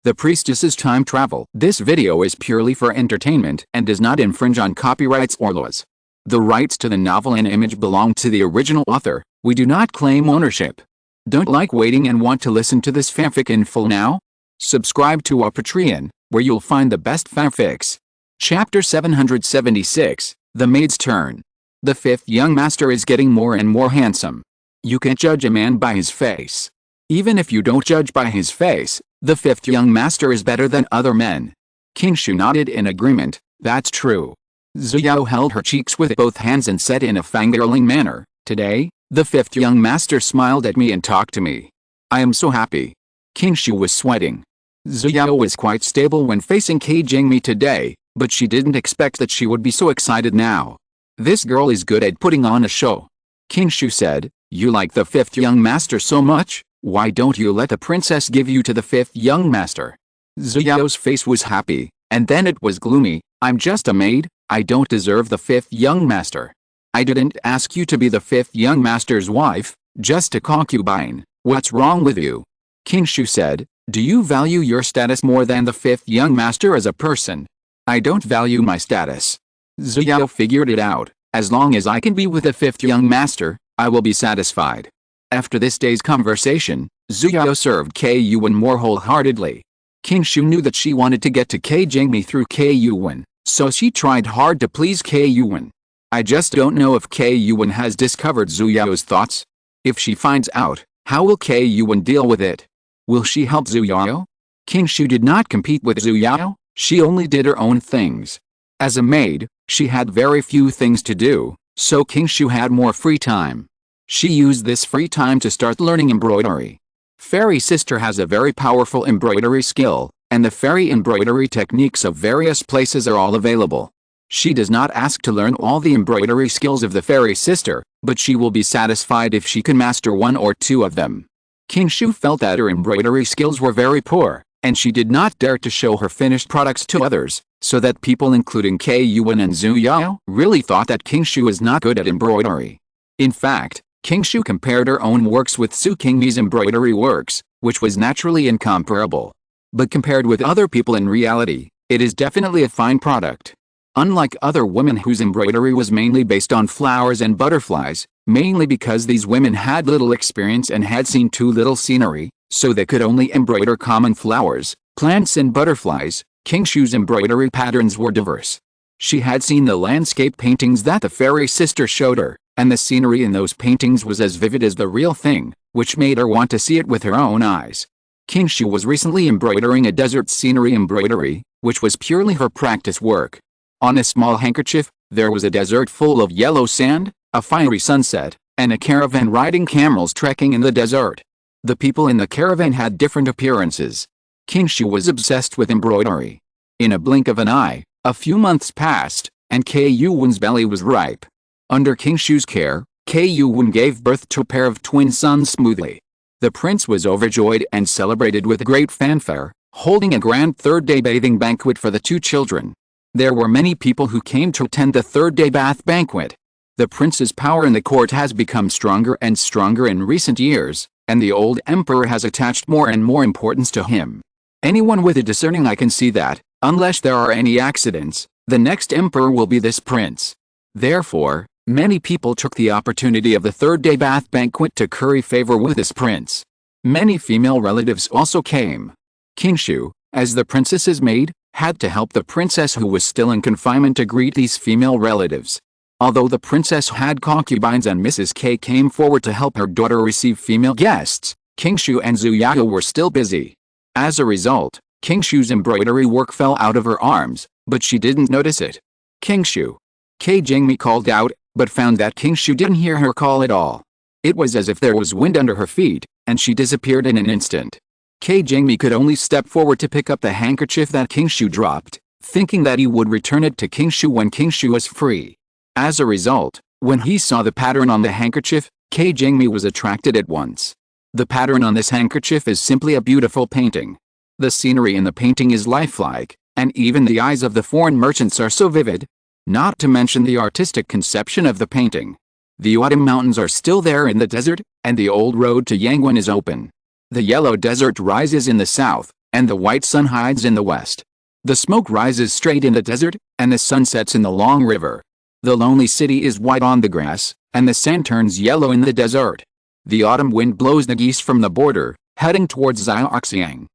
The Priestess's time travel. This video is purely for entertainment and does not infringe on copyrights or laws. The rights to the novel and image belong to the original author. We do not claim ownership. Don't like waiting and want to listen to this fanfic in full now? Subscribe to our Patreon, where you'll find the best fanfics. Chapter 776, The Maid's Turn. The fifth young master is getting more and more handsome. You can't judge a man by his face. Even if you don't judge by his face, the fifth young master is better than other men. Qingxu nodded in agreement. That's true. Zuyao held her cheeks with both hands and said in a fangirling manner, "Today, the fifth young master smiled at me and talked to me. I am so happy." Qingxu was sweating. Zuyao was quite stable when facing Su Qingni today, but she didn't expect that she would be so excited now. This girl is good at putting on a show. Qingxu said, "You like the fifth young master so much? Why don't you let the princess give you to the fifth young master?" Zuyao's face was happy, and then it was gloomy. "I'm just a maid, I don't deserve the fifth young master. I didn't ask you to be the fifth young master's wife, just a concubine. What's wrong with you?" Qingxu said, "Do you value your status more than the fifth young master as a person?" "I don't value my status." Zuyao figured it out. "As long as I can be with the fifth young master, I will be satisfied." After this day's conversation, Zuyao served Ke Yuan more wholeheartedly. Qingxu knew that she wanted to get to Ke Jingmi through Ke Yuan, so she tried hard to please Ke Yuan. I just don't know if Ke Yuan has discovered Zuyao's thoughts. If she finds out, how will Ke Yuan deal with it? Will she help Zuyao? Qingxu did not compete with Zuyao, she only did her own things. As a maid, she had very few things to do, so Qingxu had more free time. She used this free time to start learning embroidery. Fairy Sister has a very powerful embroidery skill, and the fairy embroidery techniques of various places are all available. She does not ask to learn all the embroidery skills of the Fairy Sister, but she will be satisfied if she can master one or two of them. Qingxu felt that her embroidery skills were very poor, and she did not dare to show her finished products to others, so that people including Ke Yuan and Zuyao really thought that Qingxu is not good at embroidery. In fact, Qingxu compared her own works with Su Qingni's embroidery works, which was naturally incomparable. But compared with other people in reality, it is definitely a fine product. Unlike other women whose embroidery was mainly based on flowers and butterflies, mainly because these women had little experience and had seen too little scenery, so they could only embroider common flowers, plants and butterflies, Qingxu's embroidery patterns were diverse. She had seen the landscape paintings that the Fairy Sister showed her, and the scenery in those paintings was as vivid as the real thing, which made her want to see it with her own eyes. Qingxu was recently embroidering a desert scenery embroidery, which was purely her practice work. On a small handkerchief, there was a desert full of yellow sand, a fiery sunset, and a caravan riding camels trekking in the desert. The people in the caravan had different appearances. Qingxu was obsessed with embroidery. In a blink of an eye, a few months passed, and Ke Yuan's belly was ripe. Under Qingxu's care, Ke Yuan gave birth to a pair of twin sons smoothly. The prince was overjoyed and celebrated with great fanfare, holding a grand third-day bathing banquet for the two children. There were many people who came to attend the third-day bath banquet. The prince's power in the court has become stronger and stronger in recent years, and the old emperor has attached more and more importance to him. Anyone with a discerning eye can see that, unless there are any accidents, the next emperor will be this prince. Therefore, many people took the opportunity of the third-day bath banquet to curry favor with this prince. Many female relatives also came. Qingxu, as the princess's maid, had to help the princess who was still in confinement to greet these female relatives. Although the princess had concubines and Mrs. K came forward to help her daughter receive female guests, Qingxu and Zuyao were still busy. As a result, Qingxu's embroidery work fell out of her arms, but she didn't notice it. "Qingxu!" Ke Jingmi called out, but found that Qingxu didn't hear her call at all. It was as if there was wind under her feet, and she disappeared in an instant. Ke Jingmi could only step forward to pick up the handkerchief that Qingxu dropped, thinking that he would return it to Qingxu when Qingxu was free. As a result, when he saw the pattern on the handkerchief, Ke Jingmi was attracted at once. The pattern on this handkerchief is simply a beautiful painting. The scenery in the painting is lifelike, and even the eyes of the foreign merchants are so vivid. Not to mention the artistic conception of the painting. The autumn mountains are still there in the desert, and the old road to Yangwan is open. The yellow desert rises in the south, and the white sun hides in the west. The smoke rises straight in the desert, and the sun sets in the long river. The lonely city is white on the grass, and the sand turns yellow in the desert. The autumn wind blows the geese from the border, heading towards Xiaoxiang.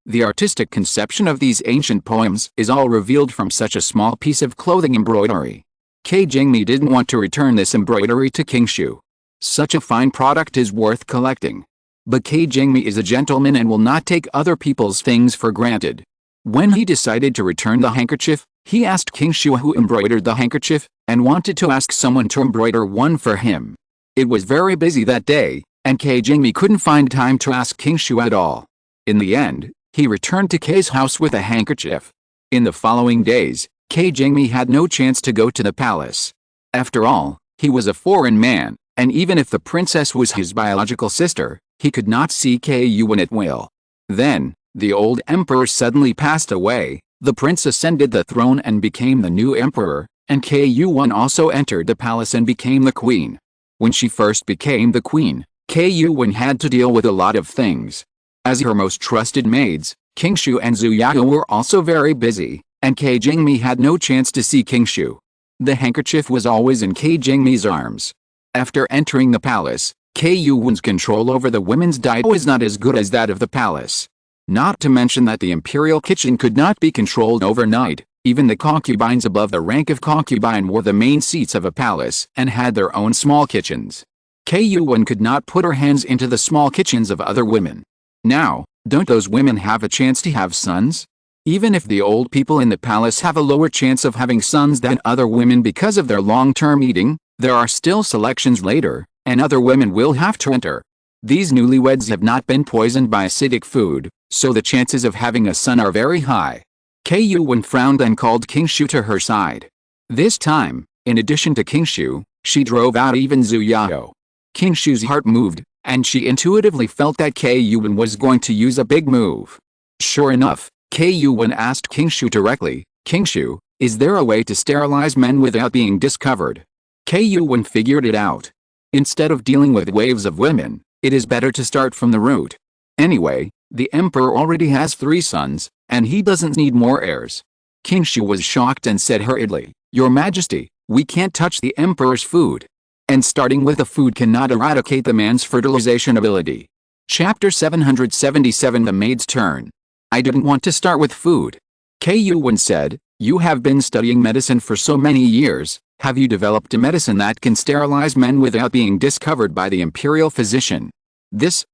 The artistic conception of these ancient poems is all revealed from such a small piece of clothing embroidery. Su Qingni didn't want to return this embroidery to Qingshu. Such a fine product is worth collecting. But Su Qingni is a gentleman and will not take other people's things for granted. When he decided to return the handkerchief, he asked Qingshu who embroidered the handkerchief, and wanted to ask someone to embroider one for him. It was very busy that day, and Su Qingni couldn't find time to ask Qingshu at all. In the end, he returned to Kei's house with a handkerchief. In the following days, Su Qingni had no chance to go to the palace. After all, he was a foreign man, and even if the princess was his biological sister, he could not see Yuan at will. Then, the old emperor suddenly passed away, the prince ascended the throne and became the new emperor, and Yuan also entered the palace and became the queen. When she first became the queen, Yuan had to deal with a lot of things. As her most trusted maids, Qingshu and Zhu Yao were also very busy, and Su Qingni had no chance to see Qingshu. The handkerchief was always in Su Qingni's arms. After entering the palace, Yuan's control over the women's diet was not as good as that of the palace. Not to mention that the imperial kitchen could not be controlled overnight. Even the concubines above the rank of concubine were the main seats of a palace and had their own small kitchens. Yuan could not put her hands into the small kitchens of other women. Now, don't those women have a chance to have sons? Even if the old people in the palace have a lower chance of having sons than other women because of their long-term eating, there are still selections later, and other women will have to enter. These newlyweds have not been poisoned by acidic food, so the chances of having a son are very high. Yuan frowned and called Qingshu to her side. This time, in addition to Qingshu, she drove out even Zhu Yao. Qingshu's heart moved, and she intuitively felt that Yuan was going to use a big move. Sure enough, Yuan asked Qingshu directly, "Qingshu, is there a way to sterilize men without being discovered?" Yuan figured it out. Instead of dealing with waves of women, it is better to start from the root. Anyway, the emperor already has 3 sons, and he doesn't need more heirs. Qingshu was shocked and said hurriedly, "Your Majesty, we can't touch the emperor's food. And starting with the food cannot eradicate the man's fertilization ability." Chapter 777 The Maid's Turn. "I didn't want to start with food." Yuan said, "You have been studying medicine for so many years. Have you developed a medicine that can sterilize men without being discovered by the imperial physician?" This.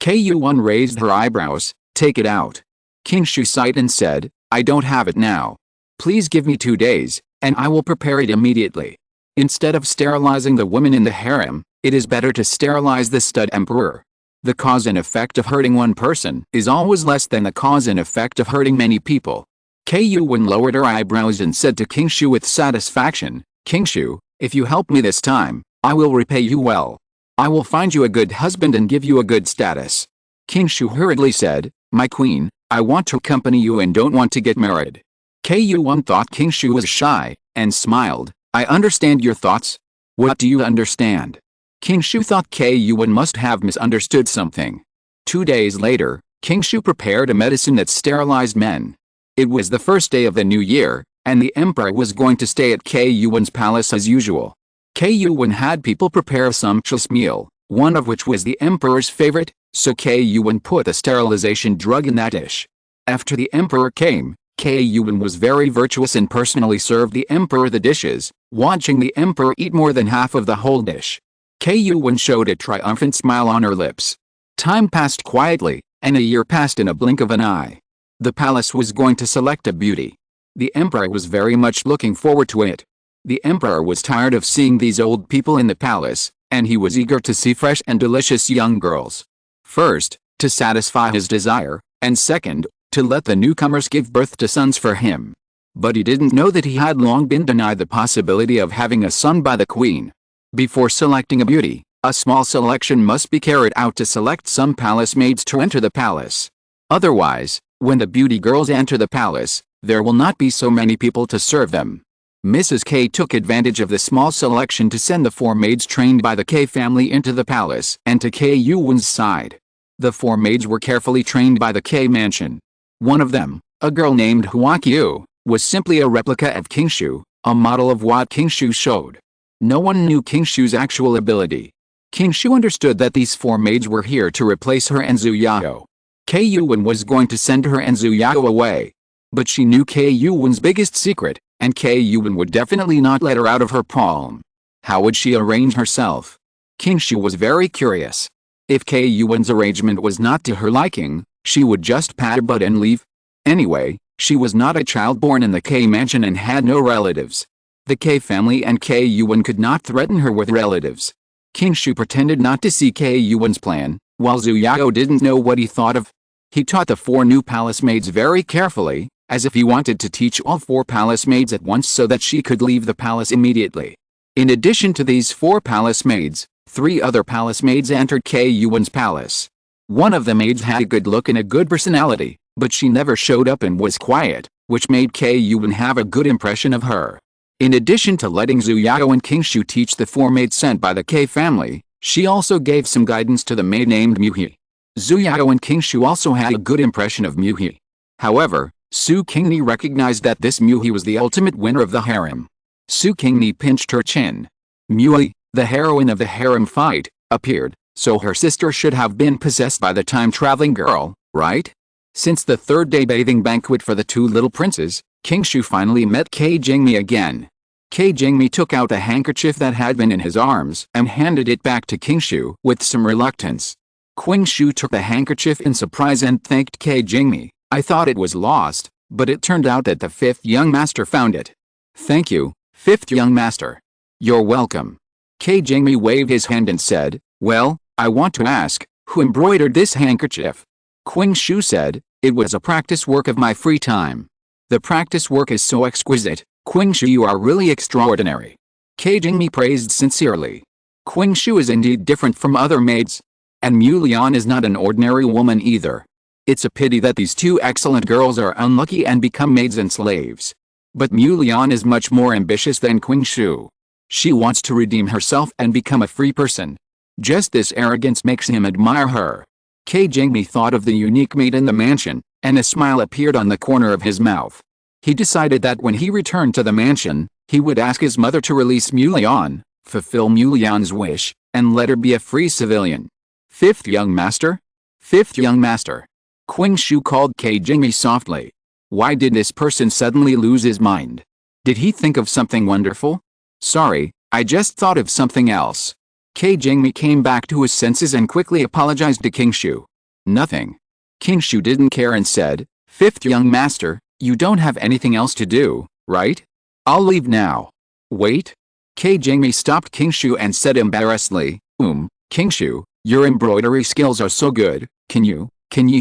Yuan raised her eyebrows. "Take it out." Qingshu sighed and said, "I don't have it now. Please give me 2 days, and I will prepare it immediately. Instead of sterilizing the women in the harem, it is better to sterilize the stud emperor. The cause and effect of hurting one person is always less than the cause and effect of hurting many people." Yuan lowered her eyebrows and said to Qingshu with satisfaction, "Qingshu, if you help me this time, I will repay you well. I will find you a good husband and give you a good status." Qingshu hurriedly said, "My queen, I want to accompany you and don't want to get married." Yuan thought Qingshu was shy, and smiled. "I understand your thoughts." "What do you understand?" Qingshu thought Yuan must have misunderstood something. 2 days later, Qingshu prepared a medicine that sterilized men. It was the first day of the new year, and the emperor was going to stay at Yuan's palace as usual. Yuan had people prepare a sumptuous meal, one of which was the emperor's favorite, so Yuan put the sterilization drug in that dish. After the emperor came, Yuan was very virtuous and personally served the emperor the dishes, watching the emperor eat more than half of the whole dish. Yuan showed a triumphant smile on her lips. Time passed quietly, and a year passed in a blink of an eye. The palace was going to select a beauty. The emperor was very much looking forward to it. The emperor was tired of seeing these old people in the palace, and he was eager to see fresh and delicious young girls. First, to satisfy his desire, and second, to let the newcomers give birth to sons for him. But he didn't know that he had long been denied the possibility of having a son by the queen. Before selecting a beauty, a small selection must be carried out to select some palace maids to enter the palace. Otherwise, when the beauty girls enter the palace, there will not be so many people to serve them. Mrs. K took advantage of the small selection to send the 4 maids trained by the K family into the palace and to Yuan's side. The 4 maids were carefully trained by the K mansion. One of them, a girl named Huaqiu, was simply a replica of Qingshu, a model of what Qingshu showed. No one knew Qingshu's actual ability. Qingshu understood that these 4 maids were here to replace her and Zhu Yao. Ke Yuwen was going to send her and Zhu Yao away. But she knew Ke Yuwen's biggest secret, and Ke Yuwen would definitely not let her out of her palm. How would she arrange herself? Qingshu was very curious. If Ke Yuwen's arrangement was not to her liking, she would just pat her butt and leave. Anyway, she was not a child born in the K mansion and had no relatives. The K family and Ke Yuwen could not threaten her with relatives. Qingshu pretended not to see Ke Yuwen's plan, while Zhu Yao didn't know what he thought of. He taught the 4 new palace maids very carefully, as if he wanted to teach all 4 palace maids at once so that she could leave the palace immediately. In addition to these 4 palace maids, 3 other palace maids entered Ke Yuwen's palace. One of the maids had a good look and a good personality, but she never showed up and was quiet, which made Ke Yuwen have a good impression of her. In addition to letting Zhu Yao and Qingshu teach the 4 maids sent by the K family, she also gave some guidance to the maid named Muhi. Zhu Yao and Qingshu also had a good impression of Muhi. However, Su Qingni recognized that this Muhi was the ultimate winner of the harem. Su Qingni pinched her chin. Muhi, the heroine of the harem fight, appeared, so her sister should have been possessed by the time-traveling girl, right? Since the 3rd-day bathing banquet for the 2 little princes, Qingshu finally met Ke Jingmi again. Ke Jingmi took out a handkerchief that had been in his arms and handed it back to Qingshu with some reluctance. Qingshu took the handkerchief in surprise and thanked Ke Jingmi. I thought it was lost, but it turned out that the 5th young master found it. Thank you, 5th young master. You're welcome. Ke Jingmi waved his hand and said, well, I want to ask, who embroidered this handkerchief? Qingshu said, it was a practice work of my free time. The practice work is so exquisite, Qingshu, you are really extraordinary. Ke Jingmi praised sincerely. Qingshu is indeed different from other maids. And Mulian is not an ordinary woman either. It's a pity that these 2 excellent girls are unlucky and become maids and slaves. But Mulian is much more ambitious than Qingshu. She wants to redeem herself and become a free person. Just this arrogance makes him admire her. Ke Jingmi thought of the unique maid in the mansion, and a smile appeared on the corner of his mouth. He decided that when he returned to the mansion, he would ask his mother to release Mulian, fulfill Mulian's wish, and let her be a free civilian. 5th young master? 5th young master. Qingshu called Ke Jingmi softly. Why did this person suddenly lose his mind? Did he think of something wonderful? Sorry, I just thought of something else. Ke Jingmi came back to his senses and quickly apologized to Qingshu. Nothing. Qingshu didn't care and said, 5th young master, you don't have anything else to do, right? I'll leave now. Wait. Ke Jingmi stopped Qingshu and said embarrassedly, Qingshu, your embroidery skills are so good, can you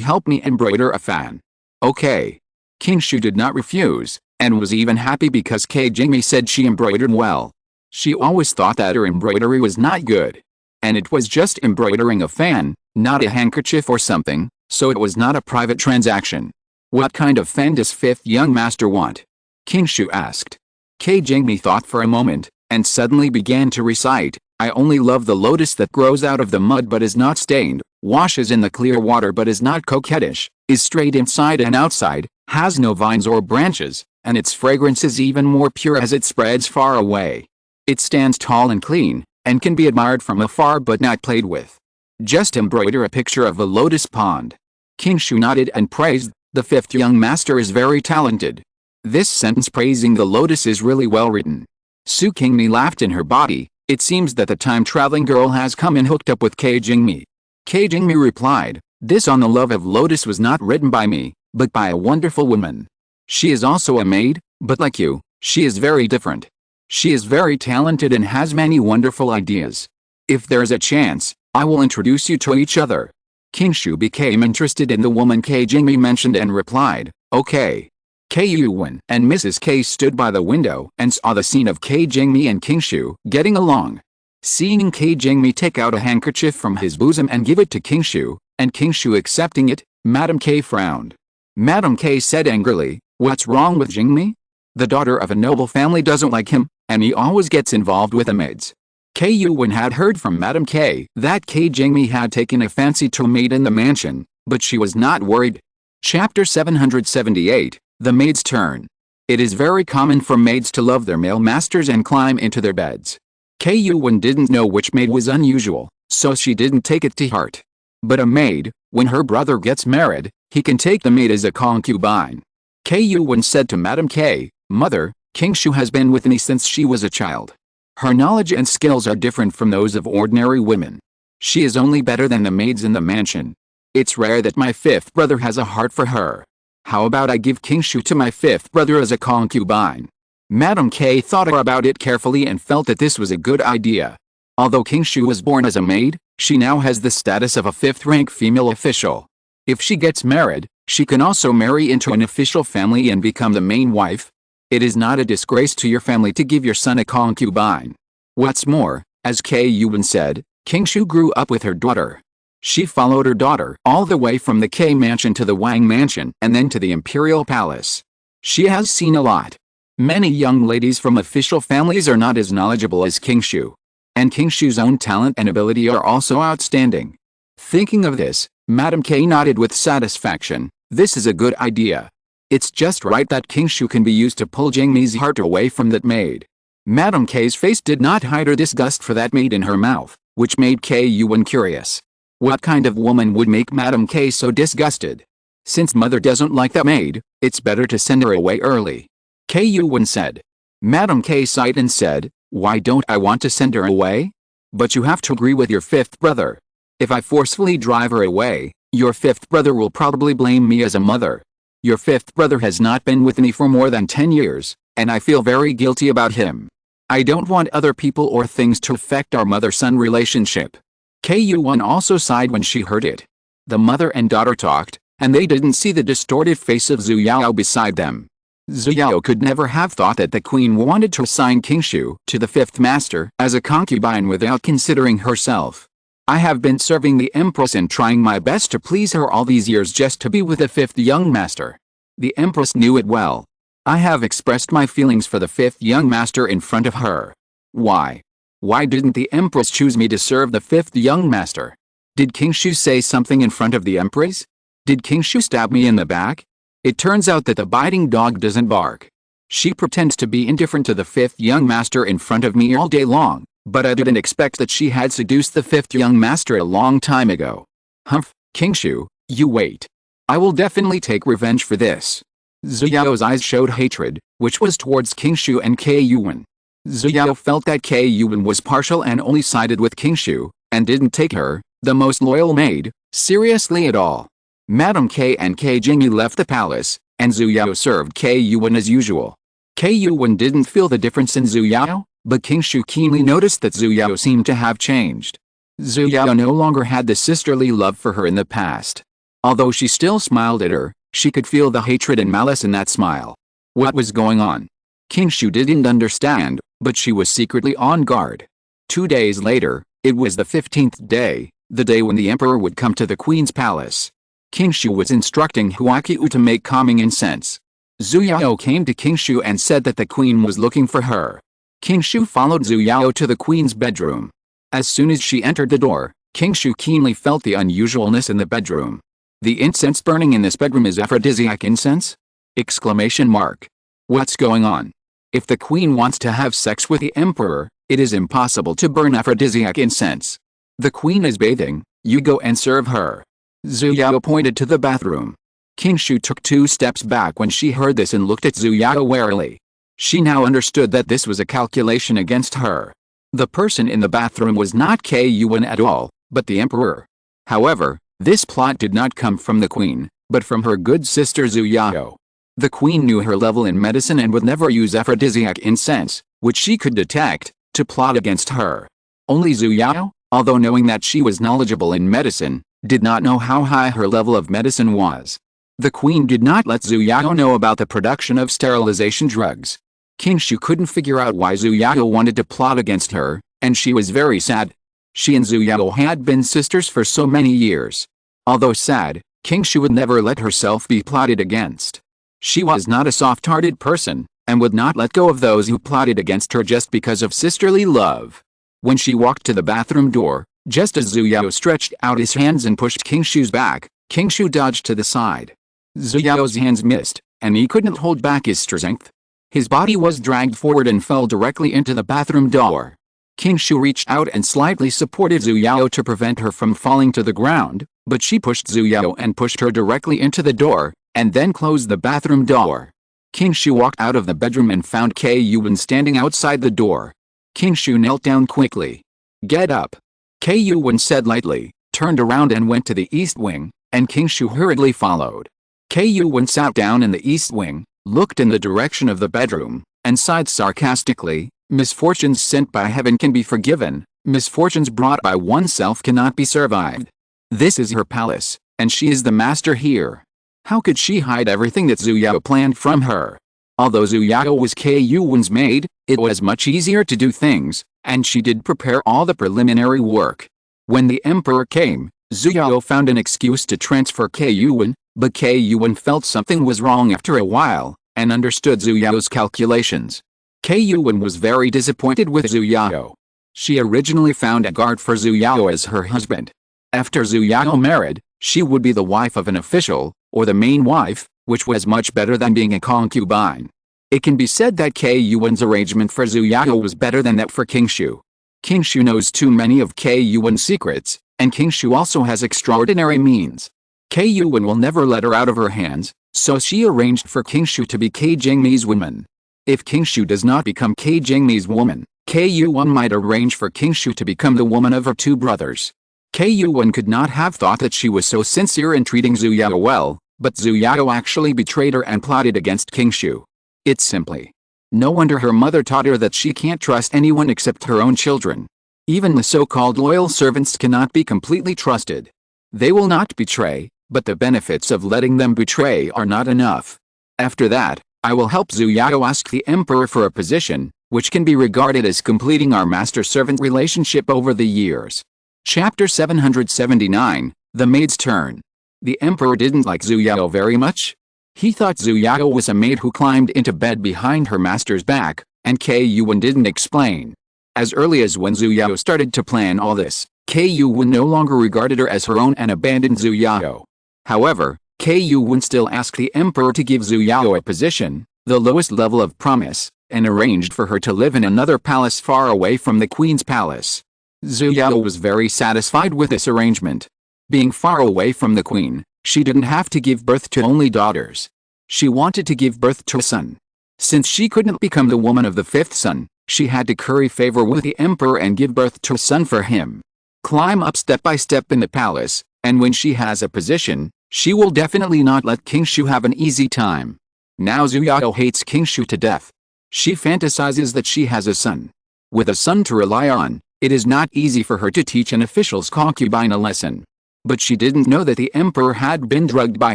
help me embroider a fan? Okay. Qingshu did not refuse, and was even happy because Ke Jingmi said she embroidered well. She always thought that her embroidery was not good. And it was just embroidering a fan, not a handkerchief or something, so it was not a private transaction. What kind of fan does 5th young master want? Qingshu asked. Ke Jingmi thought for a moment, and suddenly began to recite, I only love the lotus that grows out of the mud but is not stained, washes in the clear water but is not coquettish, is straight inside and outside, has no vines or branches, and its fragrance is even more pure as it spreads far away. It stands tall and clean, and can be admired from afar but not played with. Just embroider a picture of a lotus pond. Qingshu nodded and praised, the 5th young master is very talented. This sentence praising the lotus is really well written. Su Qingni laughed in her body. It seems that the time-traveling girl has come and hooked up with Ke Jingmi. Ke Jingmi replied, this on the love of lotus was not written by me, but by a wonderful woman. She is also a maid, but like you, she is very different. She is very talented and has many wonderful ideas. If there's a chance, I will introduce you to each other. Qingshu became interested in the woman Ke Jingmi mentioned and replied, okay. Ke Yuwen and Mrs. K stood by the window and saw the scene of Ke Jingmi and Qingshu getting along. Seeing Ke Jingmi take out a handkerchief from his bosom and give it to Qingshu, and Qingshu accepting it, Madame K frowned. Madame K said angrily, what's wrong with Jingmi? The daughter of a noble family doesn't like him, and he always gets involved with the maids. Ke Yuwen had heard from Madame K that Ke Jingmi had taken a fancy to a maid in the mansion, but she was not worried. Chapter 778, The Maid's Turn. It is very common for maids to love their male masters and climb into their beds. Ke Yuwen didn't know which maid was unusual, so she didn't take it to heart. But a maid, when her brother gets married, he can take the maid as a concubine. Ke Yuwen said to Madame K, "Mother, Qingshu has been with me since she was a child. Her knowledge and skills are different from those of ordinary women. She is only better than the maids in the mansion. It's rare that my fifth brother has a heart for her. How about I give Qingshu to my fifth brother as a concubine?" Madame K thought about it carefully and felt that this was a good idea. Although Qingshu was born as a maid, she now has the status of a fifth-rank female official. If she gets married, she can also marry into an official family and become the main wife. It is not a disgrace to your family to give your son a concubine. What's more, as Ke Yuwen said, Qingshu grew up with her daughter. She followed her daughter all the way from the K mansion to the Wang mansion and then to the imperial palace. She has seen a lot. Many young ladies from official families are not as knowledgeable as Qingshu. And Qingshu's own talent and ability are also outstanding. Thinking of this, Madame K nodded with satisfaction. This is a good idea. It's just right that Qingshu can be used to pull Jingmi's heart away from that maid. Madame K's face did not hide her disgust for that maid in her mouth, which made Ke Yuwen curious. What kind of woman would make Madame K so disgusted? Since mother doesn't like that maid, it's better to send her away early. Ke Yuwen said. Madame K sighed and said, "Why don't I want to send her away? But you have to agree with your fifth brother. If I forcefully drive her away, your fifth brother will probably blame me as a mother. Your fifth brother has not been with me for more than 10 years, and I feel very guilty about him. I don't want other people or things to affect our mother-son relationship." Ke Yuwen also sighed when she heard it. The mother and daughter talked, and they didn't see the distorted face of Zhu Yao beside them. Zhu Yao could never have thought that the queen wanted to assign Qingshu to the fifth master as a concubine without considering herself. "I have been serving the empress and trying my best to please her all these years just to be with the fifth young master. The empress knew it well. I have expressed my feelings for the fifth young master in front of her. Why? Why didn't the empress choose me to serve the fifth young master? Did Qingshu say something in front of the empress? Did Qingshu stab me in the back? It turns out that the biting dog doesn't bark. She pretends to be indifferent to the fifth young master in front of me all day long, but I didn't expect that she had seduced the fifth young master a long time ago. Humph, Qingshu, you wait. I will definitely take revenge for this." Zhu Yao's eyes showed hatred, which was towards Qingshu and Ke Yuwen. Zhu Yao felt that Ke Yuwen was partial and only sided with Qingshu, and didn't take her, the most loyal maid, seriously at all. Madame K and Ke Jingmi left the palace, and Zhu Yao served Ke Yuwen as usual. Ke Yuwen didn't feel the difference in Zhu Yao, but Qingshu keenly noticed that Zhu Yao seemed to have changed. Zhu Yao no longer had the sisterly love for her in the past. Although she still smiled at her, she could feel the hatred and malice in that smile. What was going on? Qingshu didn't understand, but she was secretly on guard. 2 days later, it was the 15th day, the day when the emperor would come to the queen's palace. Qingshu was instructing Huaqiu to make calming incense. Zhu Yao came to Qingshu and said that the queen was looking for her. Qingshu followed Zhu Yao to the queen's bedroom. As soon as she entered the door, Qingshu keenly felt the unusualness in the bedroom. "The incense burning in this bedroom is aphrodisiac incense?" Exclamation mark. What's going on? If the queen wants to have sex with the emperor, it is impossible to burn aphrodisiac incense. The queen is bathing, you go and serve her. Zhu Yao pointed to the bathroom. Qingshu took 2 steps back when she heard this and looked at Zhu Yao warily. She now understood that this was a calculation against her. The person in the bathroom was not Ke Yuwen at all, but the emperor. However, this plot did not come from the queen, but from her good sister Zhu Yao. The queen knew her level in medicine and would never use aphrodisiac incense, which she could detect, to plot against her. Only Zhu Yao, although knowing that she was knowledgeable in medicine, did not know how high her level of medicine was. The queen did not let Zhu Yao know about the production of sterilization drugs. Qingshu couldn't figure out why Zhu Yao wanted to plot against her, and she was very sad. She and Zhu Yao had been sisters for so many years. Although sad, Qingshu would never let herself be plotted against. She was not a soft-hearted person, and would not let go of those who plotted against her just because of sisterly love. When she walked to the bathroom door, just as Zhu Yao stretched out his hands and pushed King Shu's back, King Shu dodged to the side. Zhu Yao's hands missed, and he couldn't hold back his strength. His body was dragged forward and fell directly into the bathroom door. King Shu reached out and slightly supported Zhu Yao to prevent her from falling to the ground, but she pushed Zhu Yao and pushed her directly into the door, and then closed the bathroom door. King Shu walked out of the bedroom and found Kei Yuan standing outside the door. King Shu knelt down quickly. "Get up," Kei Yuan said lightly, turned around and went to the east wing, and King Shu hurriedly followed. Kei Yuan sat down in the east wing, looked in the direction of the bedroom, and sighed sarcastically. Misfortunes sent by heaven can be forgiven, misfortunes brought by oneself cannot be survived. This is her palace, and she is the master here. How could she hide everything that Zhu Yao planned from her? Although Zhu Yao was Kei Yuan's maid, it was much easier to do things, and she did prepare all the preliminary work. When the emperor came, Zhu Yao found an excuse to transfer Kei Yuan, but Kei Yuan felt something was wrong after a while, and understood Zhu Yao's calculations. Kei Yuan was very disappointed with Zhu Yao. She originally found a guard for Zhu Yao as her husband. After Zhu Yao married, she would be the wife of an official, or the main wife, which was much better than being a concubine. It can be said that Kei Yuan's arrangement for Zhu Yao was better than that for King Shu. King Shu knows too many of Kei Yuan's secrets, and King Shu also has extraordinary means. Kei Yuan will never let her out of her hands, so she arranged for King Shu to be Kei Jingmi's woman. If King Shu does not become Kei Jingmi's woman, Kei Yuan might arrange for King Shu to become the woman of her two brothers. Kei Yuan could not have thought that she was so sincere in treating Zhu Yao well, but Zhu Yao actually betrayed her and plotted against King Shu. It's simply. No wonder her mother taught her that she can't trust anyone except her own children. Even the so-called loyal servants cannot be completely trusted. They will not betray, but the benefits of letting them betray are not enough. After that, I will help Zhu Yao ask the emperor for a position, which can be regarded as completing our master-servant relationship over the years. Chapter 779, The Maid's Turn. The emperor didn't like Zhu Yao very much. He thought Zhu Yao was a maid who climbed into bed behind her master's back, and Kei Yuan didn't explain. As early as when Zhu Yao started to plan all this, Kei Yuan no longer regarded her as her own and abandoned Zhu Yao. However, Kei Yuan still asked the emperor to give Zhu Yao a position, the lowest level of promise, and arranged for her to live in another palace far away from the queen's palace. Zhu Yao was very satisfied with this arrangement. Being far away from the queen, she didn't have to give birth to only daughters. She wanted to give birth to a son. Since she couldn't become the woman of the fifth son, she had to curry favor with the emperor and give birth to a son for him. Climb up step by step in the palace, and when she has a position, she will definitely not let King Shu have an easy time. Now Zhu Yao hates King Shu to death. She fantasizes that she has a son. With a son to rely on, it is not easy for her to teach an official's concubine a lesson. But she didn't know that the emperor had been drugged by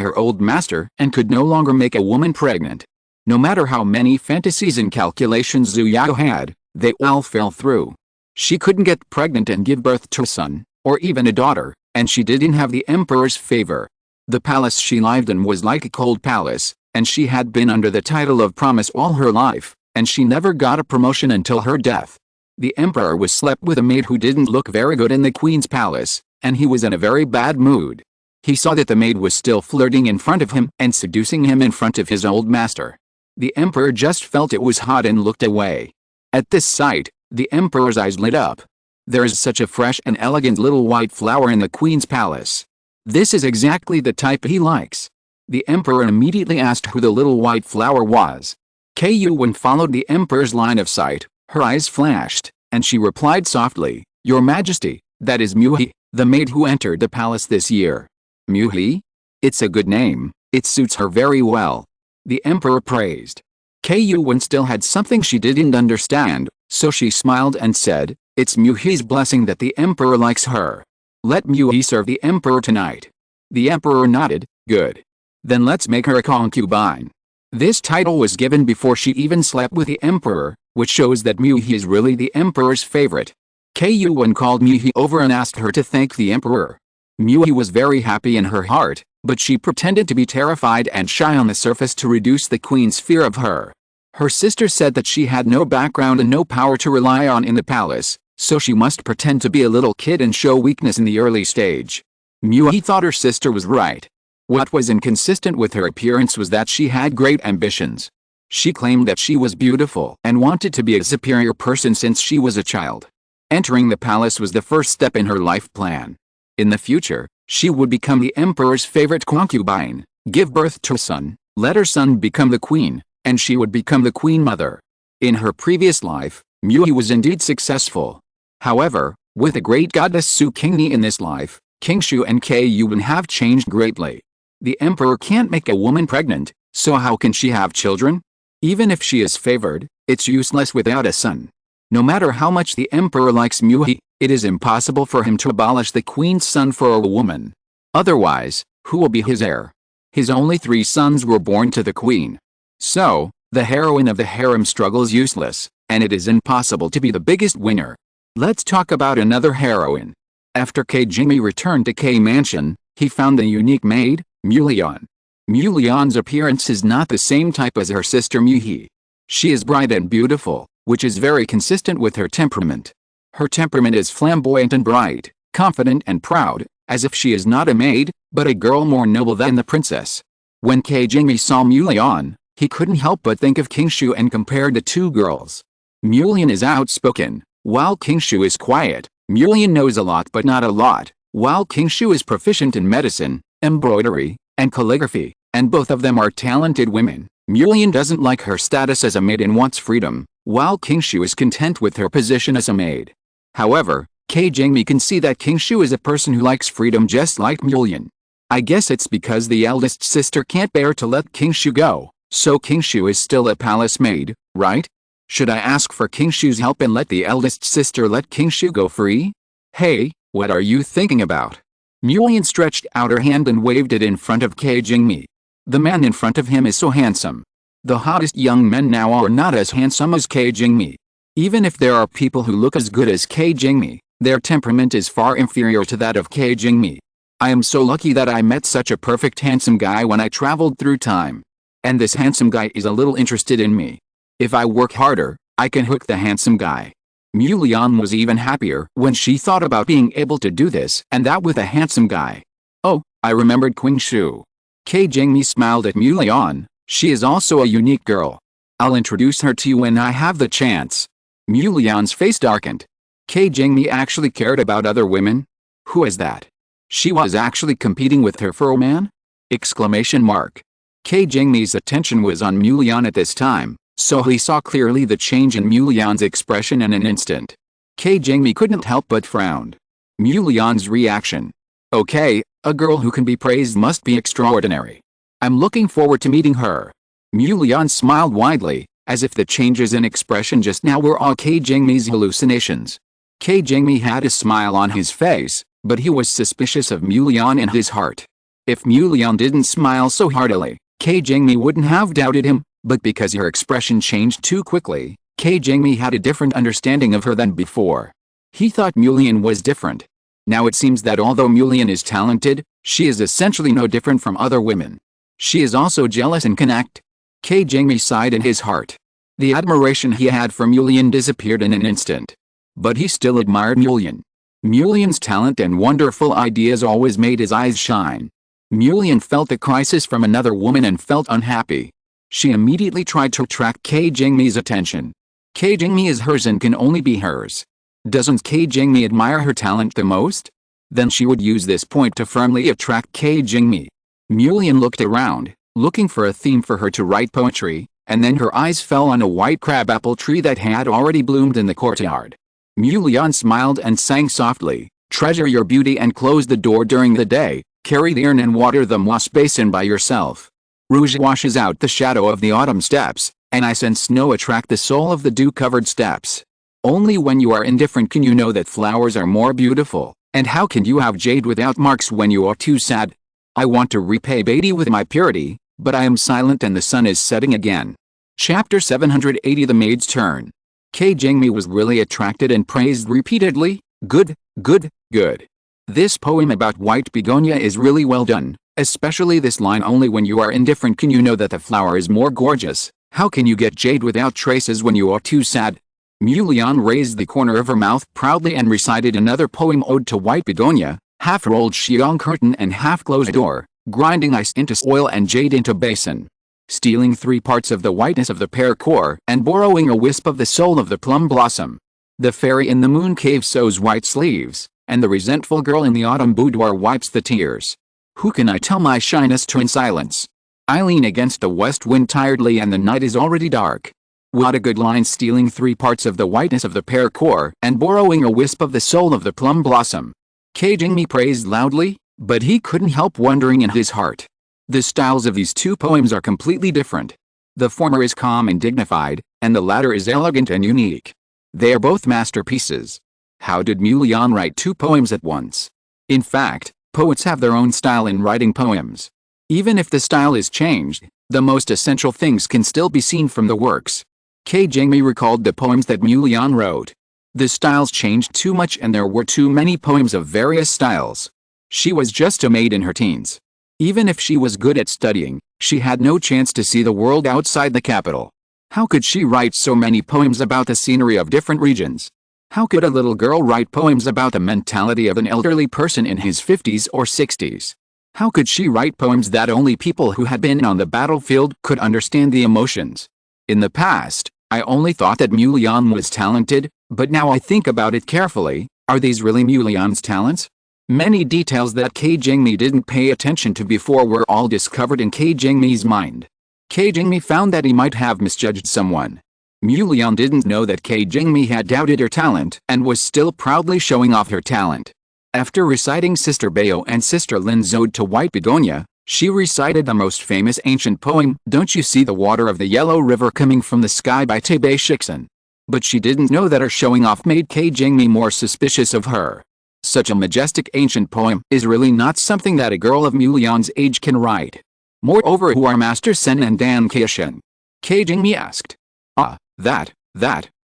her old master and could no longer make a woman pregnant. No matter how many fantasies and calculations Zhu Yao had, they all fell through. She couldn't get pregnant and give birth to a son, or even a daughter, and she didn't have the emperor's favor. The palace she lived in was like a cold palace, and she had been under the title of promise all her life, and she never got a promotion until her death. The emperor was slept with a maid who didn't look very good in the queen's palace, and he was in a very bad mood. He saw that the maid was still flirting in front of him and seducing him in front of his old master. The emperor just felt it was hot and looked away. At this sight, the emperor's eyes lit up. There is such a fresh and elegant little white flower in the queen's palace. This is exactly the type he likes. The emperor immediately asked who the little white flower was. Kei Yuan followed the emperor's line of sight. Her eyes flashed, and she replied softly, "Your Majesty, that is Muhi, the maid who entered the palace this year." Muhi? It's a good name, it suits her very well. The emperor praised. Kei Yuan still had something she didn't understand, so she smiled and said, "It's Muhi's blessing that the emperor likes her. Let Muhi serve the emperor tonight." The emperor nodded, "Good. Then let's make her a concubine." This title was given before she even slept with the emperor, which shows that Muhi is really the emperor's favorite. Kei Yuan called Muhi over and asked her to thank the emperor. Muhi was very happy in her heart, but she pretended to be terrified and shy on the surface to reduce the queen's fear of her. Her sister said that she had no background and no power to rely on in the palace, so she must pretend to be a little kid and show weakness in the early stage. Muhi thought her sister was right. What was inconsistent with her appearance was that she had great ambitions. She claimed that she was beautiful and wanted to be a superior person since she was a child. Entering the palace was the first step in her life plan. In the future, she would become the emperor's favorite concubine, give birth to a son, let her son become the queen, and she would become the queen mother. In her previous life, Muhi was indeed successful. However, with the great goddess Su Qingni in this life, Qingshu and Kuyuan have changed greatly. The emperor can't make a woman pregnant, so how can she have children? Even if she is favored, it's useless without a son. No matter how much the emperor likes Muhi, it is impossible for him to abolish the queen's son for a woman. Otherwise, who will be his heir? His only 3 sons were born to the queen. So, the heroine of the harem struggles useless, and it is impossible to be the biggest winner. Let's talk about another heroine. After Su Qingni returned to K Mansion, he found the unique maid, Mulian. Mulian's appearance is not the same type as her sister Muhi. She is bright and beautiful, which is very consistent with her temperament. Her temperament is flamboyant and bright, confident and proud, as if she is not a maid, but a girl more noble than the princess. When Su Qingni saw Mulian, he couldn't help but think of Qingshu and compared the 2 girls. Mulian is outspoken, while Qingshu is quiet. Mulian knows a lot but not a lot, while Qingshu is proficient in medicine, embroidery, and calligraphy, and both of them are talented women. Mulian doesn't like her status as a maid and wants freedom, while Qingshu is content with her position as a maid. However, Su Qingni can see that Qingshu is a person who likes freedom just like Mulian. I guess it's because the eldest sister can't bear to let Qingshu go, so Qingshu is still a palace maid, right? Should I ask for Qingshu's help and let the eldest sister let Qingshu go free? Hey, what are you thinking about? Mulian stretched out her hand and waved it in front of Su Qingni. The man in front of him is so handsome. The hottest young men now are not as handsome as Su Qingni. Even if there are people who look as good as Su Qingni, their temperament is far inferior to that of Su Qingni. I am so lucky that I met such a perfect handsome guy when I traveled through time. And this handsome guy is a little interested in me. If I work harder, I can hook the handsome guy. Mulian was even happier when she thought about being able to do this and that with a handsome guy. Oh, I remembered Qingshu. Su Qingni smiled at Mulian. She is also a unique girl. I'll introduce her to you when I have the chance. Mulian's face darkened. Su Qingni actually cared about other women? Who is that? She was actually competing with her for a man? Exclamation mark. Su Qingni's attention was on Mulian at this time, so he saw clearly the change in Mulian's expression in an instant. Su Qingni couldn't help but frown. Mulian's reaction. Okay, a girl who can be praised must be extraordinary. I'm looking forward to meeting her. Mulian smiled widely, as if the changes in expression just now were all Su Qingni's hallucinations. Su Qingni had a smile on his face, but he was suspicious of Mulian in his heart. If Mulian didn't smile so heartily, Su Qingni wouldn't have doubted him, but because her expression changed too quickly, Su Qingni had a different understanding of her than before. He thought Mulian was different. Now it seems that although Mulian is talented, she is essentially no different from other women. She is also jealous and can act. Su Qingni sighed in his heart. The admiration he had for Mulian disappeared in an instant. But he still admired Mulian. Mulian's talent and wonderful ideas always made his eyes shine. Mulian felt the crisis from another woman and felt unhappy. She immediately tried to attract Su Qingni's attention. Su Qingni is hers and can only be hers. Doesn't Su Qingni admire her talent the most? Then she would use this point to firmly attract Su Qingni. Mulian looked around, looking for a theme for her to write poetry, and then her eyes fell on a white crabapple tree that had already bloomed in the courtyard. Mulian smiled and sang softly, "Treasure your beauty and close the door during the day, carry the urn and water the moss basin by yourself. Rouge washes out the shadow of the autumn steps, and ice and snow attract the soul of the dew-covered steps. Only when you are indifferent can you know that flowers are more beautiful, and how can you have jade without marks when you are too sad? I want to repay Beatty with my purity, but I am silent and the sun is setting again." Chapter 780 The Maid's Turn. Su Qingni was really attracted and praised repeatedly. Good, good, good. This poem about white begonia is really well done, especially this line, "Only when you are indifferent can you know that the flower is more gorgeous. How can you get jade without traces when you are too sad?" Mulian raised the corner of her mouth proudly and recited another poem ode to white begonia, half rolled Xiang curtain and half closed door, grinding ice into oil and jade into basin. Stealing 3 parts of the whiteness of the pear core and borrowing a wisp of the soul of the plum blossom. The fairy in the moon cave sews white sleeves, and the resentful girl in the autumn boudoir wipes the tears. Who can I tell my shyness to in silence? I lean against the west wind tiredly and the night is already dark. What a good line, stealing 3 parts of the whiteness of the pear core and borrowing a wisp of the soul of the plum blossom. Qingni praised loudly, but he couldn't help wondering in his heart. The styles of these 2 poems are completely different. The former is calm and dignified, and the latter is elegant and unique. They are both masterpieces. How did Mulian write 2 poems at once? In fact, poets have their own style in writing poems. Even if the style is changed, the most essential things can still be seen from the works. Qingni recalled the poems that Mulian wrote. The styles changed too much and there were too many poems of various styles. She was just a maid in her teens. Even if she was good at studying, she had no chance to see the world outside the capital. How could she write so many poems about the scenery of different regions? How could a little girl write poems about the mentality of an elderly person in his 50s or 60s? How could she write poems that only people who had been on the battlefield could understand the emotions? In the past, I only thought that Mulian was talented, but now I think about it carefully. Are these really Mulian's talents? Many details that Qingni didn't pay attention to before were all discovered in Qingni's mind. Qingni found that he might have misjudged someone. Mulian didn't know that Qingni had doubted her talent and was still proudly showing off her talent. After reciting Sister Bayo and Sister Lin's ode to white begonia, she recited the most famous ancient poem, Don't You See the Water of the Yellow River Coming from the Sky by Tebe Shixin. But she didn't know that her showing off made Qingni more suspicious of her. Such a majestic ancient poem is really not something that a girl of Mulian's age can write. Moreover, who are Master Sen and Dan Qiushan? Qingni asked.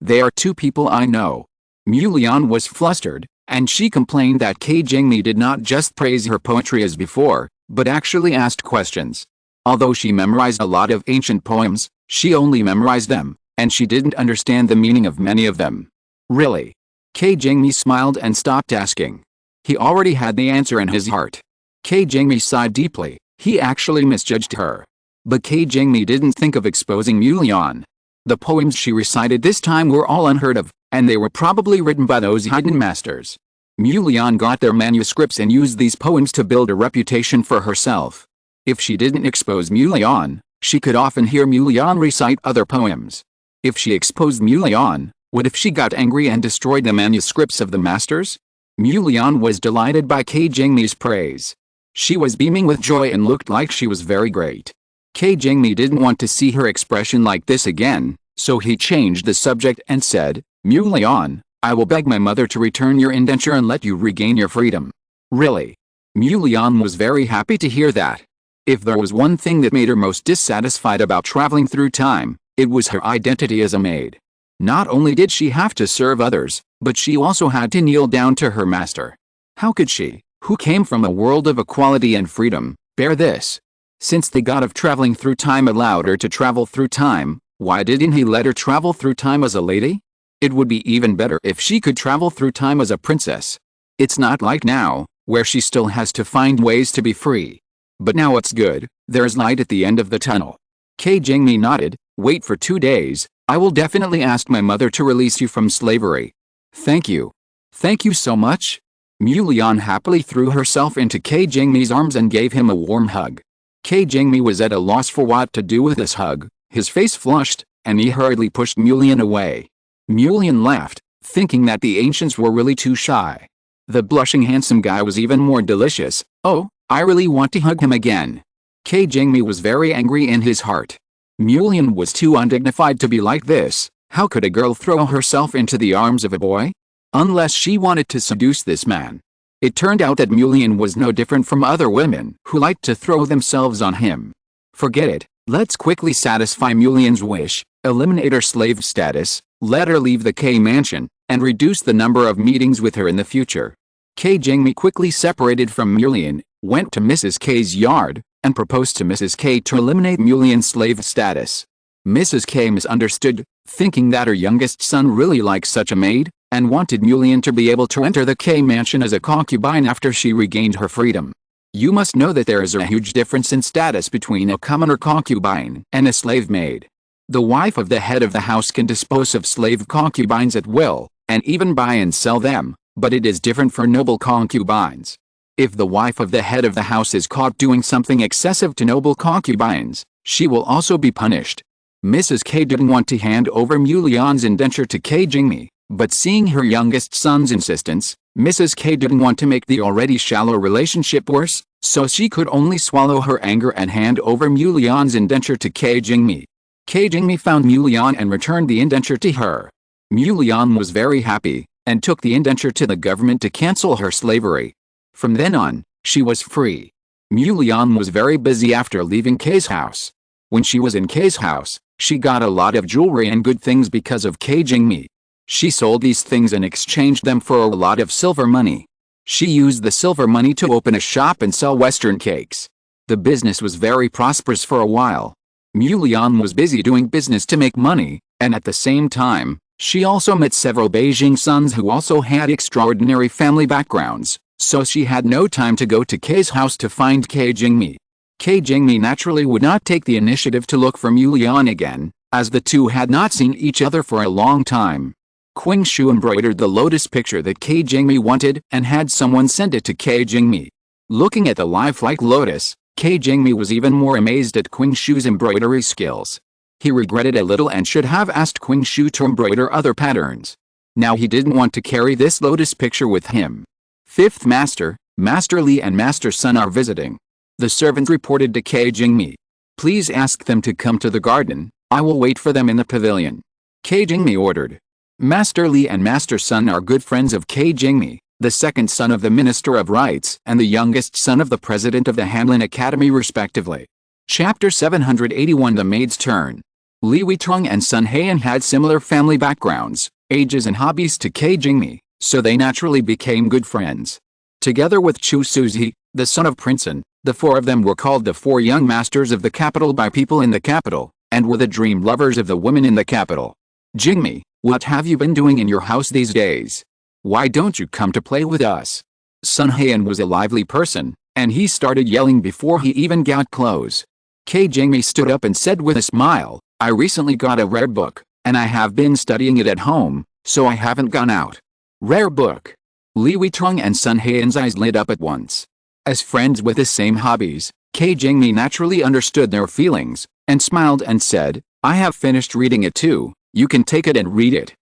They are 2 people I know. Mulian was flustered, and she complained that Qingni did not just praise her poetry as before, but actually asked questions. Although she memorized a lot of ancient poems, she only memorized them, and she didn't understand the meaning of many of them. Really? Qingni smiled and stopped asking. He already had the answer in his heart. Qingni sighed deeply. He actually misjudged her. But Qingni didn't think of exposing Mulian. The poems she recited this time were all unheard of, and they were probably written by those hidden masters. Mulian got their manuscripts and used these poems to build a reputation for herself. If she didn't expose Mulian, she could often hear Mulian recite other poems. If she exposed Mulian, what if she got angry and destroyed the manuscripts of the masters? Mulian was delighted by Qingni's praise. She was beaming with joy and looked like she was very great. Qingni didn't want to see her expression like this again, so he changed the subject and said, Mulian, I will beg my mother to return your indenture and let you regain your freedom. Really? Mulian was very happy to hear that. If there was one thing that made her most dissatisfied about traveling through time, it was her identity as a maid. Not only did she have to serve others, but she also had to kneel down to her master. How could she, who came from a world of equality and freedom, bear this? Since the god of traveling through time allowed her to travel through time, why didn't he let her travel through time as a lady? It would be even better if she could travel through time as a princess. It's not like now, where she still has to find ways to be free. But now it's good, there's light at the end of the tunnel. Qingni nodded. Wait for 2 days, I will definitely ask my mother to release you from slavery. Thank you. Thank you so much. Mulian happily threw herself into Qingni's arms and gave him a warm hug. Qingni was at a loss for what to do with this hug. His face flushed, and he hurriedly pushed Mulian away. Mulian laughed, thinking that the ancients were really too shy. The blushing handsome guy was even more delicious. Oh, I really want to hug him again. Qingni was very angry in his heart. Mulian was too undignified to be like this. How could a girl throw herself into the arms of a boy? Unless she wanted to seduce this man. It turned out that Mulian was no different from other women who liked to throw themselves on him. Forget it, let's quickly satisfy Mulian's wish, eliminate her slave status, let her leave the K mansion, and reduce the number of meetings with her in the future. Qingni quickly separated from Mulian, went to Mrs. K's yard, and proposed to Mrs. K to eliminate Mulian's slave status. Mrs. K misunderstood, thinking that her youngest son really liked such a maid, and wanted Mulian to be able to enter the K mansion as a concubine after she regained her freedom. You must know that there is a huge difference in status between a commoner concubine and a slave maid. The wife of the head of the house can dispose of slave concubines at will, and even buy and sell them, but it is different for noble concubines. If the wife of the head of the house is caught doing something excessive to noble concubines, she will also be punished. Mrs. K didn't want to hand over Mulian's indenture to K Qingni, but seeing her youngest son's insistence, Mrs. K didn't want to make the already shallow relationship worse, so she could only swallow her anger and hand over Mulian's indenture to K Qingni. K Qingni found Mulian and returned the indenture to her. Mulian was very happy, and took the indenture to the government to cancel her slavery. From then on, she was free. Mulian was very busy after leaving K's house. When she was in K's house, she got a lot of jewelry and good things because of K Qingni. She sold these things and exchanged them for a lot of silver money. She used the silver money to open a shop and sell Western cakes. The business was very prosperous for a while. Mulian was busy doing business to make money, and at the same time, she also met several Beijing sons who also had extraordinary family backgrounds, so she had no time to go to K's house to find K Qingni. K Qingni naturally would not take the initiative to look for Mulian again, as the two had not seen each other for a long time. Qingshu embroidered the lotus picture that K Qingni wanted and had someone send it to K Qingni. Looking at the lifelike lotus, K Qingni was even more amazed at Qingshu's embroidery skills. He regretted a little and should have asked Qingshu to embroider other patterns. Now he didn't want to carry this lotus picture with him. Fifth Master, Master Li and Master Sun are visiting. The servants reported to K Qingni. Please ask them to come to the garden, I will wait for them in the pavilion. K Qingni ordered. Master Li and Master Sun are good friends of K Qingni, the second son of the Minister of Rights and the youngest son of the President of the Hanlin Academy respectively. Chapter 781 The Maid's Turn. Li Weitong and Sun Heian had similar family backgrounds, ages and hobbies to K Qingni, so they naturally became good friends. Together with Chu Suzi, the son of Prince An, the four of them were called the four young masters of the capital by people in the capital, and were the dream lovers of the women in the capital. Qingmi, what have you been doing in your house these days? Why don't you come to play with us? Sun Heian was a lively person, and he started yelling before he even got close. K Qingmi stood up and said with a smile, I recently got a rare book, and I have been studying it at home, so I haven't gone out. Rare book. Li Weitong and Sun Heian's eyes lit up at once. As friends with the same hobbies, K Qingmi naturally understood their feelings, and smiled and said, I have finished reading it too, you can take it and read it.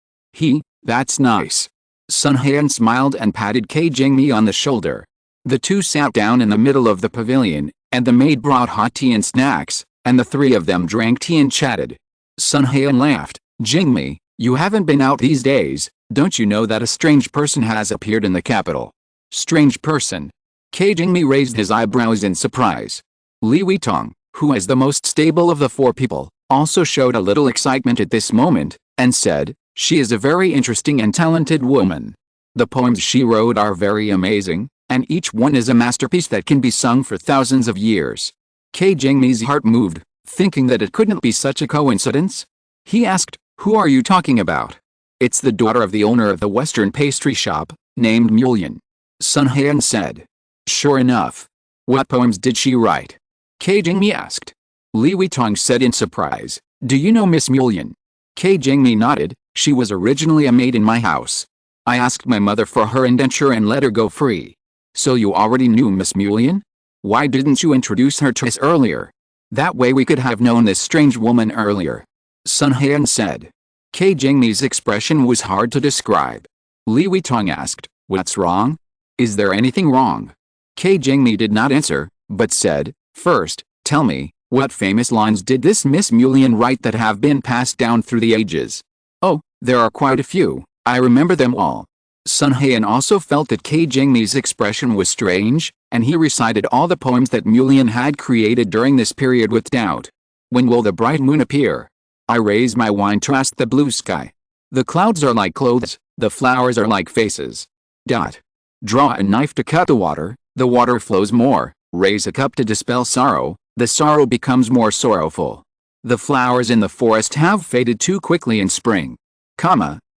That's nice. Sun Heian smiled and patted K Qingmi on the shoulder. The two sat down in the middle of the pavilion, and the maid brought hot tea and snacks, and the three of them drank tea and chatted. Sun Heian laughed, Qingmi, you haven't been out these days, don't you know that a strange person has appeared in the capital? Strange person? K Qingmi raised his eyebrows in surprise. Li Weitong, who is the most stable of the four people, also showed a little excitement at this moment, and said, she is a very interesting and talented woman. The poems she wrote are very amazing, and each one is a masterpiece that can be sung for thousands of years. K Qingmi's heart moved, thinking that it couldn't be such a coincidence. He asked, who are you talking about? It's the daughter of the owner of the Western pastry shop, named Mulian. Sun Heian said. Sure enough. What poems did she write? K Qingmi asked. Li Weitong said in surprise, do you know Miss Mulian? K Qingmi nodded, she was originally a maid in my house. I asked my mother for her indenture and let her go free. So you already knew Miss Mulian? Why didn't you introduce her to us earlier? That way we could have known this strange woman earlier. Sun Heian said. K Qingmi's expression was hard to describe. Li Weitong asked, what's wrong? Is there anything wrong? K Qingmi did not answer, but said, first, tell me, what famous lines did this Miss Mulian write that have been passed down through the ages? Oh, there are quite a few, I remember them all. Sun Heian also felt that K Qingmi's expression was strange, and he recited all the poems that Mulian had created during this period with doubt. When will the bright moon appear? I raise my wine to ask the blue sky. The clouds are like clothes, the flowers are like faces. Draw a knife to cut the water flows more. Raise a cup to dispel sorrow, the sorrow becomes more sorrowful. The flowers in the forest have faded too quickly in spring.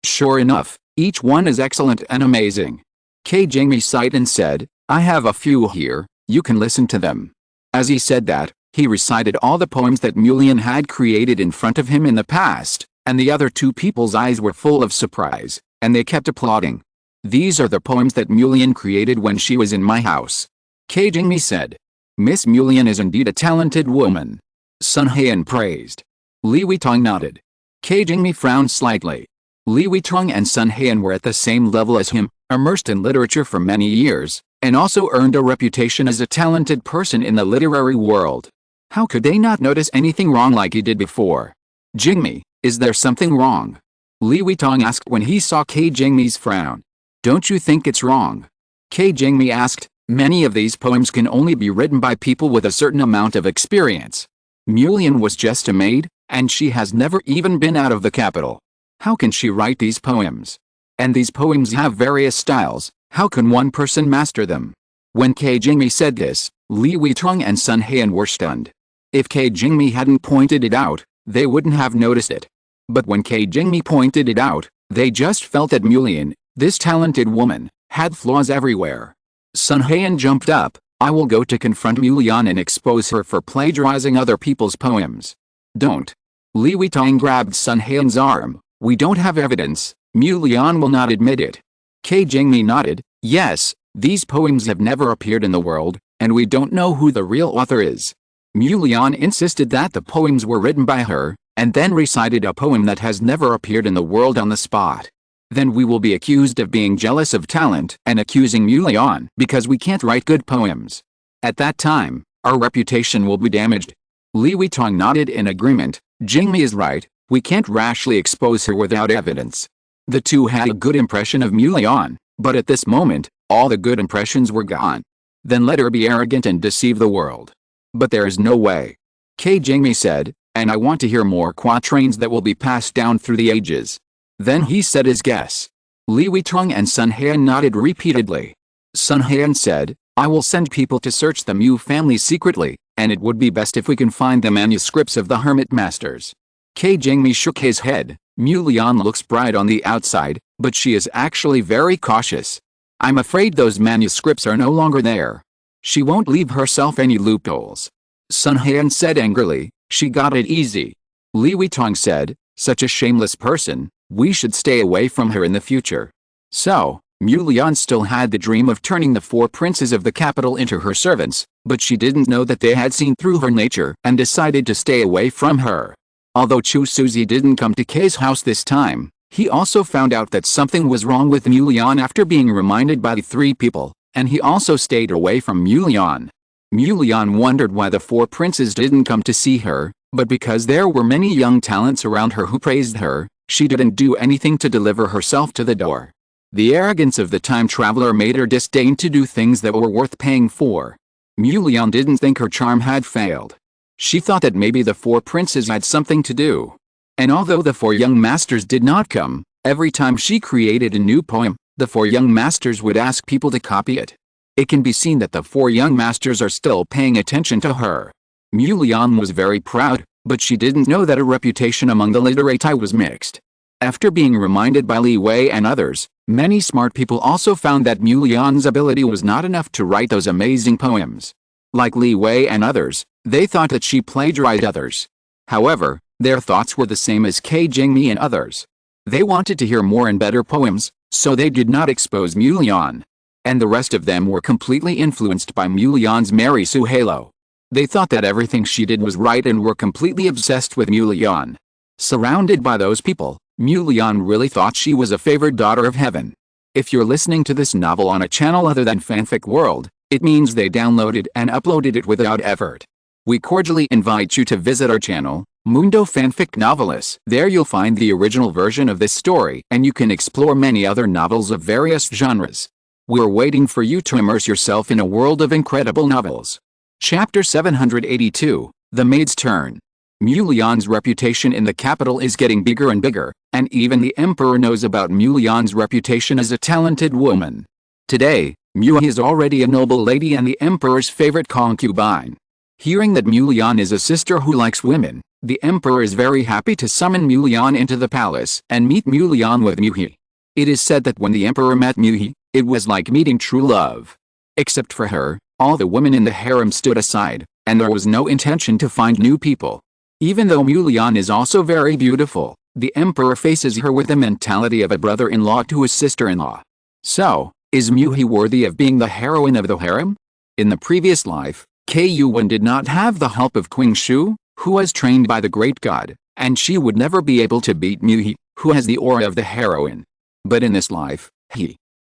Sure enough, each one is excellent and amazing. Qingni sighed and said, I have a few here, you can listen to them. As he said that, he recited all the poems that Mulian had created in front of him in the past, and the other two people's eyes were full of surprise, and they kept applauding. These are the poems that Mulian created when she was in my house. Qingni said. Miss Mulian is indeed a talented woman. Sun Heian praised. Li Weitong nodded. Qingni frowned slightly. Li Weitong and Sun Heian were at the same level as him, immersed in literature for many years, and also earned a reputation as a talented person in the literary world. How could they not notice anything wrong like he did before? Qingni, is there something wrong? Li Weitong asked when he saw Qingni's frown. Don't you think it's wrong? Qingni asked. Many of these poems can only be written by people with a certain amount of experience. Mulian was just a maid, and she has never even been out of the capital. How can she write these poems? And these poems have various styles, how can one person master them? When Qingni said this, Li Weitong and Sun Heian were stunned. If Qingni hadn't pointed it out, they wouldn't have noticed it. But when Qingni pointed it out, they just felt that Mulian, this talented woman, had flaws everywhere. Sun Heian jumped up, I will go to confront Mulian and expose her for plagiarizing other people's poems. Don't. Li Weitong grabbed Sun Heian's arm, we don't have evidence, Mulian will not admit it. Qingni nodded, yes, these poems have never appeared in the world, and we don't know who the real author is. Mulian insisted that the poems were written by her, and then recited a poem that has never appeared in the world on the spot. Then we will be accused of being jealous of talent and accusing Mulian because we can't write good poems. At that time, our reputation will be damaged. Li Weitong nodded in agreement. Qingni is right, we can't rashly expose her without evidence. The two had a good impression of Mulian, but at this moment, all the good impressions were gone. Then let her be arrogant and deceive the world. But there is no way. Qingni said, and I want to hear more quatrains that will be passed down through the ages. Then he said his guess. Li Weitong and Sun Heian nodded repeatedly. Sun Heian said, I will send people to search the Mu family secretly, and it would be best if we can find the manuscripts of the hermit masters. Qingni shook his head. Mulian looks bright on the outside, but she is actually very cautious. I'm afraid those manuscripts are no longer there. She won't leave herself any loopholes. Sun Heian said angrily, she got it easy. Li Weitong said, such a shameless person, we should stay away from her in the future. So, Mulian still had the dream of turning the four princes of the capital into her servants, but she didn't know that they had seen through her nature and decided to stay away from her. Although Chu Suzi didn't come to Kay's house this time, he also found out that something was wrong with Mulian after being reminded by the three people, and he also stayed away from Mulian. Mulian wondered why the four princes didn't come to see her, but because there were many young talents around her who praised her, she didn't do anything to deliver herself to the door. The arrogance of the time traveler made her disdain to do things that were worth paying for. Mulian didn't think her charm had failed. She thought that maybe the four princes had something to do. And although the four young masters did not come, every time she created a new poem, the four young masters would ask people to copy it. It can be seen that the four young masters are still paying attention to her. Mulian was very proud, but she didn't know that her reputation among the literati was mixed. After being reminded by Li Wei and others, many smart people also found that Mulian's ability was not enough to write those amazing poems. Like Li Wei and others, they thought that she plagiarized others. However, their thoughts were the same as Qingni and others. They wanted to hear more and better poems, so they did not expose Mulian. And the rest of them were completely influenced by Mulian's merry Suhalo. They thought that everything she did was right and were completely obsessed with Mulian. Surrounded by those people, Mulian really thought she was a favored daughter of heaven. If you're listening to this novel on a channel other than Fanfic World, it means they downloaded and uploaded it without effort. We cordially invite you to visit our channel, Mundo Fanfic Novelis. There you'll find the original version of this story and you can explore many other novels of various genres. We're waiting for you to immerse yourself in a world of incredible novels. Chapter 782, The Maid's Turn. Mulian's reputation in the capital is getting bigger and bigger, and even the emperor knows about Mulian's reputation as a talented woman. Today, Mu is already a noble lady and the emperor's favorite concubine. Hearing that Mulian is a sister who likes women, The emperor is very happy to summon Mulian into the palace and meet Mulian with Muhi. It is said that when the emperor met Muhi, it was like meeting true love. Except for her, all the women in the harem stood aside, and there was no intention to find new people. Even though Mulian is also very beautiful, the emperor faces her with the mentality of a brother-in-law to his sister-in-law. So, is Muhi worthy of being the heroine of the harem? In the previous life, Kuyuan did not have the help of Qingshu, who was trained by the great god, and she would never be able to beat Muhi, who has the aura of the heroine. But in this life,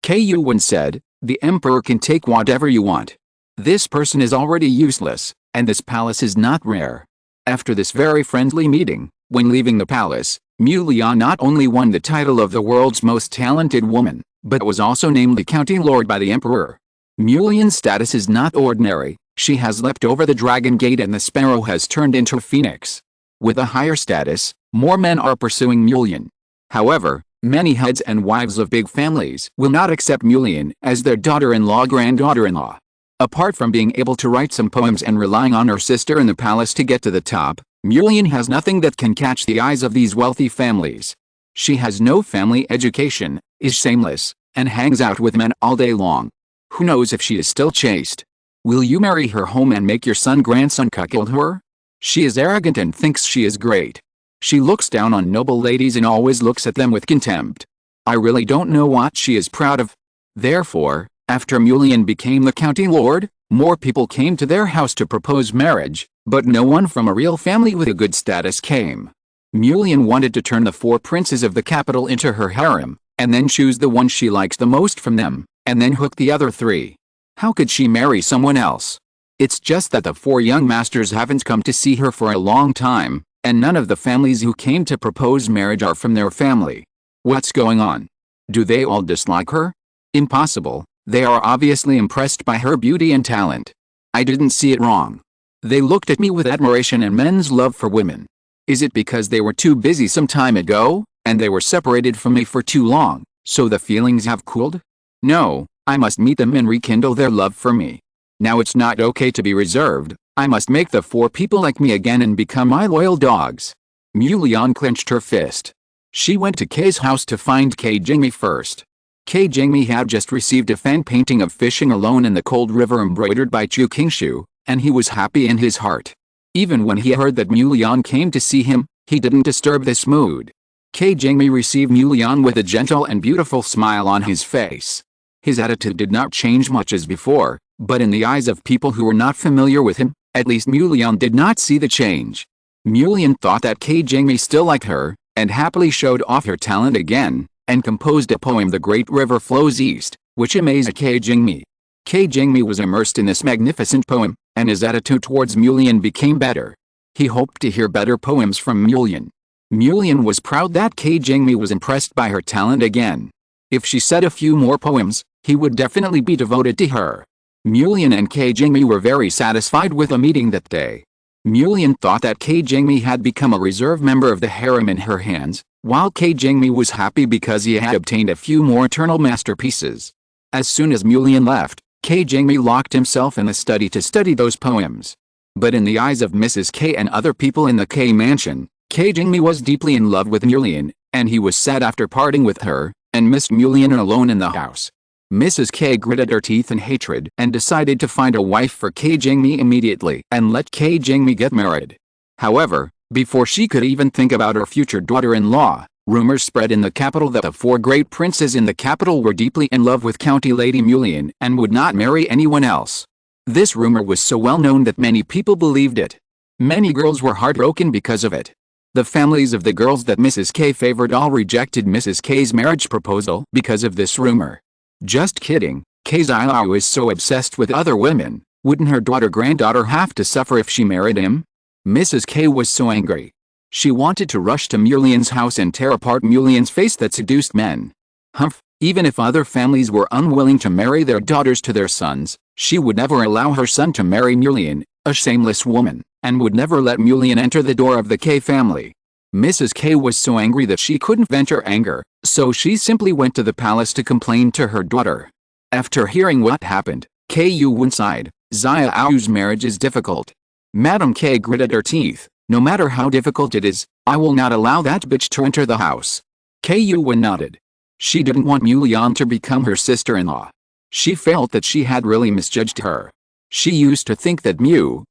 Kuyuan said, the emperor can take whatever you want. This person is already useless, and this palace is not rare. After this very friendly meeting, when leaving the palace, Mulian not only won the title of the world's most talented woman, but was also named the county lord by the emperor. Mulian's status is not ordinary. She has leapt over the dragon gate and the sparrow has turned into a phoenix. With a higher status, more men are pursuing Mulian. However, many heads and wives of big families will not accept Mulian as their daughter-in-law granddaughter-in-law. Apart from being able to write some poems and relying on her sister in the palace to get to the top, Mulian has nothing that can catch the eyes of these wealthy families. She has no family education, is shameless, and hangs out with men all day long. Who knows if she is still chaste? Will you marry her home and make your son-grandson cuckold her? She is arrogant and thinks she is great. She looks down on noble ladies and always looks at them with contempt. I really don't know what she is proud of. Therefore, after Mulian became the county lord, more people came to their house to propose marriage, but no one from a real family with a good status came. Mulian wanted to turn the 4 princes of the capital into her harem, and then choose the one she likes the most from them, and then hook the other 3. How could she marry someone else? It's just that the 4 young masters haven't come to see her for a long time, and none of the families who came to propose marriage are from their family. What's going on? Do they all dislike her? Impossible, they are obviously impressed by her beauty and talent. I didn't see it wrong. They looked at me with admiration and men's love for women. Is it because they were too busy some time ago, and they were separated from me for too long, so the feelings have cooled? No, I must meet them and rekindle their love for me. Now it's not okay to be reserved, I must make the 4 people like me again and become my loyal dogs. Mulian clenched her fist. She went to Kay's house to find Kay Jingmi first. Kay Jingmi had just received a fan painting of fishing alone in the cold river embroidered by Su Qingni, and he was happy in his heart. Even when he heard that Mulian came to see him, he didn't disturb this mood. Kay Jingmi received Mulian with a gentle and beautiful smile on his face. His attitude did not change much as before, but in the eyes of people who were not familiar with him, at least Mulian did not see the change. Mulian thought that Kay Jingmi still liked her, and happily showed off her talent again, and composed a poem "The Great River Flows East," which amazed Kay Jingmi. Kay Jingmi was immersed in this magnificent poem, and his attitude towards Mulian became better. He hoped to hear better poems from Mulian. Mulian was proud that Kay Jingmi was impressed by her talent again. If she said a few more poems, he would definitely be devoted to her. Mulian and Kay Jingmi were very satisfied with the meeting that day. Mulian thought that Kay Jingmi had become a reserve member of the harem in her hands, while Kay Jingmi was happy because he had obtained a few more eternal masterpieces. As soon as Mulian left, Kay Jingmi locked himself in the study to study those poems. But in the eyes of Mrs. K and other people in the K mansion, Kay Jingmi was deeply in love with Mulian, and he was sad after parting with her, and missed Mulian alone in the house. Mrs. K gritted her teeth in hatred and decided to find a wife for Kay Jingmi immediately and let Kay Jingmi get married. However, before she could even think about her future daughter-in-law, rumors spread in the capital that the 4 great princes in the capital were deeply in love with County Lady Mulian and would not marry anyone else. This rumor was so well known that many people believed it. Many girls were heartbroken because of it. The families of the girls that Mrs. K favored all rejected Mrs. K's marriage proposal because of this rumor. Just kidding, Kay Xiao is so obsessed with other women, wouldn't her daughter-granddaughter have to suffer if she married him? Mrs. K was so angry. She wanted to rush to Mulian's house and tear apart Mulian's face that seduced men. Humph, even if other families were unwilling to marry their daughters to their sons, she would never allow her son to marry Mulian, a shameless woman, and would never let Mulian enter the door of the K family. Mrs. K was so angry that she couldn't vent her anger, so she simply went to the palace to complain to her daughter. After hearing what happened, Kay Yuan sighed. Xiao's marriage is difficult. Madam K gritted her teeth. No matter how difficult it is, I will not allow that bitch to enter the house. Kei Yuwen nodded. She didn't want Mu Lian to become her sister-in-law. She felt that she had really misjudged her. She used to think that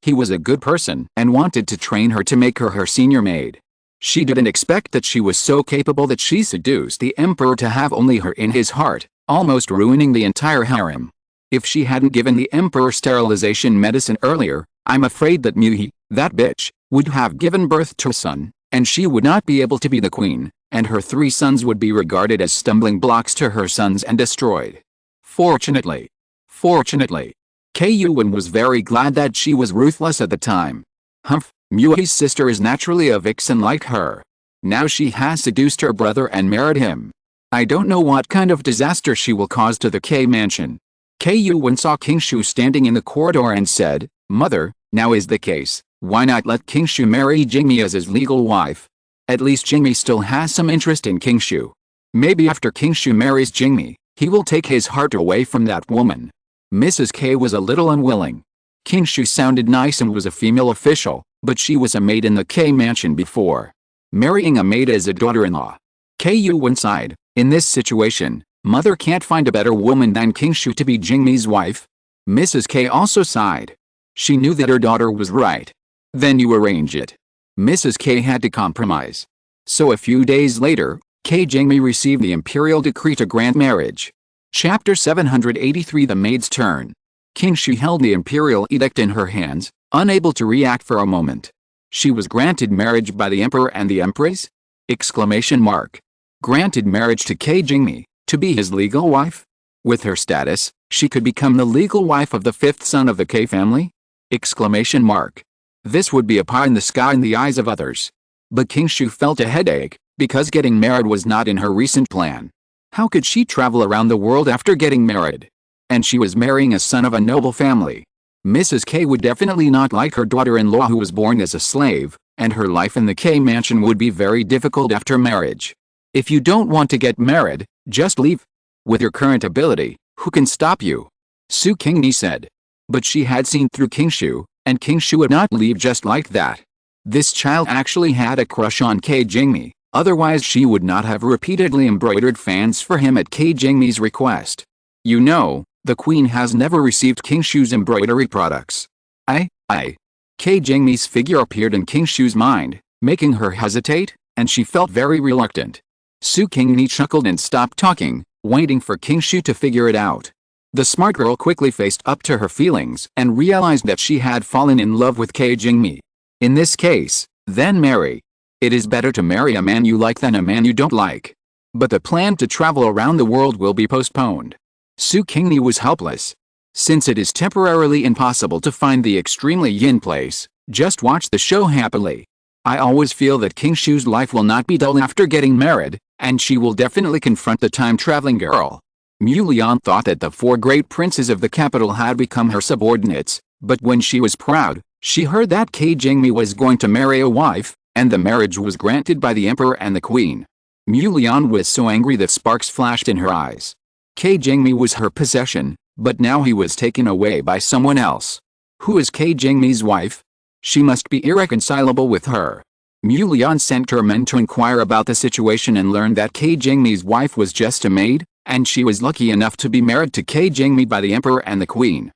he was a good person and wanted to train her to make her senior maid. She didn't expect that she was so capable that she seduced the emperor to have only her in his heart, almost ruining the entire harem. If she hadn't given the emperor sterilization medicine earlier, I'm afraid that that bitch, would have given birth to a son, and she would not be able to be the queen, and her 3 sons would be regarded as stumbling blocks to her sons and destroyed. Fortunately, Kei Yuwen was very glad that she was ruthless at the time. Humph, Mui's sister is naturally a vixen like her. Now she has seduced her brother and married him. I don't know what kind of disaster she will cause to the Kei mansion. Kei Yuwen saw Qingshu standing in the corridor and said, Mother, now is the case, why not let Qingshu marry Qingni as his legal wife? At least Qingni still has some interest in Qingshu. Maybe after Qingshu marries Qingni, he will take his heart away from that woman. Mrs. K was a little unwilling. Qingshu sounded nice and was a female official, but she was a maid in the K mansion before. Marrying a maid as a daughter-in-law. Kei Yuwen sighed. In this situation, Mother can't find a better woman than Qingshu to be Qingni's wife. Mrs. K also sighed. She knew that her daughter was right. Then you arrange it. Mrs. K had to compromise. So a few days later, Qingni received the imperial decree to grant marriage. Chapter 783 The Maid's Turn. Qingshu held the imperial edict in her hands, unable to react for a moment. She was granted marriage by the emperor and the empress? Exclamation mark. Granted marriage to Qingni, to be his legal wife? With her status, she could become the legal wife of the 5th son of the K family? Exclamation mark. This would be a pie in the sky in the eyes of others. But Qingshu felt a headache, because getting married was not in her recent plan. How could she travel around the world after getting married? And she was marrying a son of a noble family. Mrs. K would definitely not like her daughter-in-law who was born as a slave, and her life in the K mansion would be very difficult after marriage. If you don't want to get married, just leave. With your current ability, who can stop you? Su Qingni said. But she had seen through Qingshu, and Qingshu would not leave just like that. This child actually had a crush on Qingni, otherwise she would not have repeatedly embroidered fans for him at Qingni's request. You know, the queen has never received Qingshu's embroidery products. Qingni's figure appeared in Qingshu's mind, making her hesitate, and she felt very reluctant. Su Qingni chuckled and stopped talking, waiting for Qingshu to figure it out. The smart girl quickly faced up to her feelings and realized that she had fallen in love with Qingni. In this case, then marry. It is better to marry a man you like than a man you don't like. But the plan to travel around the world will be postponed. Su Qingni was helpless. Since it is temporarily impossible to find the extremely yin place, just watch the show happily. I always feel that Qingshu's life will not be dull after getting married, and she will definitely confront the time-traveling girl. Mu Lian thought that the 4 great princes of the capital had become her subordinates, but when she was proud, she heard that Qingni was going to marry a wife, and the marriage was granted by the emperor and the queen. Mu Lian was so angry that sparks flashed in her eyes. Qingni was her possession, but now he was taken away by someone else. Who is Qingni's wife? She must be irreconcilable with her. Mu Lian sent her men to inquire about the situation and learned that Qingni's wife was just a maid, and she was lucky enough to be married to Qingni by the emperor and the queen.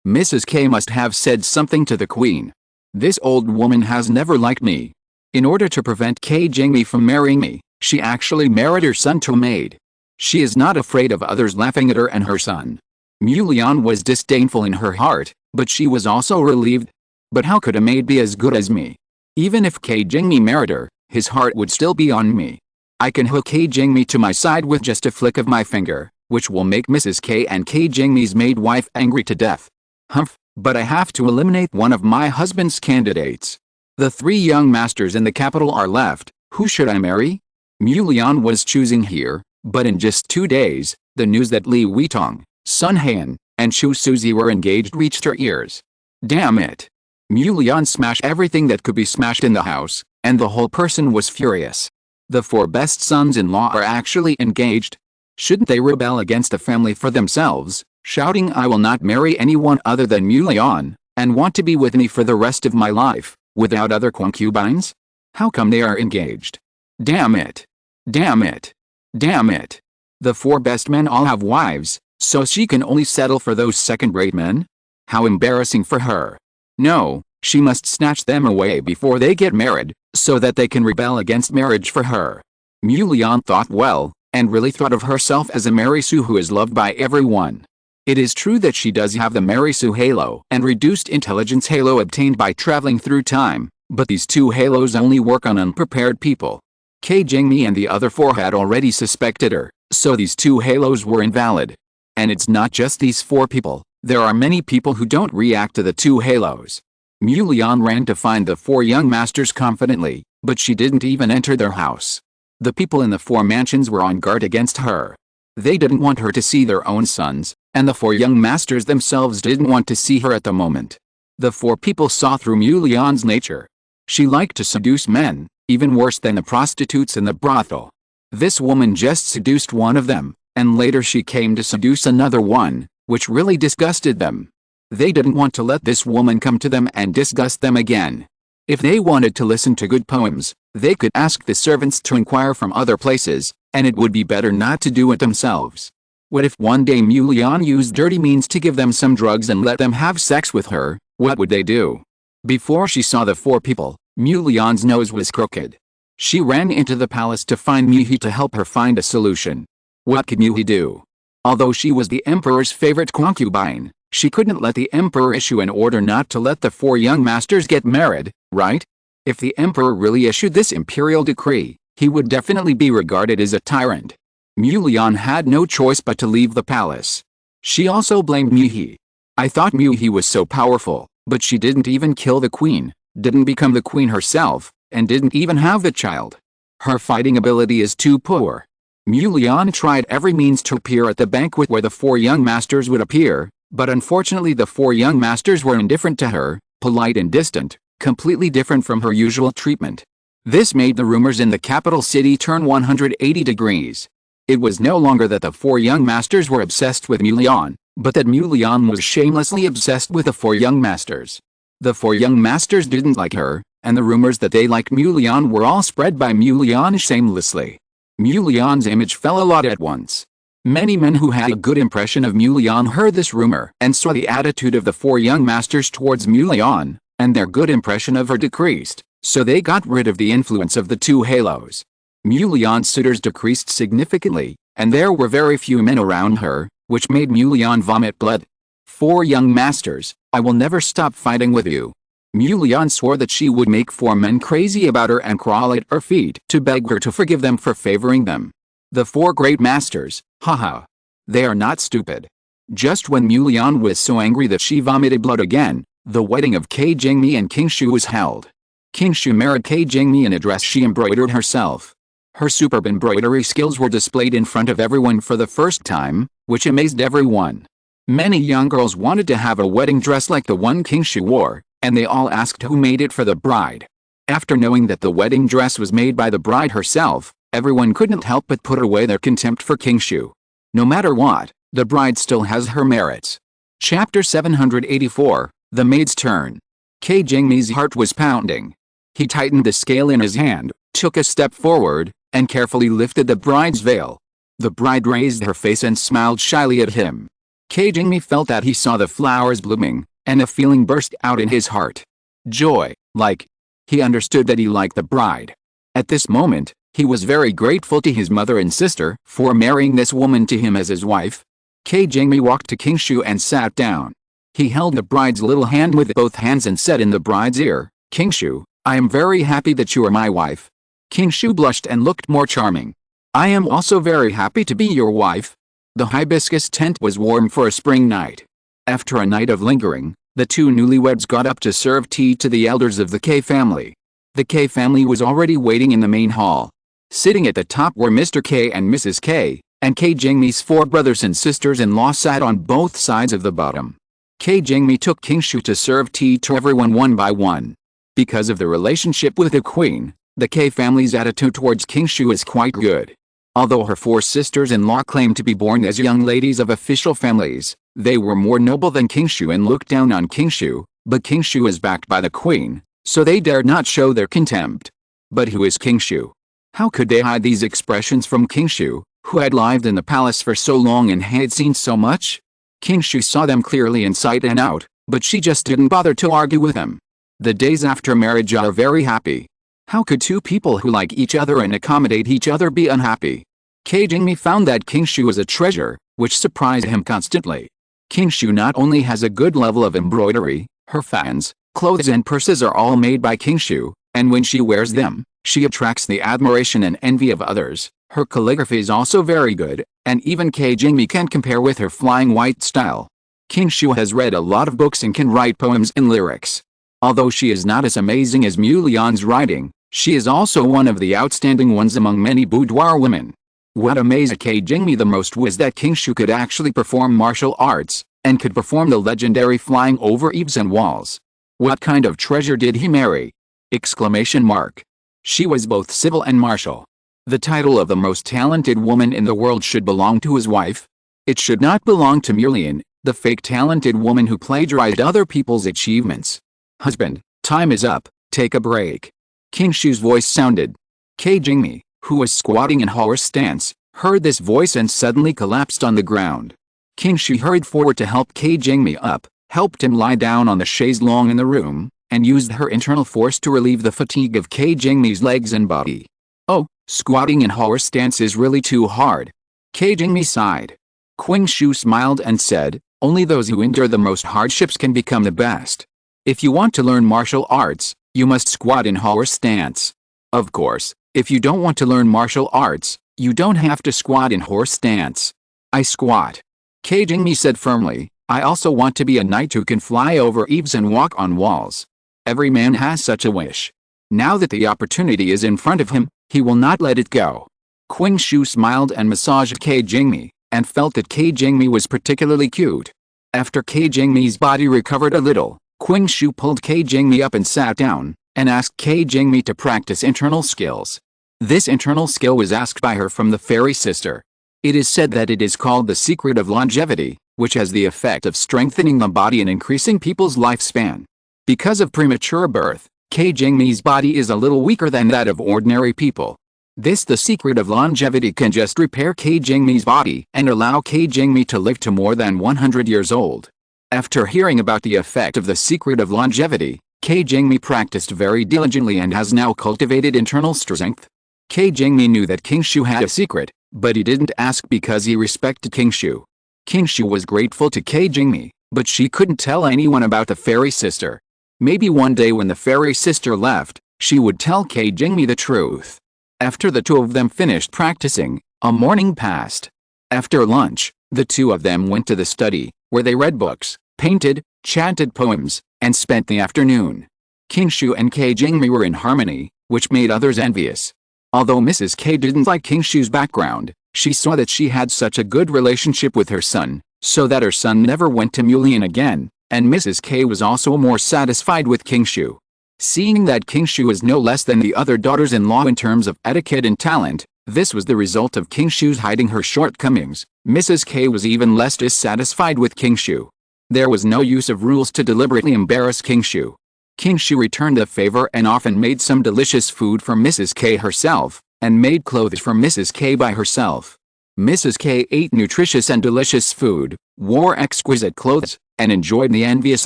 Mrs. K must have said something to the queen. This old woman has never liked me. In order to prevent Qingni from marrying me, she actually married her son to a maid. She is not afraid of others laughing at her and her son. Mu Lian was disdainful in her heart, but she was also relieved. But how could a maid be as good as me? Even if Qingni married her, his heart would still be on me. I can hook Qingni to my side with just a flick of my finger, which will make Mrs. K and Qingni's maid wife angry to death. Humph, but I have to eliminate one of my husband's candidates. The 3 young masters in the capital are left. Who should I marry? Mu Lian was choosing here, but in just 2 days, the news that Li Weitong, Sun Han, and Chu Suzi were engaged reached her ears. Damn it! Mu Lian smashed everything that could be smashed in the house, and the whole person was furious. The 4 best sons-in-law are actually engaged. Shouldn't they rebel against the family for themselves, shouting I will not marry anyone other than Mu Lian, and want to be with me for the rest of my life? Without other concubines? How come they are engaged? Damn it. Damn it. Damn it. The 4 best men all have wives, so she can only settle for those second-rate men? How embarrassing for her. No, she must snatch them away before they get married, so that they can rebel against marriage for her. Mu Lian thought well, and really thought of herself as a Mary Sue who is loved by everyone. It is true that she does have the Mary Sue halo and reduced intelligence halo obtained by traveling through time, but these 2 halos only work on unprepared people. Su Qingni and the other 4 had already suspected her, so these 2 halos were invalid. And it's not just these 4 people, there are many people who don't react to the 2 halos. Mu Lian ran to find the 4 young masters confidently, but she didn't even enter their house. The people in the 4 mansions were on guard against her. They didn't want her to see their own sons, and the 4 young masters themselves didn't want to see her at the moment. The 4 people saw through Mu Lian's nature. She liked to seduce men, even worse than the prostitutes in the brothel. This woman just seduced one of them, and later she came to seduce another one, which really disgusted them. They didn't want to let this woman come to them and disgust them again. If they wanted to listen to good poems, they could ask the servants to inquire from other places, and it would be better not to do it themselves. What if one day Mu Lian used dirty means to give them some drugs and let them have sex with her? What would they do? Before she saw the 4 people, Mu Lian's nose was crooked. She ran into the palace to find Mu He to help her find a solution. What could Mu He do? Although she was the emperor's favorite concubine, she couldn't let the emperor issue an order not to let the 4 young masters get married, right? If the emperor really issued this imperial decree, he would definitely be regarded as a tyrant. Mu Lian had no choice but to leave the palace. She also blamed Mu He. I thought Mu He was so powerful, but she didn't even kill the queen, didn't become the queen herself, and didn't even have the child. Her fighting ability is too poor. Mu Lian tried every means to appear at the banquet where the 4 young masters would appear, but unfortunately the 4 young masters were indifferent to her, polite and distant, completely different from her usual treatment. This made the rumors in the capital city turn 180 degrees. It was no longer that the 4 young masters were obsessed with Mu Lian, but that Mu Lian was shamelessly obsessed with the 4 young masters. The 4 young masters didn't like her, and the rumors that they liked Mu Lian were all spread by Mu Lian shamelessly. Mu Lian's image fell a lot at once. Many men who had a good impression of Mu Lian heard this rumor and saw the attitude of the 4 young masters towards Mu Lian, and their good impression of her decreased, so they got rid of the influence of the 2 halos. Mu Lian's suitors decreased significantly, and there were very few men around her, which made Mu Lian vomit blood. 4 young masters, I will never stop fighting with you. Mu Lian swore that she would make 4 men crazy about her and crawl at her feet to beg her to forgive them for favoring them. The 4 great masters, haha. They are not stupid. Just when Mu Lian was so angry that she vomited blood again, the wedding of Su Qingni and King Shu was held. King Shu married Su Qingni in a dress she embroidered herself. Her superb embroidery skills were displayed in front of everyone for the first time, which amazed everyone. Many young girls wanted to have a wedding dress like the one King Shu wore, and they all asked who made it for the bride. After knowing that the wedding dress was made by the bride herself, everyone couldn't help but put away their contempt for King Shu. No matter what, the bride still has her merits. Chapter 784, The Maid's Turn. Su Qingni's heart was pounding. He tightened the scale in his hand, took a step forward, and carefully lifted the bride's veil. The bride raised her face and smiled shyly at him. Su Qingni felt that he saw the flowers blooming, and a feeling burst out in his heart. Joy, like. He understood that he liked the bride. At this moment, he was very grateful to his mother and sister for marrying this woman to him as his wife. Su Qingni walked to King Shu and sat down. He held the bride's little hand with both hands and said in the bride's ear, "King Shu, I am very happy that you are my wife." King Shu blushed and looked more charming. "I am also very happy to be your wife." The hibiscus tent was warm for a spring night. After a night of lingering, the 2 newlyweds got up to serve tea to the elders of the K family. The K family was already waiting in the main hall. Sitting at the top were Mr. K and Mrs. K, and Su Qingni's 4 brothers and sisters-in-law sat on both sides of the bottom. Su Qingni took King Shu to serve tea to everyone one by one. Because of the relationship with the queen, the K family's attitude towards King Shu is quite good. Although her 4 sisters-in-law claimed to be born as young ladies of official families, they were more noble than King Shu and looked down on King Shu, but King Shu is backed by the queen, so they dared not show their contempt. But who is King Shu? How could they hide these expressions from King Shu, who had lived in the palace for so long and had seen so much? King Shu saw them clearly inside and out, but she just didn't bother to argue with him. The days after marriage are very happy. How could two people who like each other and accommodate each other be unhappy? Ke Jingmi found that King Shu was a treasure, which surprised him constantly. King Shu not only has a good level of embroidery, her fans, clothes and purses are all made by King Shu, and when she wears them, she attracts the admiration and envy of others. Her calligraphy is also very good, and even Ke Jingmi can compare with her flying white style. King Shu has read a lot of books and can write poems and lyrics. Although she is not as amazing as Mu Lian's writing, she is also one of the outstanding ones among many boudoir women. What amazed Ke Jingmi the most was that King Shu could actually perform martial arts, and could perform the legendary flying over eaves and walls. What kind of treasure did he marry? Exclamation mark. She was both civil and martial. The title of the most talented woman in the world should belong to his wife. It should not belong to Mu Lian, the fake talented woman who plagiarized other people's achievements. Husband, time is up, take a break. King Shu's voice sounded. Ke Jingmi, who was squatting in horse stance, heard this voice and suddenly collapsed on the ground. King Shu hurried forward to help Ke Jingmi up, helped him lie down on the chaise longue in the room, and used her internal force to relieve the fatigue of Ke Jingmi's legs and body. Oh, squatting in horse stance is really too hard. Ke Jingmi sighed. King Shu smiled and said, only those who endure the most hardships can become the best. If you want to learn martial arts, you must squat in horse stance. Of course, if you don't want to learn martial arts, you don't have to squat in horse stance. I squat. Ke Jingmi said firmly, I also want to be a knight who can fly over eaves and walk on walls. Every man has such a wish. Now that the opportunity is in front of him, he will not let it go. King Shu smiled and massaged Ke Jingmi, and felt that Ke Jingmi was particularly cute. After Ke Jingmi's body recovered a little, King Shu pulled Ke Jingmi up and sat down, and asked Ke Jingmi to practice internal skills. This internal skill was asked by her from the fairy sister. It is said that it is called the secret of longevity, which has the effect of strengthening the body and increasing people's lifespan. Because of premature birth, Ke Jingmi's body is a little weaker than that of ordinary people. The secret of longevity can just repair Ke Jingmi's body and allow Ke Jingmi to live to more than 100 years old. After hearing about the effect of the secret of longevity, Ke Jingmi practiced very diligently and has now cultivated internal strength. Ke Jingmi knew that King Shu had a secret, but he didn't ask because he respected King Shu. King Shu was grateful to Ke Jingmi, but she couldn't tell anyone about the fairy sister. Maybe one day when the fairy sister left, she would tell Ke Jingmi the truth. After the two of them finished practicing, a morning passed. After lunch, the two of them went to the study, where they read books, painted, chanted poems, and spent the afternoon. King Shu and Ke Jingmi were in harmony, which made others envious. Although Mrs. K didn't like King Shu's background, she saw that she had such a good relationship with her son, so that her son never went to Mu Lian again, and Mrs. K was also more satisfied with King Shu. Seeing that King Shu is no less than the other daughters-in-law in terms of etiquette and talent, this was the result of King Shu's hiding her shortcomings. Mrs. K was even less dissatisfied with King Shu. There was no use of rules to deliberately embarrass King Shu. King Shu returned the favor and often made some delicious food for Mrs. K herself, and made clothes for Mrs. K by herself. Mrs. K ate nutritious and delicious food, wore exquisite clothes, and enjoyed the envious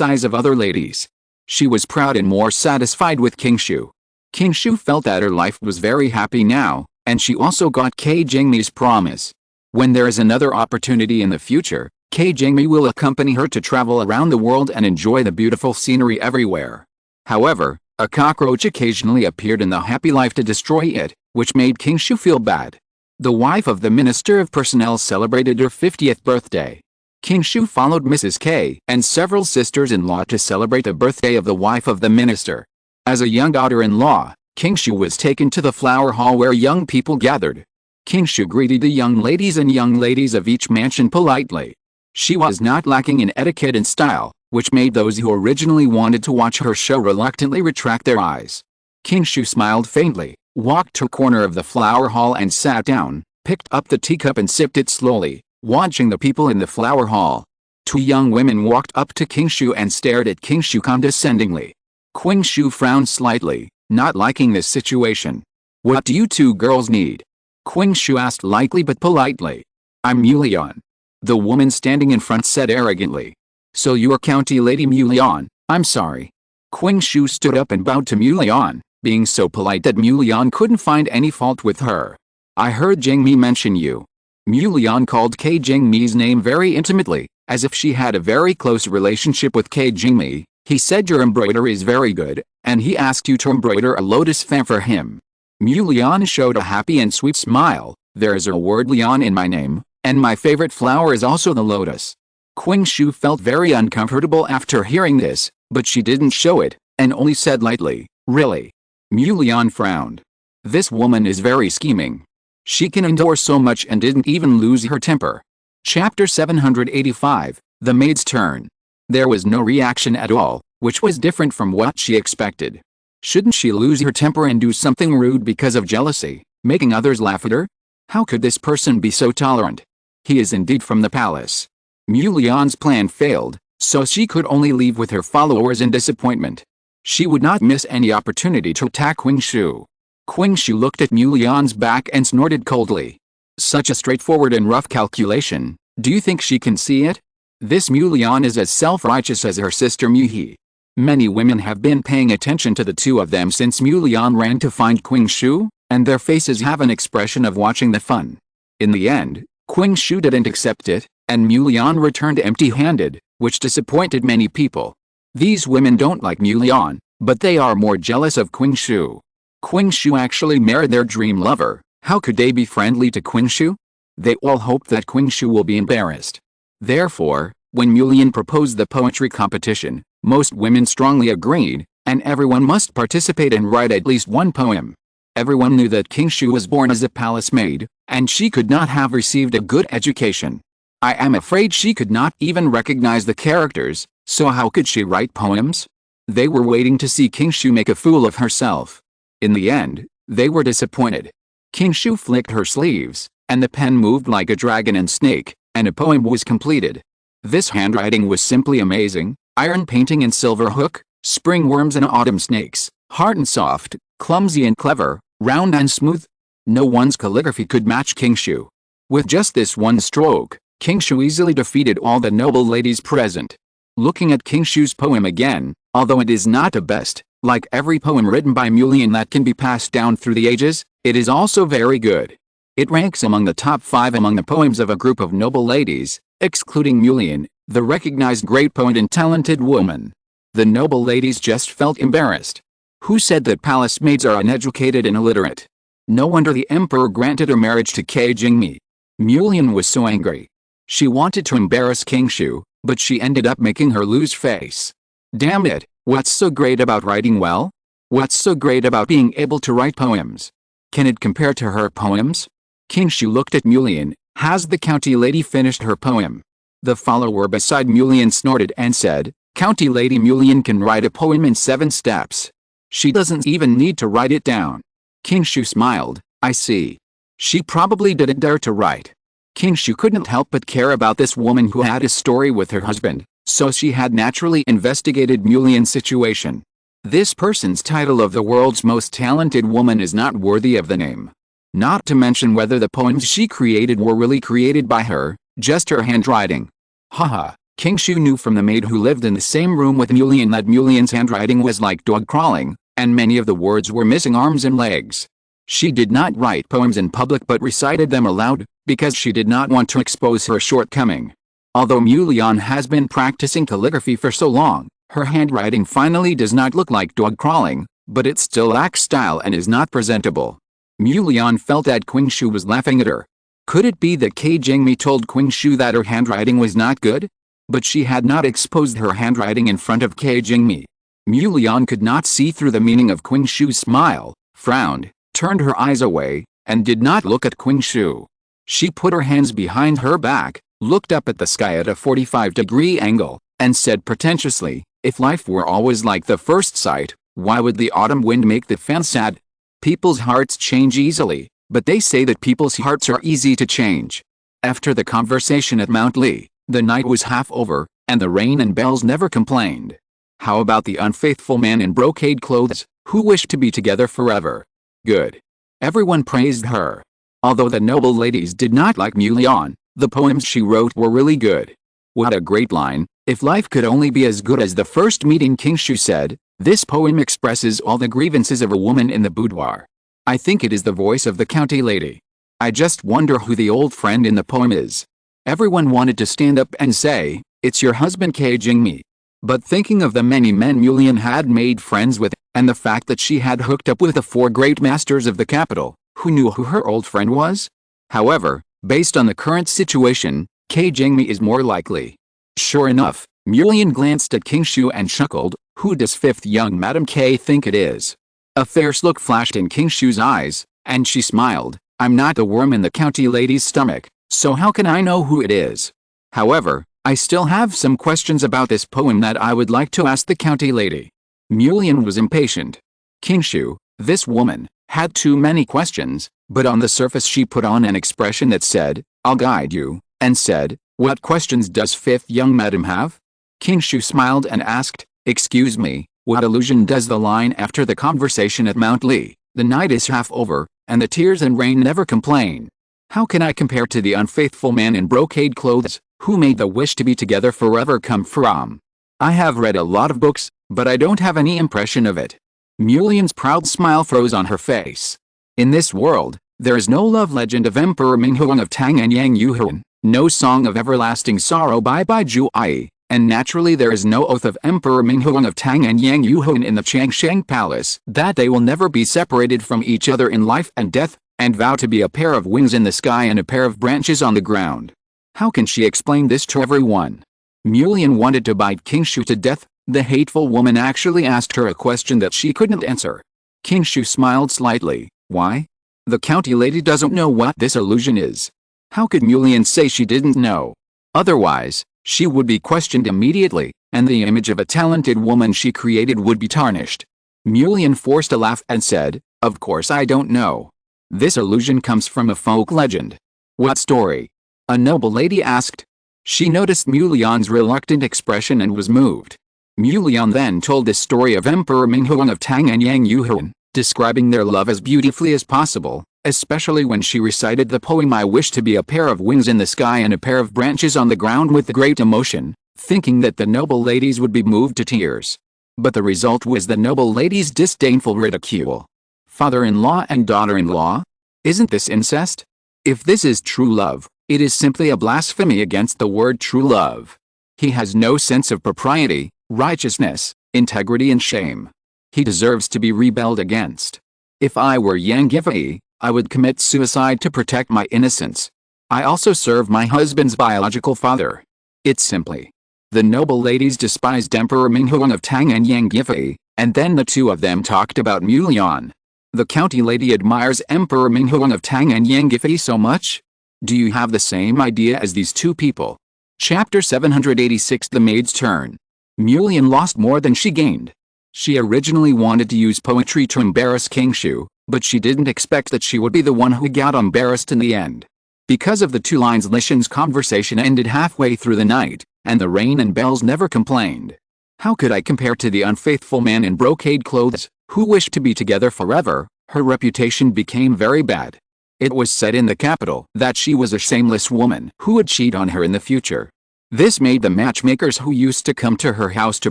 eyes of other ladies. She was proud and more satisfied with King Shu. King Shu felt that her life was very happy now, and she also got Ke Jingmi's promise. When there is another opportunity in the future, Ke Jingmi will accompany her to travel around the world and enjoy the beautiful scenery everywhere. However, a cockroach occasionally appeared in the happy life to destroy it, which made King Shu feel bad. The wife of the Minister of Personnel celebrated her 50th birthday. King Shu followed Mrs. K and several sisters-in-law to celebrate the birthday of the wife of the minister. As a young daughter-in-law, King Shu was taken to the flower hall where young people gathered. King Shu greeted the young ladies of each mansion politely. She was not lacking in etiquette and style, which made those who originally wanted to watch her show reluctantly retract their eyes. King Shu smiled faintly, walked to a corner of the flower hall and sat down, picked up the teacup and sipped it slowly, watching the people in the flower hall. Two young women walked up to King Shu and stared at King Shu condescendingly. Qingshu frowned slightly, not liking this situation. What do you two girls need? Qingshu asked lightly but politely. I'm Mulian. The woman standing in front said arrogantly. So you're County Lady Mulian? I'm sorry. Qingshu stood up and bowed to Mulian, being so polite that Mulian couldn't find any fault with her. I heard Jingmi mention you. Mulian called K Jingmi's name very intimately, as if she had a very close relationship with K Jingmi. He said your embroidery is very good, and he asked you to embroider a lotus fan for him. Mulian showed a happy and sweet smile. There is a word Lian in my name, and my favorite flower is also the lotus. Qingshu felt very uncomfortable after hearing this, but she didn't show it, and only said lightly, really? Mulian frowned. This woman is very scheming. She can endure so much and didn't even lose her temper. Chapter 785, The Maid's Turn. There was no reaction at all, which was different from what she expected. Shouldn't she lose her temper and do something rude because of jealousy, making others laugh at her? How could this person be so tolerant? He is indeed from the palace. Mulian's plan failed, so she could only leave with her followers in disappointment. She would not miss any opportunity to attack Qingshu. Qingshu looked at Mulian's back and snorted coldly. Such a straightforward and rough calculation, do you think she can see it? This Mulian is as self-righteous as her sister Muhi. Many women have been paying attention to the two of them since Mulian ran to find Qingshu, and their faces have an expression of watching the fun. In the end, Qingshu didn't accept it, and Mulian returned empty-handed, which disappointed many people. These women don't like Mulian, but they are more jealous of Qingshu. Qingshu actually married their dream lover. How could they be friendly to Qingshu? They all hope that Qingshu will be embarrassed. Therefore, when Mulian proposed the poetry competition, most women strongly agreed, and everyone must participate and write at least one poem. Everyone knew that Qingshu was born as a palace maid, and she could not have received a good education. I am afraid she could not even recognize the characters, so how could she write poems? They were waiting to see Qingshu make a fool of herself. In the end, they were disappointed. Qingshu flicked her sleeves, and the pen moved like a dragon and snake, and a poem was completed. This handwriting was simply amazing: iron painting and silver hook, spring worms and autumn snakes, hard and soft, clumsy and clever, round and smooth. No one's calligraphy could match Qingshu. With just this one stroke, Qingshu easily defeated all the noble ladies present. Looking at Qingshu's poem again, although it is not the best, like every poem written by Mulian that can be passed down through the ages, it is also very good. It ranks among the top 5 among the poems of a group of noble ladies, excluding Mulian, the recognized great poet and talented woman. The noble ladies just felt embarrassed. Who said that palace maids are uneducated and illiterate? No wonder the emperor granted her marriage to K Jingmi. Mulian was so angry. She wanted to embarrass Qingshu, but she ended up making her lose face. Damn it, what's so great about writing well? What's so great about being able to write poems? Can it compare to her poems? Qingshu looked at Mulian. Has the county lady finished her poem? The follower beside Mulian snorted and said, County Lady Mulian can write a poem in 7 steps. She doesn't even need to write it down. Qingshu smiled. I see. She probably didn't dare to write. Qingshu couldn't help but care about this woman who had a story with her husband, so she had naturally investigated Mulian's situation. This person's title of the world's most talented woman is not worthy of the name. Not to mention whether the poems she created were really created by her, just her handwriting. Haha, Qingshu knew from the maid who lived in the same room with Mulian that Mulian's handwriting was like dog crawling, and many of the words were missing arms and legs. She did not write poems in public but recited them aloud, because she did not want to expose her shortcoming. Although Mulian has been practicing calligraphy for so long, her handwriting finally does not look like dog crawling, but it still lacks style and is not presentable. Mulian felt that Qingshu was laughing at her. Could it be that K Jingmi told Qingshu that her handwriting was not good? But she had not exposed her handwriting in front of K Jingmi. Mulian could not see through the meaning of Qingshu's smile, frowned, turned her eyes away, and did not look at Qingshu. She put her hands behind her back, looked up at the sky at a 45-degree angle, and said pretentiously, if life were always like the first sight, why would the autumn wind make the fan sad? People's hearts change easily, but they say that people's hearts are easy to change. After the conversation at Mount Lee, the night was half over, and the rain and bells never complained. How about the unfaithful man in brocade clothes, who wished to be together forever? Good. Everyone praised her. Although the noble ladies did not like Niangniang, the poems she wrote were really good. What a great line, if life could only be as good as the first meeting, Qingxu said. This poem expresses all the grievances of a woman in the boudoir. I think it is the voice of the county lady. I just wonder who the old friend in the poem is. Everyone wanted to stand up and say, it's your husband Su Qingni. But thinking of the many men Niangniang had made friends with, and the fact that she had hooked up with the 4 great masters of the capital, who knew who her old friend was? However, based on the current situation, Su Qingni is more likely. Sure enough, Niangniang glanced at Qingxu and chuckled. Who does 5th young Madam K think it is? A fierce look flashed in Qingxu's eyes, and she smiled. I'm not the worm in the county lady's stomach, so how can I know who it is? However, I still have some questions about this poem that I would like to ask the county lady. Niangniang was impatient. Qingxu, this woman, had too many questions, but on the surface she put on an expression that said, I'll guide you, and said, what questions does 5th young madam have? Qingxu smiled and asked, excuse me, what allusion does the line after the conversation at Mount Li, the night is half over, and the tears and rain never complain? How can I compare to the unfaithful man in brocade clothes, who made the wish to be together forever come from? I have read a lot of books, but I don't have any impression of it. Niangniang's proud smile froze on her face. In this world, there is no love legend of Emperor Minghuang of Tang and Yang Yuhuan, no song of everlasting sorrow by Bai Ju Ai, and naturally there is no oath of Emperor Minghuang of Tang and Yang Yuhuan in the Changsheng Palace that they will never be separated from each other in life and death, and vow to be a pair of wings in the sky and a pair of branches on the ground. How can she explain this to everyone? Niangniang wanted to bite Qingxu to death. The hateful woman actually asked her a question that she couldn't answer. Qingxu smiled slightly. Why? The county lady doesn't know what this illusion is. How could Niangniang say she didn't know? Otherwise, she would be questioned immediately, and the image of a talented woman she created would be tarnished. Niangniang forced a laugh and said, of course I don't know. This illusion comes from a folk legend. What story? A noble lady asked. She noticed Niangniang's reluctant expression and was moved. Niangniang then told the story of Emperor Minghuang of Tang and Yang Yuhuan, describing their love as beautifully as possible, especially when she recited the poem I wish to be a pair of wings in the sky and a pair of branches on the ground with great emotion, thinking that the noble ladies would be moved to tears. But the result was the noble ladies' disdainful ridicule. Father-in-law and daughter-in-law? Isn't this incest? If this is true love, it is simply a blasphemy against the word true love. He has no sense of propriety, righteousness, integrity and shame. He deserves to be rebelled against. If I were Yang Gifei, I would commit suicide to protect my innocence. I also serve my husband's biological father. It's simply. The noble ladies despised Emperor Minghuang of Tang and Yang Gifei, and then the two of them talked about Niangniang. The county lady admires Emperor Minghuang of Tang and Yang Gifei so much? Do you have the same idea as these two people? Chapter 786 The Maid's Turn. Niangniang lost more than she gained. She originally wanted to use poetry to embarrass Qingxu, but she didn't expect that she would be the one who got embarrassed in the end. Because of the 2 lines, Lishan's conversation ended halfway through the night, and the rain and bells never complained. How could I compare to the unfaithful man in brocade clothes, who wished to be together forever? Her reputation became very bad. It was said in the capital that she was a shameless woman who would cheat on her in the future. This made the matchmakers who used to come to her house to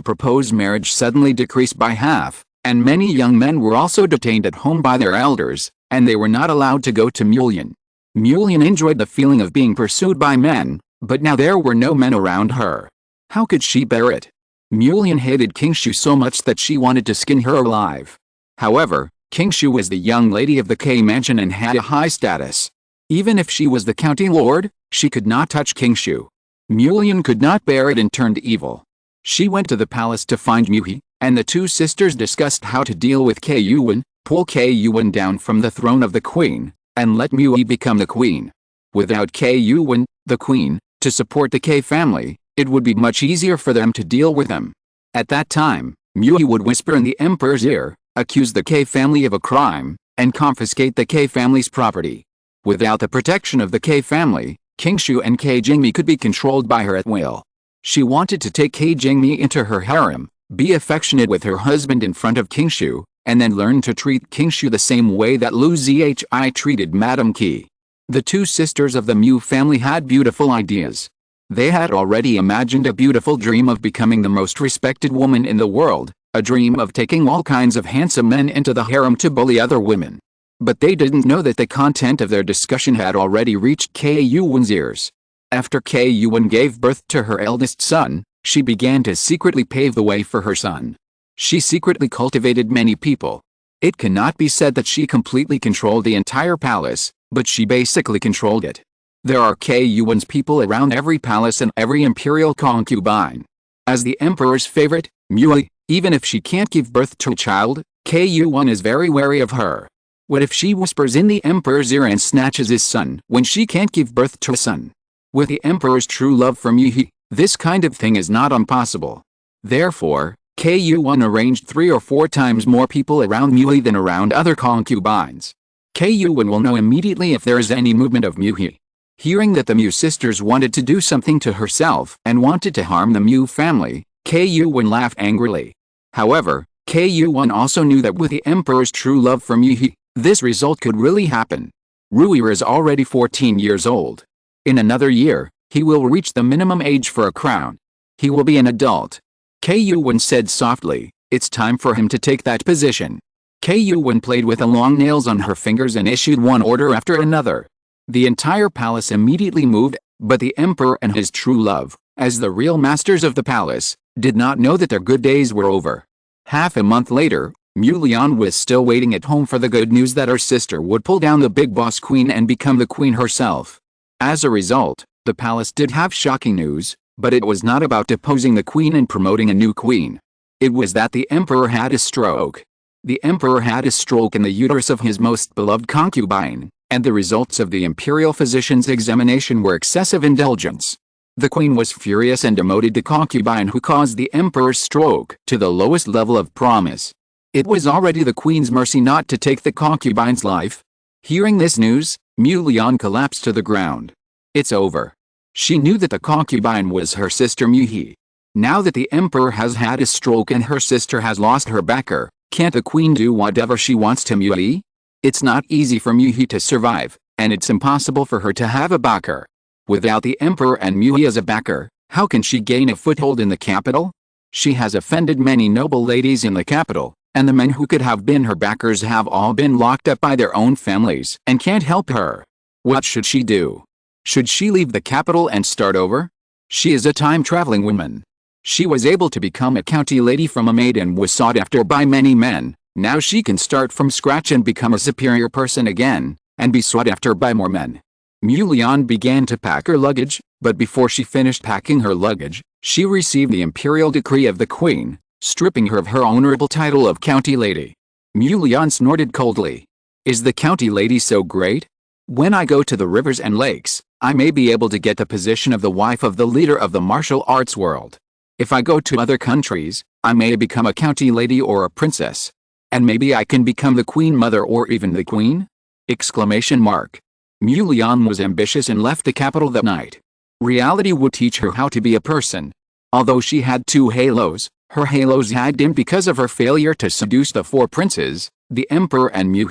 propose marriage suddenly decrease by half, and many young men were also detained at home by their elders, and they were not allowed to go to Niangniang. Niangniang enjoyed the feeling of being pursued by men, but now there were no men around her. How could she bear it? Niangniang hated Qingxu so much that she wanted to skin her alive. However, Qingxu was the young lady of the K mansion and had a high status. Even if she was the county lord, she could not touch Qingxu. Niangniang could not bear it and turned evil. She went to the palace to find Muhi, and the 2 sisters discussed how to deal with K Yuan, pull K Yuan down from the throne of the queen, and let Muhi become the queen. Without K Yuan, the queen, to support the K family, it would be much easier for them to deal with him. At that time, Muhi would whisper in the emperor's ear, accuse the K family of a crime, and confiscate the K family's property. Without the protection of the K family, Qingxu and Su Qingni could be controlled by her at will. She wanted to take Su Qingni into her harem, Be affectionate with her husband in front of King Shu, and then learn to treat King Shu the same way that Lu Zhi treated Madame Qi. The two sisters of the Mu family had beautiful ideas. They had already imagined a beautiful dream of becoming the most respected woman in the world, a dream of taking all kinds of handsome men into the harem to bully other women. But they didn't know that the content of their discussion had already reached Kei Yuan's ears. After Kei Yuan gave birth to her eldest son, she began to secretly pave the way for her son. She secretly cultivated many people. It cannot be said that she completely controlled the entire palace, but she basically controlled it. There are Kei Yuan's people around every palace and every imperial concubine. As the emperor's favorite, Mu, even if she can't give birth to a child, Kei Yuan is very wary of her. What if she whispers in the emperor's ear and snatches his son when she can't give birth to a son? With the emperor's true love for Mu, this kind of thing is not impossible. Therefore, Kei Yuan arranged 3 or 4 times more people around Mu than around other concubines. Kei Yuan will know immediately if there is any movement of Mu. Hearing that the Mu sisters wanted to do something to herself and wanted to harm the Mu family, Kei Yuan laughed angrily. However, Kei Yuan also knew that with the emperor's true love for Mu, this result could really happen. Ruier is already 14 years old. In another year, he will reach the minimum age for a crown. He will be an adult. Kei Yuan said softly, "It's time for him to take that position." Kei Yuan played with the long nails on her fingers and issued one order after another. The entire palace immediately moved, but the emperor and his true love, as the real masters of the palace, did not know that their good days were over. Half a month later, Mu Lian was still waiting at home for the good news that her sister would pull down the big boss queen and become the queen herself. As a result, the palace did have shocking news, but it was not about deposing the queen and promoting a new queen. It was that the emperor had a stroke. The emperor had a stroke in the uterus of his most beloved concubine, and the results of the imperial physician's examination were excessive indulgence. The queen was furious and demoted the concubine who caused the emperor's stroke to the lowest level of promise. It was already the queen's mercy not to take the concubine's life. Hearing this news, Mu Lian collapsed to the ground. It's over. She knew that the concubine was her sister Mu. Now that the emperor has had a stroke and her sister has lost her backer, can't the queen do whatever she wants to Mu? It's not easy for Mu to survive, and it's impossible for her to have a backer. Without the emperor and Mu as a backer, how can she gain a foothold in the capital? She has offended many noble ladies in the capital, and the men who could have been her backers have all been locked up by their own families and can't help her. What should she do? Should she leave the capital and start over? She is a time-traveling woman. She was able to become a county lady from a maid and was sought after by many men. Now she can start from scratch and become a superior person again, and be sought after by more men. Mu Lian began to pack her luggage, but before she finished packing her luggage, she received the imperial decree of the queen, stripping her of her honorable title of county lady. Mu Lian snorted coldly. Is the county lady so great? When I go to the rivers and lakes, I may be able to get the position of the wife of the leader of the martial arts world. If I go to other countries, I may become a county lady or a princess. And maybe I can become the queen mother or even the queen? Exclamation mark. Mu Lian was ambitious and left the capital that night. Reality would teach her how to be a person. Although she had 2 halos, her halos had dimmed because of her failure to seduce the 4 princes, the emperor and Mu.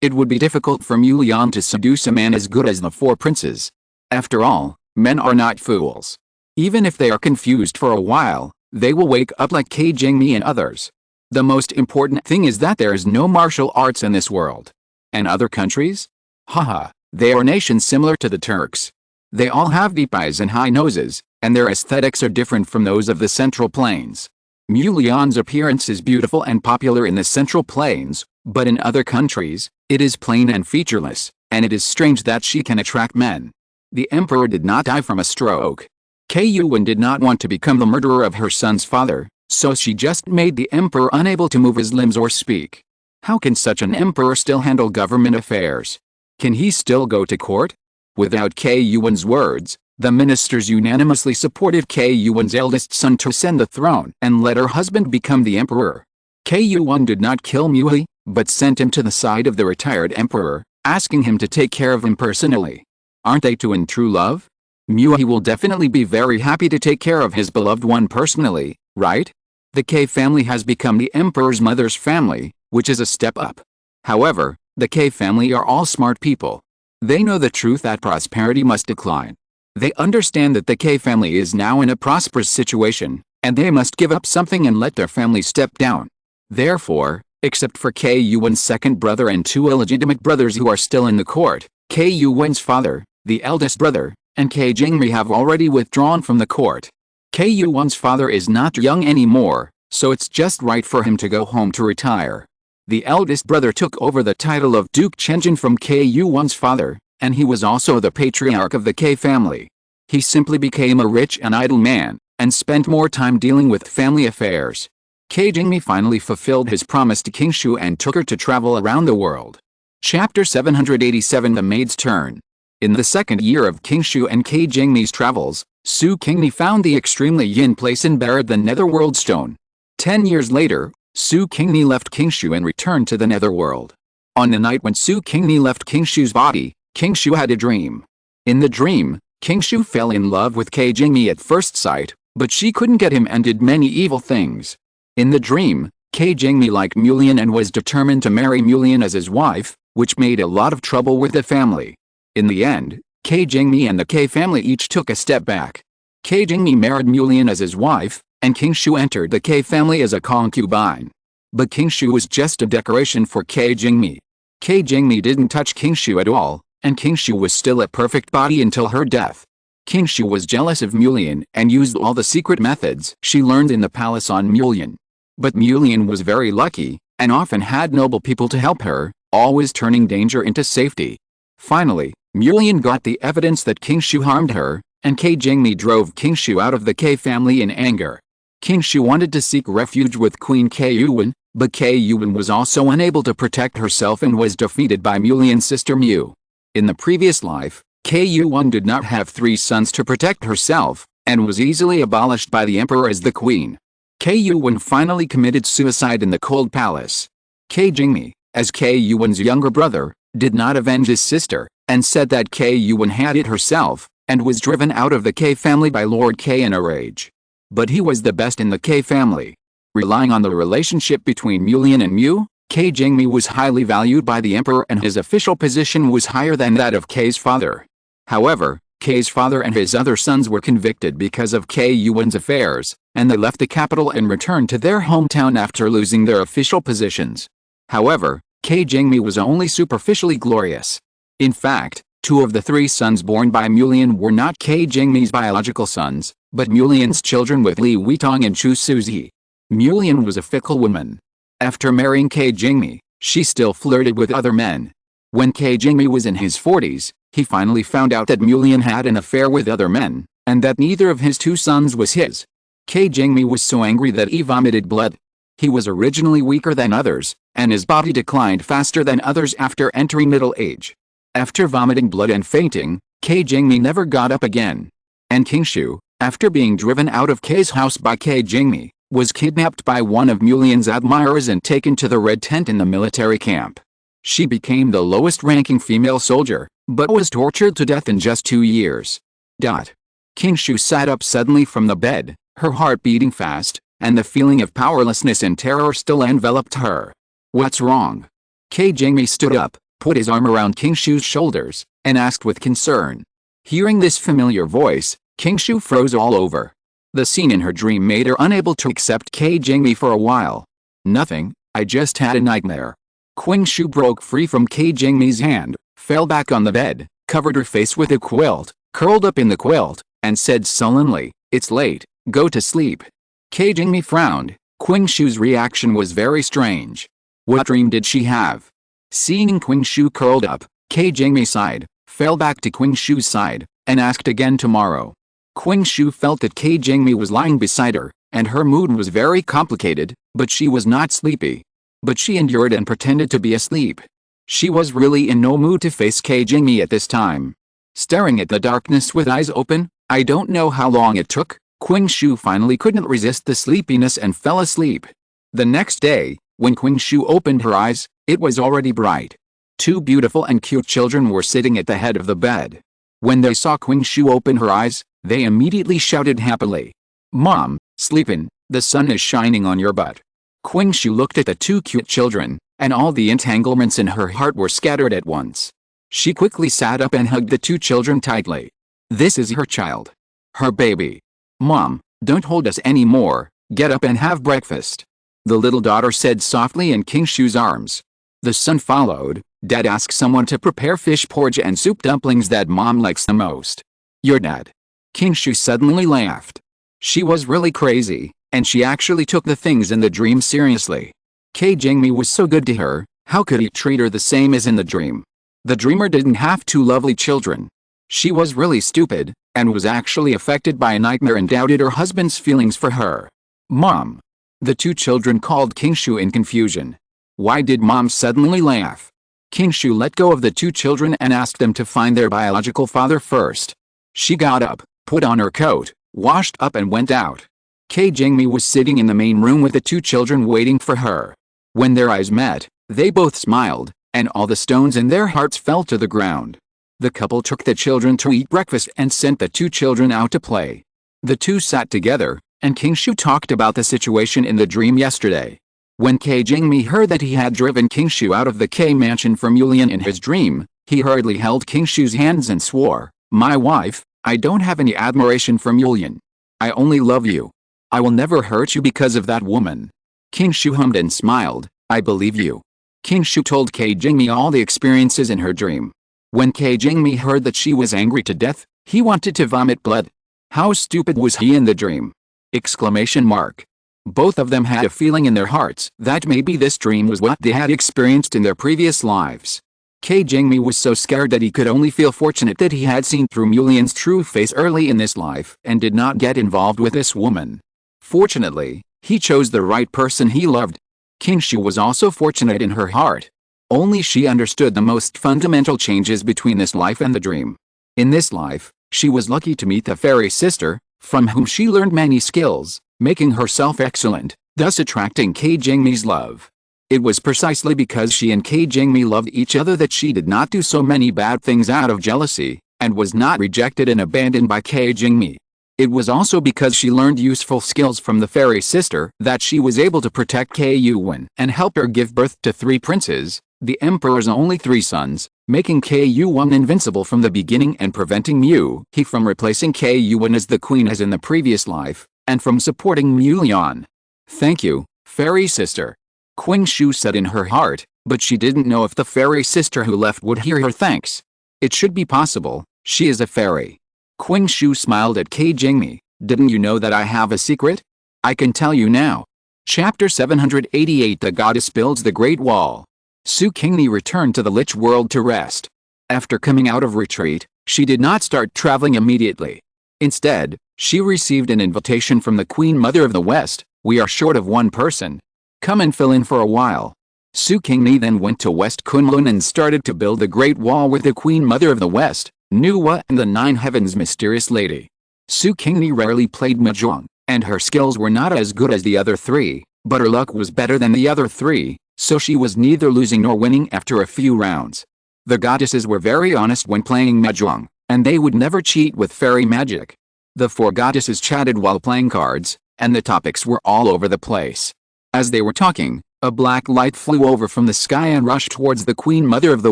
It would be difficult for Mu Lian to seduce a man as good as the 4 princes. After all, men are not fools. Even if they are confused for a while, they will wake up like Kei Jingmi and others. The most important thing is that there is no martial arts in this world. And other countries? Haha, they are nations similar to the Turks. They all have deep eyes and high noses, and their aesthetics are different from those of the Central Plains. Mu Lian's appearance is beautiful and popular in the Central Plains, but in other countries, it is plain and featureless, and it is strange that she can attract men. The emperor did not die from a stroke. Kei Yuan did not want to become the murderer of her son's father, so she just made the emperor unable to move his limbs or speak. How can such an emperor still handle government affairs? Can he still go to court? Without Kei Yuan's words, the ministers unanimously supported Kei Yuan's eldest son to ascend the throne and let her husband become the emperor. Kei Yuan did not kill Mu, but sent him to the side of the retired emperor, asking him to take care of him personally. Aren't they two in true love? Mu will definitely be very happy to take care of his beloved one personally, right? The K family has become the emperor's mother's family, which is a step up. However, the K family are all smart people. They know the truth that prosperity must decline. They understand that the K family is now in a prosperous situation, and they must give up something and let their family step down. Therefore, except for K Yuan's second brother and two illegitimate brothers who are still in the court, K Yuan's father, the eldest brother, and K Qingni have already withdrawn from the court. K Yuan's father is not young anymore, so it's just right for him to go home to retire. The eldest brother took over the title of Duke Chenjin from K Yuan's father, and he was also the patriarch of the K family. He simply became a rich and idle man, and spent more time dealing with family affairs. K Qingni finally fulfilled his promise to Qingshu and took her to travel around the world. Chapter 787 The Maid's Turn. In the second year of Qingshu and K Qingni's travels, Su Qingni found the extremely yin place and buried the netherworld stone. 10 years later, Su Qingni left Qingshu and returned to the netherworld. On the night when Su Qingni left Qingshu's body, Qingshu had a dream. In the dream, Qingshu fell in love with K Qingni at first sight, but she couldn't get him and did many evil things. In the dream, K Qingni liked Mulian and was determined to marry Mulian as his wife, which made a lot of trouble with the family. In the end, K Qingni and the K family each took a step back. K Qingni married Mulian as his wife, and Qingshu entered the K family as a concubine. But Qingshu was just a decoration for K Qingni. K Qingni didn't touch Qingshu at all, and Qingshu was still a perfect body until her death. Qingshu was jealous of Mulian and used all the secret methods she learned in the palace on Mulian. But Mulian was very lucky, and often had noble people to help her, always turning danger into safety. Finally, Mulian got the evidence that Qingshu harmed her, and K Qingni drove Qingshu out of the K family in anger. Qingshu wanted to seek refuge with Queen K Yuan, but K Yuan was also unable to protect herself and was defeated by Mulian's sister Mu. In the previous life, K Yuan did not have 3 sons to protect herself, and was easily abolished by the emperor as the queen. K Yuan finally committed suicide in the cold palace. K Qingni, as K Yuan's younger brother, did not avenge his sister, and said that K Yuan had it herself, and was driven out of the K family by Lord K in a rage. But he was the best in the K family. Relying on the relationship between Mulian and Mu, K Qingni was highly valued by the emperor and his official position was higher than that of K's father. However, K's father and his other sons were convicted because of K Yuan's affairs, and they left the capital and returned to their hometown after losing their official positions. However, K Qingni was only superficially glorious. In fact, 2 of the 3 sons born by Mulian were not K Qingni's biological sons, but Mulian's children with Li Weitong and Chu Suzi. Mulian was a fickle woman. After marrying K Qingni, she still flirted with other men. When K Qingni was in his 40s, he finally found out that Mulian had an affair with other men, and that neither of his 2 sons was his. K Qingni was so angry that he vomited blood. He was originally weaker than others, and his body declined faster than others after entering middle age. After vomiting blood and fainting, K Qingni never got up again. And Qingshu, after being driven out of K's house by K Qingni, was kidnapped by one of Mulian's admirers and taken to the Red Tent in the military camp. She became the lowest-ranking female soldier, but was tortured to death in just 2 years. Qingshu sat up suddenly from the bed, her heart beating fast, and the feeling of powerlessness and terror still enveloped her. What's wrong? K Qingni stood up, put his arm around Qingshu's shoulders, and asked with concern. Hearing this familiar voice, Qingshu froze all over. The scene in her dream made her unable to accept K Qingni for a while. Nothing, I just had a nightmare. Qingshu broke free from K Qingni's hand, fell back on the bed, covered her face with a quilt, curled up in the quilt, and said sullenly, "It's late, go to sleep." K Qingni frowned. Qingshu's reaction was very strange. What dream did she have? Seeing Qingshu curled up, K Qingni sighed, fell back to Qingshu's side, and asked again tomorrow. Qingshu felt that K Qingni was lying beside her, and her mood was very complicated, but she was not sleepy. But she endured and pretended to be asleep. She was really in no mood to face K Qingni at this time. Staring at the darkness with eyes open, I don't know how long it took, Qingshu finally couldn't resist the sleepiness and fell asleep. The next day, when Qingshu opened her eyes, it was already bright. 2 beautiful and cute children were sitting at the head of the bed. When they saw Qingshu open her eyes, they immediately shouted happily, "Mom, sleepin', The sun is shining on your butt. Qingshu looked at the two cute children, and all the entanglements in her heart were scattered at once. She quickly sat up and hugged the two children tightly. This is her child. Her baby. Mom, don't hold us anymore, get up and have breakfast. The little daughter said softly in Qingshu's arms. The son followed. Dad asked someone to prepare fish porridge and soup dumplings that Mom likes the most. Your dad? Qingshu suddenly laughed. She was really crazy, and she actually took the things in the dream seriously. Qingni was so good to her, how could he treat her the same as in the dream? The dreamer didn't have two lovely children. She was really stupid, and was actually affected by a nightmare and doubted her husband's feelings for her. Mom. The two children called Qingshu in confusion. Why did Mom suddenly laugh? Qingshu let go of the two children and asked them to find their biological father first. She got up, put on her coat, washed up and went out. Qingni was sitting in the main room with the two children waiting for her. When their eyes met, they both smiled, and all the stones in their hearts fell to the ground. The couple took the children to eat breakfast and sent the two children out to play. The two sat together, and Qingshu talked about the situation in the dream yesterday. When Qingni heard that he had driven Qingshu out of the K mansion from Yulian in his dream, he hurriedly held Qingshu's hands and swore, "My wife, I don't have any admiration from Yulian. I only love you. I will never hurt you because of that woman." Qingshu hummed and smiled, "I believe you." Qingshu told Qingni all the experiences in her dream. When Qingni heard that she was angry to death, he wanted to vomit blood. How stupid was he in the dream? Exclamation mark. Both of them had a feeling in their hearts that maybe this dream was what they had experienced in their previous lives. Qingni was so scared that he could only feel fortunate that he had seen through Yulian's true face early in this life and did not get involved with this woman. Fortunately, he chose the right person he loved. Qingshu was also fortunate in her heart. Only she understood the most fundamental changes between this life and the dream. In this life, she was lucky to meet the fairy sister, from whom she learned many skills, making herself excellent, thus attracting Qingni's love. It was precisely because she and Qingni loved each other that she did not do so many bad things out of jealousy, and was not rejected and abandoned by Qingni. It was also because she learned useful skills from the fairy sister that she was able to protect Kuyuan and help her give birth to 3 princes, the emperor's only 3 sons, making Kuyuan invincible from the beginning and preventing Mu He from replacing Kuyuan as the queen as in the previous life, and from supporting Mulian. Thank you, fairy sister. Qingshu said in her heart, but she didn't know if the fairy sister who left would hear her thanks. It should be possible, she is a fairy. Qingshu smiled at Qingni. Didn't you know that I have a secret? I can tell you now. Chapter 788 The Goddess Builds the Great Wall. Su Qingni returned to the Lich world to rest. After coming out of retreat, she did not start traveling immediately. Instead, she received an invitation from the Queen Mother of the West. We are short of one person. Come and fill in for a while. Su Qingni then went to West Kunlun and started to build the Great Wall with the Queen Mother of the West, Nuwa and the 9 Heavens mysterious lady. Su Qingni rarely played mahjong, and her skills were not as good as the other 3, but her luck was better than the other 3, so she was neither losing nor winning after a few rounds. The goddesses were very honest when playing mahjong, and they would never cheat with fairy magic. The 4 goddesses chatted while playing cards, and the topics were all over the place. As they were talking, a black light flew over from the sky and rushed towards the Queen Mother of the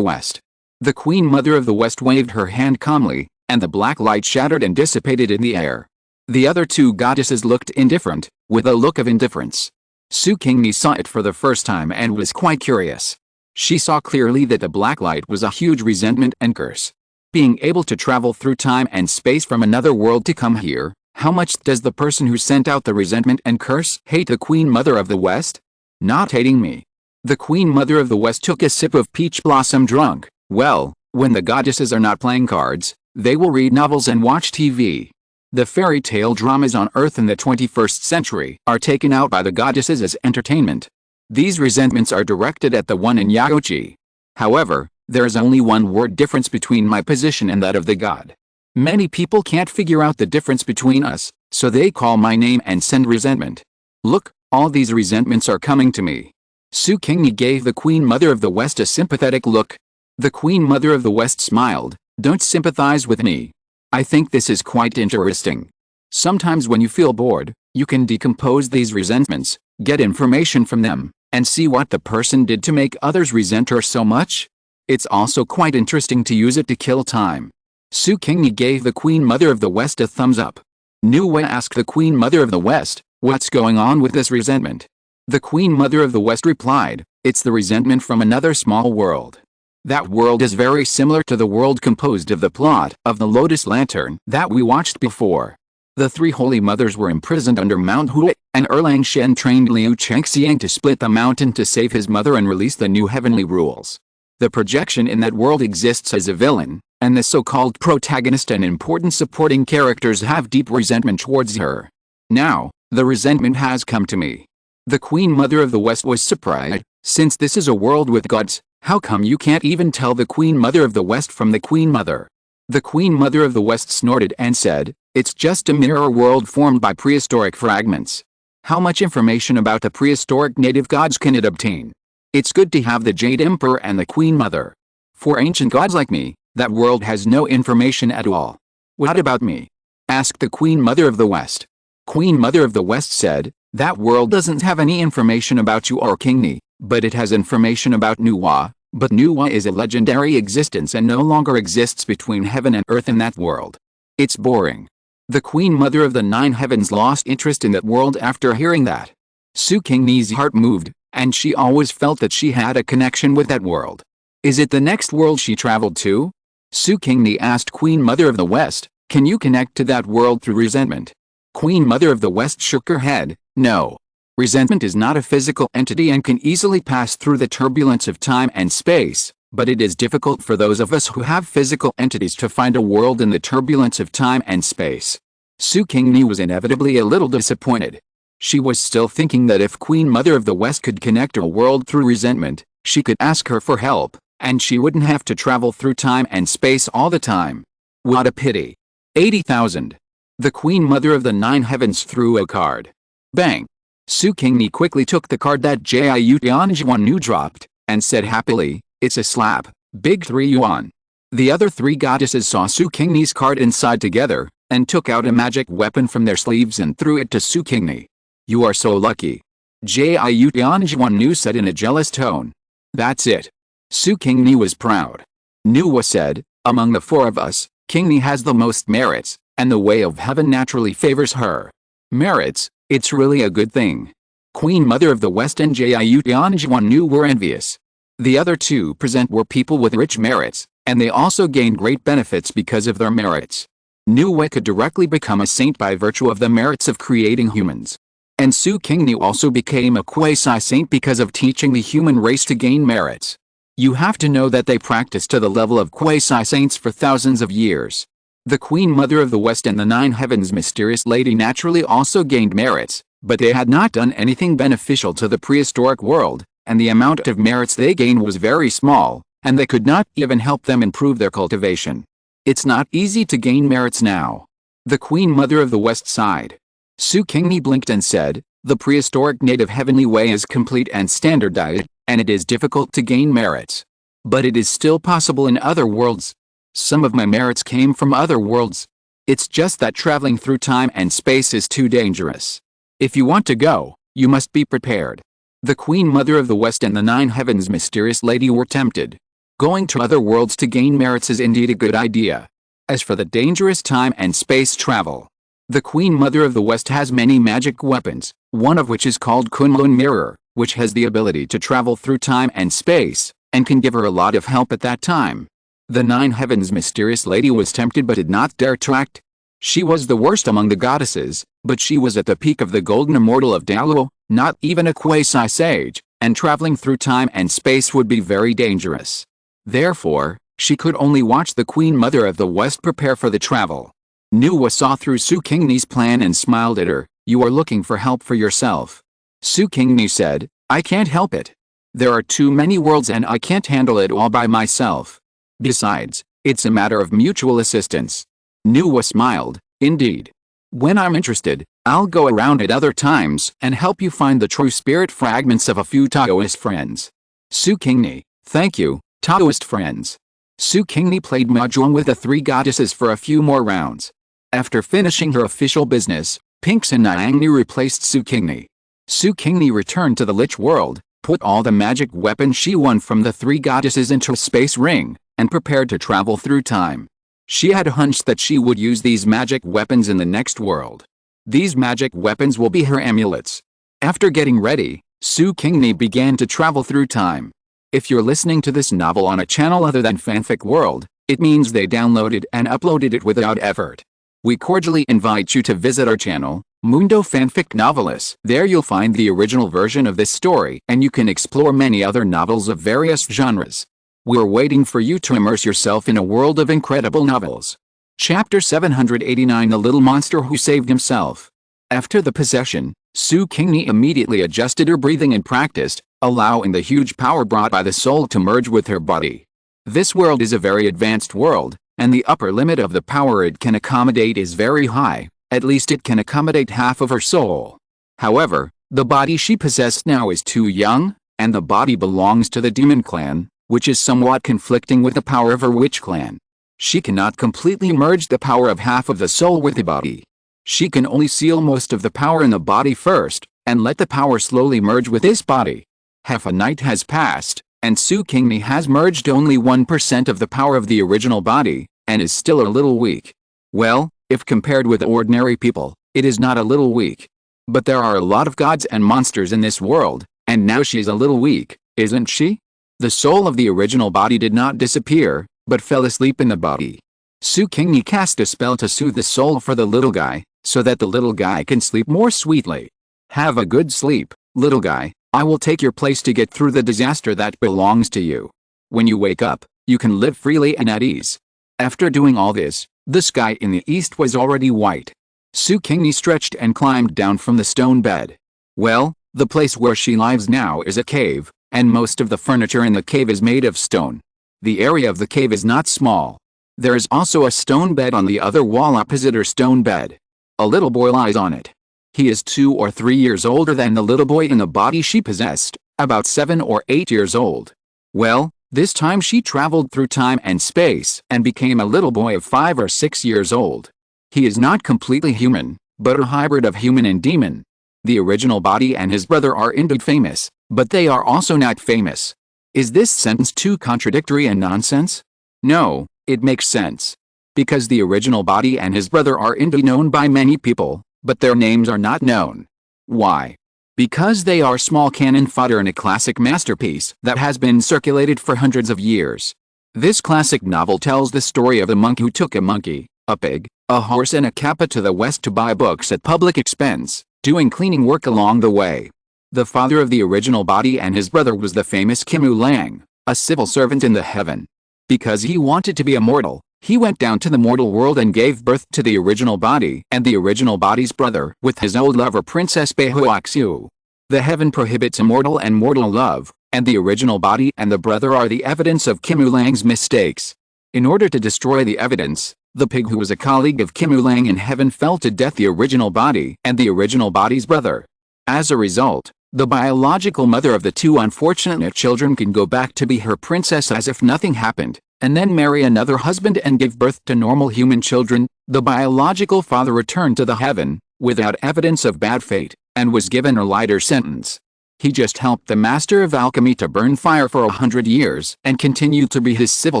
West. The Queen Mother of the West waved her hand calmly, and the black light shattered and dissipated in the air. The other 2 goddesses looked indifferent, with a look of indifference. Su Qingni saw it for the first time and was quite curious. She saw clearly that the black light was a huge resentment and curse. Being able to travel through time and space from another world to come here, how much does the person who sent out the resentment and curse hate the Queen Mother of the West? Not hating me. The Queen Mother of the West took a sip of peach blossom drunk. Well, when the goddesses are not playing cards, they will read novels and watch TV. The fairy tale dramas on Earth in the 21st century are taken out by the goddesses as entertainment. These resentments are directed at the one in Yaoji. However, there is only one word difference between my position and that of the god. Many people can't figure out the difference between us, so they call my name and send resentment. Look, all these resentments are coming to me. Su Qingni gave the Queen Mother of the West a sympathetic look. The Queen Mother of the West smiled. Don't sympathize with me. I think this is quite interesting. Sometimes when you feel bored, You can decompose these resentments, get information from them, and see what the person did to make others resent her so much. It's also quite interesting to use it to kill time. Su Qingni gave the Queen Mother of the West a thumbs up. Niangniang asked the Queen Mother of the West, "What's going on with this resentment?" The Queen Mother of the West replied, "It's the resentment from another small world. That world is very similar to the world composed of the plot of the Lotus Lantern that we watched before. The three holy mothers were imprisoned under Mount Hui, and Erlang Shen trained Liu Chengxiang to split the mountain to save his mother and release the new heavenly rules. The projection in that world exists as a villain, and the so-called protagonist and important supporting characters have deep resentment towards her. Now, the resentment has come to me." The Queen Mother of the West was surprised. "Since this is a world with gods, how come you can't even tell the Queen Mother of the West from the Queen Mother?" The Queen Mother of the West snorted and said, "It's just a mirror world formed by prehistoric fragments. How much information about the prehistoric native gods can it obtain? It's good to have the Jade Emperor and the Queen Mother. For ancient gods like me, that world has no information at all." "What about me?" asked the Queen Mother of the West. Queen Mother of the West said, "That world doesn't have any information about you or Qingni, but it has information about Nuwa, but Nuwa is a legendary existence and no longer exists between heaven and earth in that world. It's boring." The Queen Mother of the Nine Heavens lost interest in that world after hearing that. Su Qingni's heart moved, and she always felt that she had a connection with that world. Is it the next world she traveled to? Su Qingni asked Queen Mother of the West, "Can you connect to that world through resentment?" Queen Mother of the West shook her head, "No. Resentment is not a physical entity and can easily pass through the turbulence of time and space, but it is difficult for those of us who have physical entities to find a world in the turbulence of time and space." Su Qingni was inevitably a little disappointed. She was still thinking that if Queen Mother of the West could connect a world through resentment, she could ask her for help, and she wouldn't have to travel through time and space all the time. What a pity. 80,000. The Queen Mother of the Nine Heavens threw a card. Bang! Su Qingni quickly took the card that Jiu Tianjuan dropped, and said happily, "It's a slap, big 3 yuan." The other three goddesses saw Su Qingni's card inside together, and took out a magic weapon from their sleeves and threw it to Su Qingni. "You are so lucky," Jiu Tianjuan said in a jealous tone. "That's it." Su Qingni was proud. Nuwa said, "Among the four of us, Qingni has the most merits, and the way of heaven naturally favors her." Merits, it's really a good thing. Queen Mother of the West and Jiu Tianjuan were envious. The other two present were people with rich merits, and they also gained great benefits because of their merits. Nuwa could directly become a saint by virtue of the merits of creating humans. And Su Qingni also became a quasi-saint because of teaching the human race to gain merits. You have to know that they practiced to the level of quasi-saints for thousands of years. The Queen Mother of the West and the Nine Heavens Mysterious Lady naturally also gained merits, but they had not done anything beneficial to the prehistoric world, and the amount of merits they gained was very small, and they could not even help them improve their cultivation. It's not easy to gain merits now. The Queen Mother of the West sighed. Su Qingni blinked and said, "The prehistoric native heavenly way is complete and standardized, and it is difficult to gain merits. But it is still possible in other worlds. Some of my merits came from other worlds. It's just that traveling through time and space is too dangerous. If you want to go, you must be prepared." The Queen Mother of the West and the Nine Heavens Mysterious Lady were tempted. Going to other worlds to gain merits is indeed a good idea. As for the dangerous time and space travel, the Queen Mother of the West has many magic weapons, one of which is called Kunlun Mirror, which has the ability to travel through time and space, and can give her a lot of help at that time. The Nine Heavens Mysterious Lady was tempted but did not dare to act. She was the worst among the goddesses, but she was at the peak of the golden immortal of Daluo, not even a quasi-sage, and traveling through time and space would be very dangerous. Therefore, she could only watch the Queen Mother of the West prepare for the travel. Nuwa saw through Su Qingni's plan and smiled at her. "You are looking for help for yourself." Su Qingni said, "I can't help it. There are too many worlds and I can't handle it all by myself. Besides, it's a matter of mutual assistance." Nuwa smiled, "Indeed. When I'm interested, I'll go around at other times and help you find the true spirit fragments of a few Taoist friends." Su Qingni, "Thank you, Taoist friends." Su Qingni played mahjong with the three goddesses for a few more rounds. After finishing her official business, Pingxin Niangni replaced Su Qingni. Su Qingni returned to the Lich world, put all the magic weapons she won from the three goddesses into a space ring, and prepared to travel through time. She had a hunch that she would use these magic weapons in the next world. These magic weapons will be her amulets. After getting ready, Su Qingni began to travel through time. If you're listening to this novel on a channel other than Fanfic World, it means they downloaded and uploaded it without effort. We cordially invite you to visit our channel, Mundo Fanfic Novelis. There you'll find the original version of this story, and you can explore many other novels of various genres. We're waiting for you to immerse yourself in a world of incredible novels. Chapter 789: The Little Monster Who Saved Himself. After the possession, Su Qingni immediately adjusted her breathing and practiced, allowing the huge power brought by the soul to merge with her body. This world is a very advanced world, and the upper limit of the power it can accommodate is very high. At least it can accommodate half of her soul. However, the body she possessed now is too young, and the body belongs to the demon clan, which is somewhat conflicting with the power of her witch clan. She cannot completely merge the power of half of the soul with the body. She can only seal most of the power in the body first, and let the power slowly merge with this body. Half a night has passed, and Su Qingni has merged only 1% of the power of the original body, and is still a little weak. Well, if compared with ordinary people, it is not a little weak. But there are a lot of gods and monsters in this world, and now she's a little weak, isn't she? The soul of the original body did not disappear, but fell asleep in the body. Su Qingni cast a spell to soothe the soul for the little guy, so that the little guy can sleep more sweetly. Have a good sleep, little guy. I will take your place to get through the disaster that belongs to you. When you wake up, you can live freely and at ease. After doing all this, the sky in the east was already white. Su Qingni stretched and climbed down from the stone bed. Well, the place where she lives now is a cave, and most of the furniture in the cave is made of stone. The area of the cave is not small. There is also a stone bed on the other wall opposite her stone bed. A little boy lies on it. He is 2 or 3 years older than the little boy in the body she possessed, about 7 or 8 years old. Well, this time she traveled through time and space and became a little boy of 5 or 6 years old. He is not completely human, but a hybrid of human and demon. The original body and his brother are indeed famous, but they are also not famous. Is this sentence too contradictory and nonsense? No, it makes sense. Because the original body and his brother are indeed known by many people, but their names are not known. Why? Because they are small cannon fodder in a classic masterpiece that has been circulated for hundreds of years. This classic novel tells the story of a monk who took a monkey, a pig, a horse and a kappa to the west to buy books at public expense, doing cleaning work along the way. The father of the original body and his brother was the famous Kimu Lang, a civil servant in the heaven. Because he wanted to be immortal, he went down to the mortal world and gave birth to the original body and the original body's brother with his old lover Princess Beihuaxiu. The heaven prohibits immortal and mortal love, and the original body and the brother are the evidence of Kimu Lang's mistakes. In order to destroy the evidence, the pig who was a colleague of Kimu Lang in heaven fell to death the original body and the original body's brother. As a result, the biological mother of the two unfortunate children can go back to be her princess as if nothing happened, and then marry another husband and give birth to normal human children. The biological father returned to the heaven, without evidence of bad fate, and was given a lighter sentence. He just helped the master of alchemy to burn fire for 100 years and continued to be his civil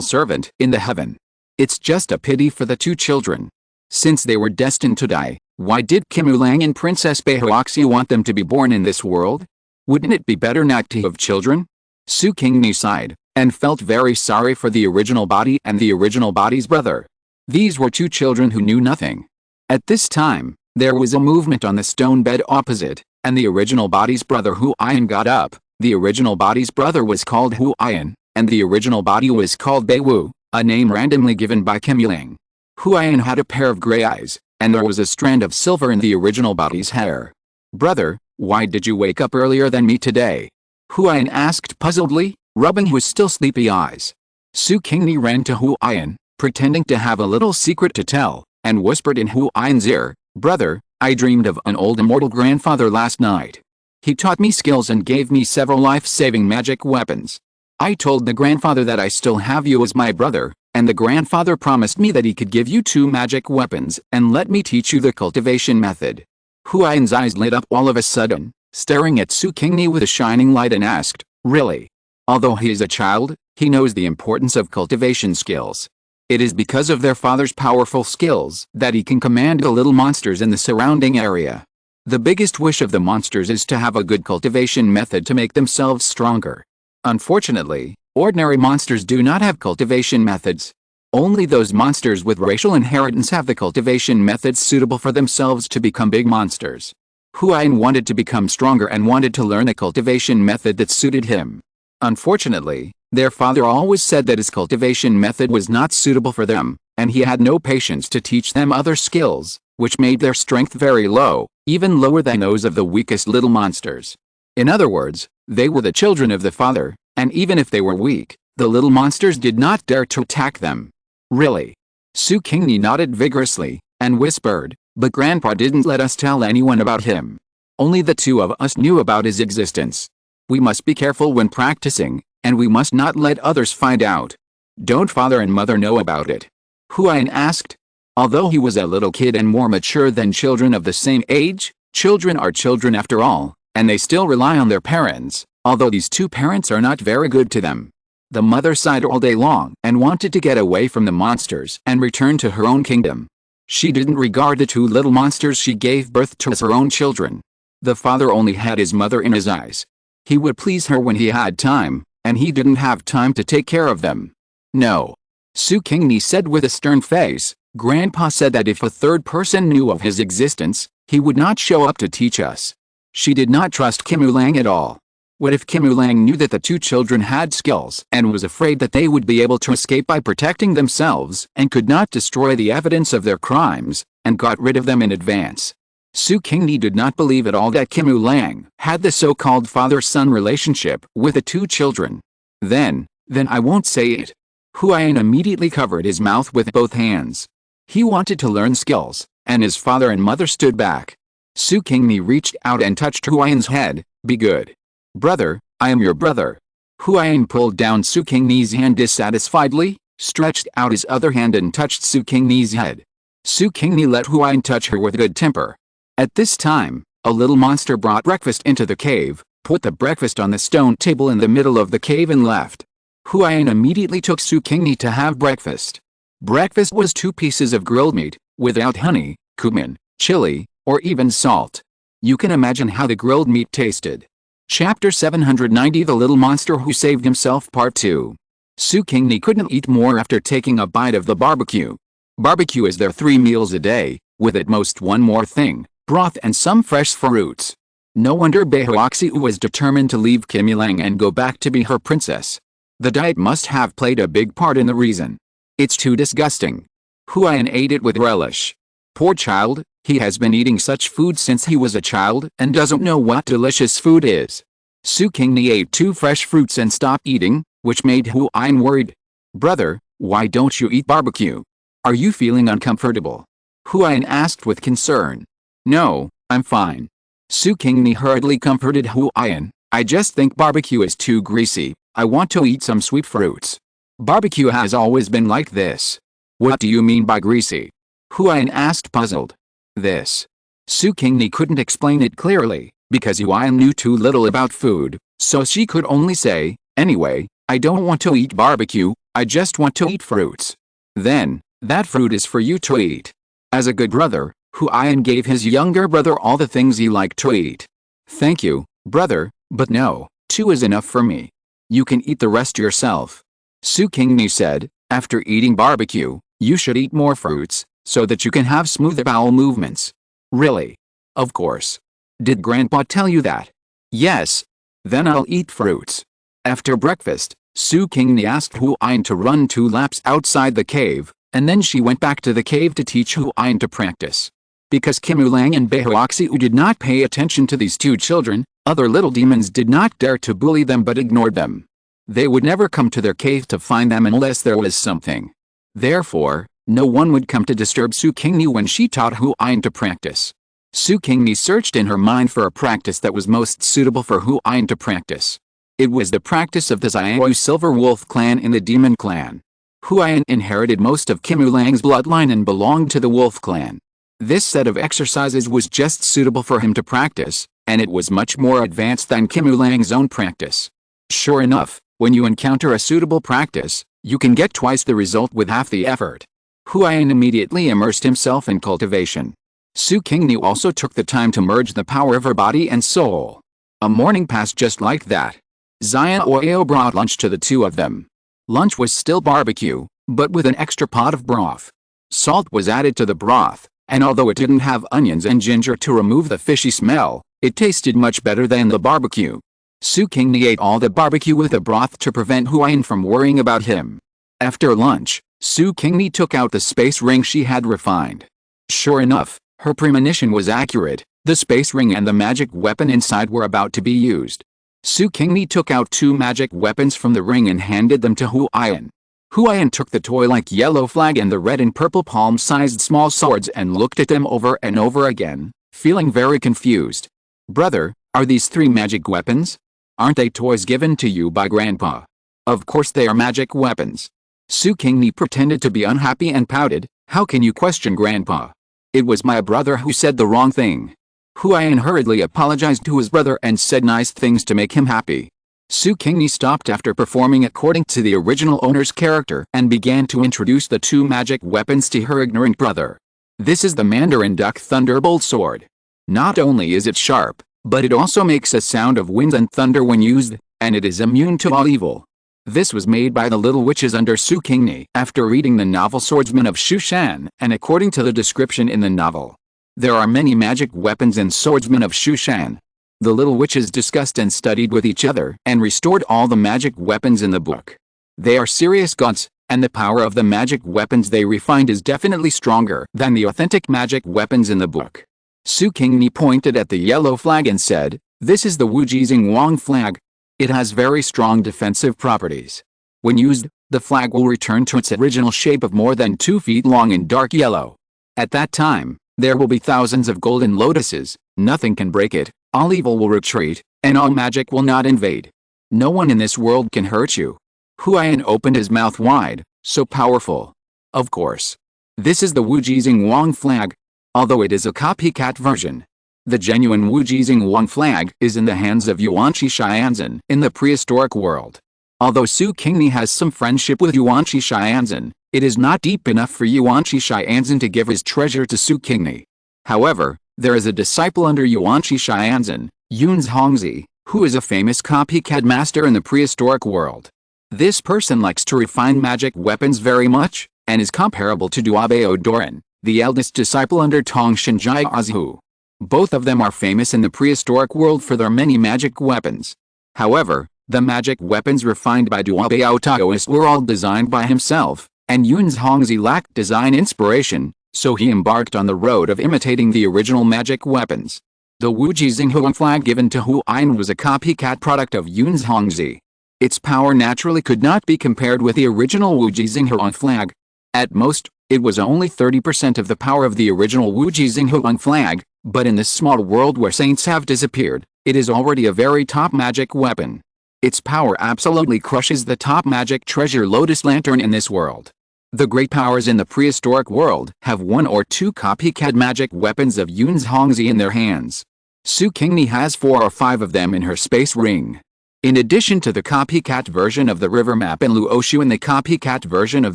servant in the heaven. It's just a pity for the two children. Since they were destined to die, why did Kimu Lang and Princess Beihuaxiu want them to be born in this world? Wouldn't it be better not to have children? Su Qingni sighed, and felt very sorry for the original body and the original body's brother. These were two children who knew nothing. At this time, there was a movement on the stone bed opposite, and the original body's brother Hu Ayan got up. The original body's brother was called Hu Ayan, and the original body was called Beiwu, a name randomly given by Kim Yiling. Hu Ayan had a pair of gray eyes, and there was a strand of silver in the original body's hair. "Brother, why did you wake up earlier than me today?" Hu Ayan asked puzzledly, rubbing his still sleepy eyes. Su Qingni ran to Hu Ayan, pretending to have a little secret to tell, and whispered in Hu Ayan's ear, "Brother, I dreamed of an old immortal grandfather last night. He taught me skills and gave me several life-saving magic weapons. I told the grandfather that I still have you as my brother, and the grandfather promised me that he could give you 2 magic weapons and let me teach you the cultivation method. Huayan's eyes lit up all of a sudden, staring at Su Qingni with a shining light, and asked, "Really?" Although he is a child, he knows the importance of cultivation skills. It is because of their father's powerful skills that he can command the little monsters in the surrounding area. The biggest wish of the monsters is to have a good cultivation method to make themselves stronger. Unfortunately, ordinary monsters do not have cultivation methods. Only those monsters with racial inheritance have the cultivation methods suitable for themselves to become big monsters. Huayan wanted to become stronger and wanted to learn a cultivation method that suited him. Unfortunately, their father always said that his cultivation method was not suitable for them, and he had no patience to teach them other skills, which made their strength very low, even lower than those of the weakest little monsters. In other words, they were the children of the father, and even if they were weak, the little monsters did not dare to attack them. Really? Su Qingni nodded vigorously, and whispered, "But Grandpa didn't let us tell anyone about him. Only the two of us knew about his existence. We must be careful when practicing, and we must not let others find out. Don't father and mother know about it?" Huayan asked. Although he was a little kid and more mature than children of the same age, children are children after all, and they still rely on their parents, although these two parents are not very good to them. The mother sighed all day long and wanted to get away from the monsters and return to her own kingdom. She didn't regard the two little monsters she gave birth to as her own children. The father only had his mother in his eyes. He would please her when he had time, and he didn't have time to take care of them. "No," Su Qingni said with a stern face. "Grandpa said that if a third person knew of his existence, he would not show up to teach us." She did not trust Qimulang at all. What if Qimulang knew that the two children had skills and was afraid that they would be able to escape by protecting themselves and could not destroy the evidence of their crimes, and got rid of them in advance? Su Qingni did not believe at all that Qimulang had the so-called father-son relationship with the two children. Then I won't say it." Huayan immediately covered his mouth with both hands. He wanted to learn skills, and his father and mother stood back. Su Qingni reached out and touched Huayan's head. "Be good. Brother, I am your brother." Huayan pulled down Su Qingni's hand dissatisfiedly, stretched out his other hand and touched Su Qingni's head. Su Qingni let Huayan touch her with good temper. At this time, a little monster brought breakfast into the cave, put the breakfast on the stone table in the middle of the cave and left. Huayan immediately took Su Qingni to have breakfast. Breakfast was 2 pieces of grilled meat, without honey, cumin, chili, or even salt. You can imagine how the grilled meat tasted. Chapter 790 The Little Monster Who Saved Himself Part 2. Su Qingni couldn't eat more after taking a bite of the barbecue. Barbecue is their 3 meals a day, with at most one more thing, broth and some fresh fruits. No wonder Behoaxiu was determined to leave Qimulang and go back to be her princess. The diet must have played a big part in the reason. It's too disgusting. Huayan ate it with relish. Poor child, he has been eating such food since he was a child and doesn't know what delicious food is. Su Qingni ate 2 fresh fruits and stopped eating, which made Huayan worried. "Brother, why don't you eat barbecue? Are you feeling uncomfortable?" Huayan asked with concern. "No, I'm fine." Su Qingni hurriedly comforted Huayan. "I just think barbecue is too greasy. I want to eat some sweet fruits." "Barbecue has always been like this." "What do you mean by greasy?" Huayan asked, puzzled. "This." Su Qingni couldn't explain it clearly, because Huayan knew too little about food, so she could only say, "Anyway, I don't want to eat barbecue, I just want to eat fruits." "Then, that fruit is for you to eat." As a good brother, Huayan gave his younger brother all the things he liked to eat. "Thank you, brother, but no, 2 is enough for me. You can eat the rest yourself." Su Qingni said, "After eating barbecue, you should eat more fruits, so that you can have smooth bowel movements." "Really?" "Of course." "Did Grandpa tell you that?" "Yes." "Then I'll eat fruits." After breakfast, Su Qingni asked Huayan to run 2 laps outside the cave, and then she went back to the cave to teach Huayan to practice. Because Qimulang and Behoaxiu did not pay attention to these 2 children, other little demons did not dare to bully them but ignored them. They would never come to their cave to find them unless there was something. Therefore, no one would come to disturb Su Qingni when she taught Huayan to practice. Su Qingni searched in her mind for a practice that was most suitable for Huayan to practice. It was the practice of the Xiao Silver Wolf clan in the Demon clan. Huayan inherited most of Qimulang's bloodline and belonged to the Wolf clan. This set of exercises was just suitable for him to practice, and it was much more advanced than Kim Oolang's own practice. Sure enough, when you encounter a suitable practice, you can get twice the result with half the effort. Huayan immediately immersed himself in cultivation. Su Qingni also took the time to merge the power of her body and soul. A morning passed just like that. Xia Oyo brought lunch to the two of them. Lunch was still barbecue, but with an extra pot of broth. Salt was added to the broth, and although it didn't have onions and ginger to remove the fishy smell, it tasted much better than the barbecue. Su Qingni ate all the barbecue with the broth to prevent Huayan from worrying about him. After lunch, Su Qingni took out the space ring she had refined. Sure enough, her premonition was accurate. The space ring and the magic weapon inside were about to be used. Su Qingni took out two magic weapons from the ring and handed them to Huayan. Huayan took the toy-like yellow flag and the red and purple palm-sized small swords and looked at them over and over again, feeling very confused. "Brother, are these three magic weapons? Aren't they toys given to you by Grandpa?" "Of course they are magic weapons." Su Qingni pretended to be unhappy and pouted, "How can you question Grandpa? It was my brother who said the wrong thing." Huayan hurriedly apologized to his brother and said nice things to make him happy. Su Qingni stopped after performing according to the original owner's character and began to introduce the two magic weapons to her ignorant brother. This is the Mandarin Duck Thunderbolt Sword. Not only is it sharp, but it also makes a sound of wind and thunder when used, and it is immune to all evil. This was made by the little witches under Su Qingni after reading the novel Swordsman of Shushan, and according to the description in the novel. There are many magic weapons in Swordsman of Shushan. The little witches discussed and studied with each other and restored all the magic weapons in the book. They are serious gods, and the power of the magic weapons they refined is definitely stronger than the authentic magic weapons in the book. Su Qingni pointed at the yellow flag and said, "This is the Wujizing Wang flag. It has very strong defensive properties. When used, the flag will return to its original shape of more than 2 feet long and dark yellow. At that time, there will be thousands of golden lotuses, nothing can break it, all evil will retreat, and all magic will not invade. No one in this world can hurt you." Huayan opened his mouth wide, so powerful. Of course. This is the Wujizing Wang flag, although it is a copycat version. The genuine Wujizing Wang flag is in the hands of Yuanqi Xianzhen in the prehistoric world. Although Su Qingni has some friendship with Yuanqi Xianzhen, it is not deep enough for Yuanqi Xianzhen to give his treasure to Su Qingni. However, there is a disciple under Yuanqi Xianzhen, Yun's Hongzi, who is a famous copycat master in the prehistoric world. This person likes to refine magic weapons very much, and is comparable to Duabao Doran, the eldest disciple under Tongshan Jiazu. Both of them are famous in the prehistoric world for their many magic weapons. However, the magic weapons refined by Duabao Taoist were all designed by himself, and Yun's Hongzi lacked design inspiration, so he embarked on the road of imitating the original magic weapons. The Wujizing Huang flag given to Huayan was a copycat product of Yun's Hongzi. Its power naturally could not be compared with the original Wujizing Huang flag. At most, it was only 30% of the power of the original Wujizing Huang flag, but in this small world where saints have disappeared, it is already a very top magic weapon. Its power absolutely crushes the top magic treasure Lotus Lantern in this world. The great powers in the prehistoric world have 1 or 2 copycat magic weapons of Yun's Hongzi in their hands. Su Qingni has 4 or 5 of them in her space ring. In addition to the copycat version of the river map in Luoshu and the copycat version of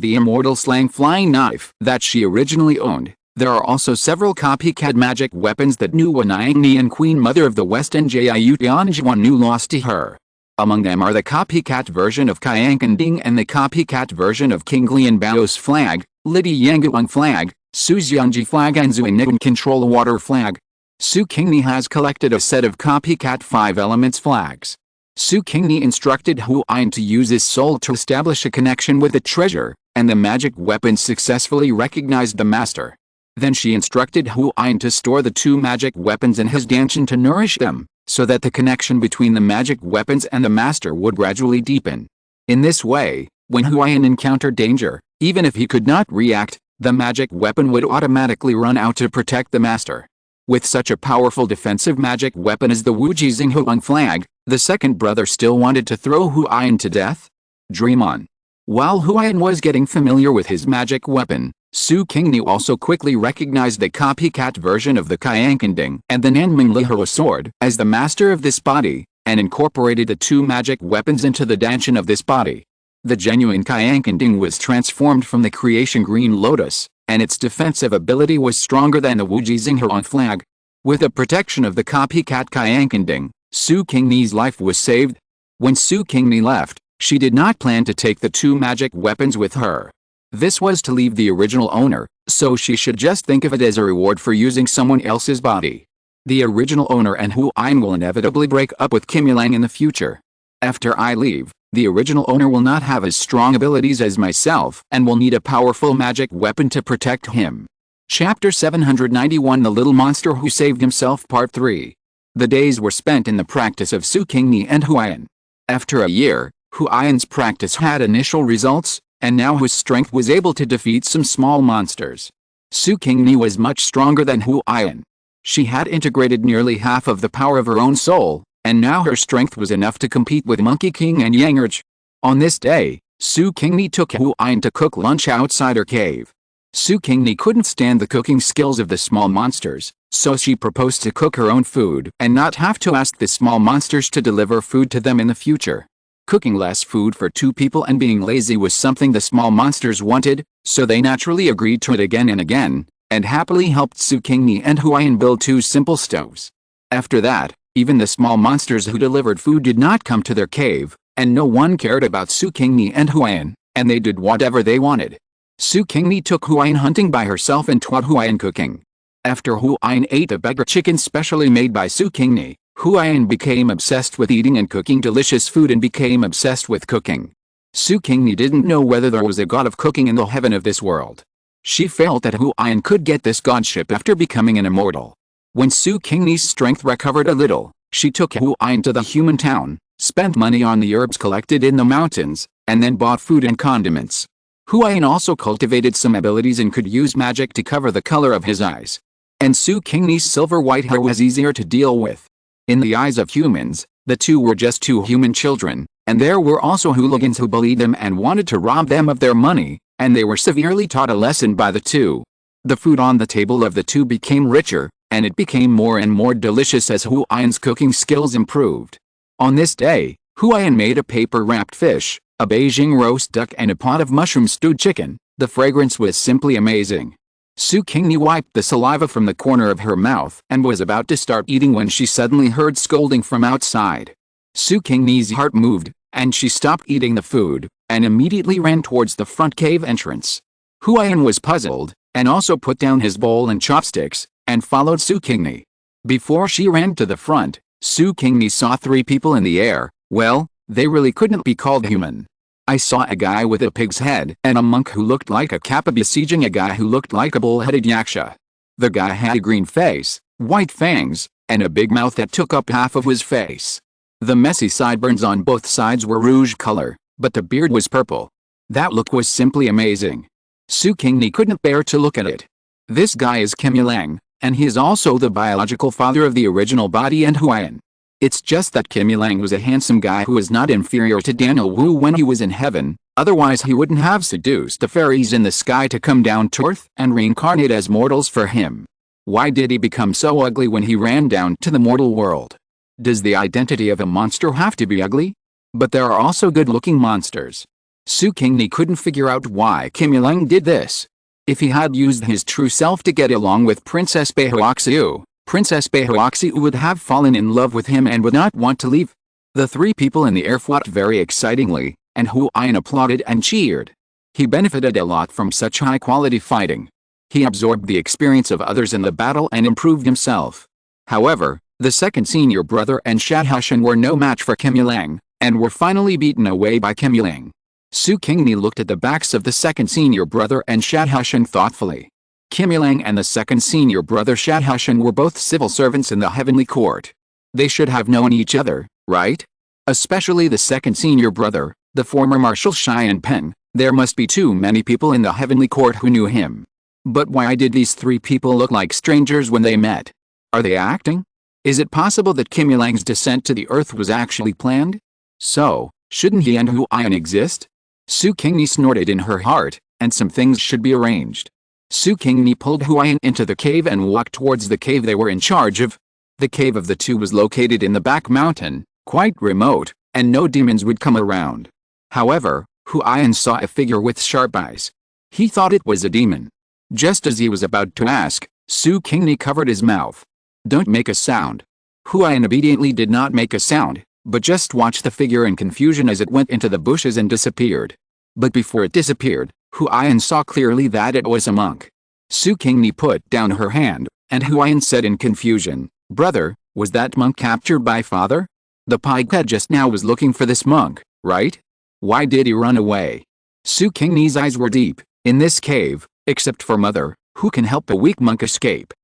the immortal slang flying knife that she originally owned, there are also several copycat magic weapons that Nuwa Niangniang Queen Mother of the West and Jiu Tianjuan Nu lost to her. Among them are the copycat version of Qiankanding and the copycat version of King Lianbao's flag, Lidi Yanguang flag, Suxiangji flag and Zuinigan control water flag. Su Qingni has collected a set of copycat 5 elements flags. Su Qingni instructed Huayan to use his soul to establish a connection with the treasure, and the magic weapon successfully recognized the master. Then she instructed Huayan to store the 2 magic weapons in his danshan to nourish them, so that the connection between the magic weapons and the master would gradually deepen. In this way, when Huayan encountered danger, even if he could not react, the magic weapon would automatically run out to protect the master. With such a powerful defensive magic weapon as the Wujizing Huang flag, the second brother still wanted to throw Huayan to death? Dream on. While Huayan was getting familiar with his magic weapon, Su Qingni also quickly recognized the copycat version of the Qiankanding and the Nanming Lihua sword as the master of this body, and incorporated the two magic weapons into the danshan of this body. The genuine Qiankanding was transformed from the creation Green Lotus, and its defensive ability was stronger than the Wuji Xinghuan flag. With the protection of the copycat Qiankanding, Su Qingni's life was saved. When Su Qingni left, she did not plan to take the two magic weapons with her. This was to leave the original owner, so she should just think of it as a reward for using someone else's body. The original owner and Hu Ain will inevitably break up with Kim Yilang in the future. After I leave, the original owner will not have as strong abilities as myself and will need a powerful magic weapon to protect him. Chapter 791 The Little Monster Who Saved Himself Part 3. The days were spent in the practice of Su Qingni and Huayan. After a year, Huayan's practice had initial results, and now his strength was able to defeat some small monsters. Su Qingni was much stronger than Huayan. She had integrated nearly half of the power of her own soul, and now her strength was enough to compete with Monkey King and Yangerj. On this day, Su Qingni took Huayan to cook lunch outside her cave. Su Qingni couldn't stand the cooking skills of the small monsters, so she proposed to cook her own food and not have to ask the small monsters to deliver food to them in the future. Cooking less food for two people and being lazy was something the small monsters wanted, so they naturally agreed to it again and again, and happily helped Su Qingni and Huayan build two simple stoves. After that, even the small monsters who delivered food did not come to their cave, and no one cared about Su Qingni and Huayan, and they did whatever they wanted. Su Qingni took Huayan hunting by herself and taught Huayan cooking. After Huayan ate a beggar chicken specially made by Su Qingni, Huayan became obsessed with eating and cooking delicious food and became obsessed with cooking. Su Qingni didn't know whether there was a god of cooking in the heaven of this world. She felt that Huayan could get this godship after becoming an immortal. When Su Qingni's strength recovered a little, she took Huayan to the human town, spent money on the herbs collected in the mountains, and then bought food and condiments. Huayan also cultivated some abilities and could use magic to cover the color of his eyes. And Su Qingni's silver-white hair was easier to deal with. In the eyes of humans, the two were just two human children, and there were also hooligans who bullied them and wanted to rob them of their money, and they were severely taught a lesson by the two. The food on the table of the two became richer, and it became more and more delicious as Huayan's cooking skills improved. On this day, Huayan made a paper-wrapped fish, a Beijing roast duck and a pot of mushroom-stewed chicken. The fragrance was simply amazing. Su Qingni wiped the saliva from the corner of her mouth and was about to start eating when she suddenly heard scolding from outside. Su Qingni's heart moved, and she stopped eating the food, and immediately ran towards the front cave entrance. Huayan was puzzled, and also put down his bowl and chopsticks, and followed Su Qingni. Before she ran to the front, Su Qingni saw three people in the air. Well, they really couldn't be called human. I saw a guy with a pig's head and a monk who looked like a kappa besieging a guy who looked like a bull-headed yaksha. The guy had a green face, white fangs, and a big mouth that took up half of his face. The messy sideburns on both sides were rouge color, but the beard was purple. That look was simply amazing. Su Qingni couldn't bear to look at it. This guy is Kim Yilang, and he is also the biological father of the original body and Huayan. It's just that Kim Yilang was a handsome guy who was not inferior to Daniel Wu when he was in heaven, otherwise he wouldn't have seduced the fairies in the sky to come down to earth and reincarnate as mortals for him. Why did he become so ugly when he ran down to the mortal world? Does the identity of a monster have to be ugly? But there are also good-looking monsters. Su Qingni couldn't figure out why Kim Yilang did this. If he had used his true self to get along with Princess Baihuoxiu, Princess Baihuoxiu would have fallen in love with him and would not want to leave. The three people in the air fought very excitingly, and Huayan applauded and cheered. He benefited a lot from such high-quality fighting. He absorbed the experience of others in the battle and improved himself. However, the second senior brother and Shadhushan were no match for Kim Yilang, and were finally beaten away by Kim Yilang. Su Qingni looked at the backs of the second senior brother and Shadhushan thoughtfully. Kim Yilang and the second senior brother Shadhushan were both civil servants in the heavenly court. They should have known each other, right? Especially the second senior brother, the former Marshal Xian Peng. There must be too many people in the heavenly court who knew him. But why did these three people look like strangers when they met? Are they acting? Is it possible that Kim Yilang's descent to the earth was actually planned? So, shouldn't he and Huayan exist? Su Qingni snorted in her heart, and some things should be arranged. Su Qingni pulled Huaiyan into the cave and walked towards the cave they were in charge of. The cave of the two was located in the back mountain, quite remote, and no demons would come around. However, Huaiyan saw a figure with sharp eyes. He thought it was a demon. Just as he was about to ask, Su Qingni covered his mouth. "Don't make a sound." Huaiyan obediently did not make a sound, but just watched the figure in confusion as it went into the bushes and disappeared. But before it disappeared, Huaiyan saw clearly that it was a monk. Su Qingni put down her hand, and Huaiyan said in confusion, "Brother, was that monk captured by father? The Pika just now was looking for this monk, right? Why did he run away?" Su Qingni's eyes were deep. In this cave, except for mother, who can help a weak monk escape?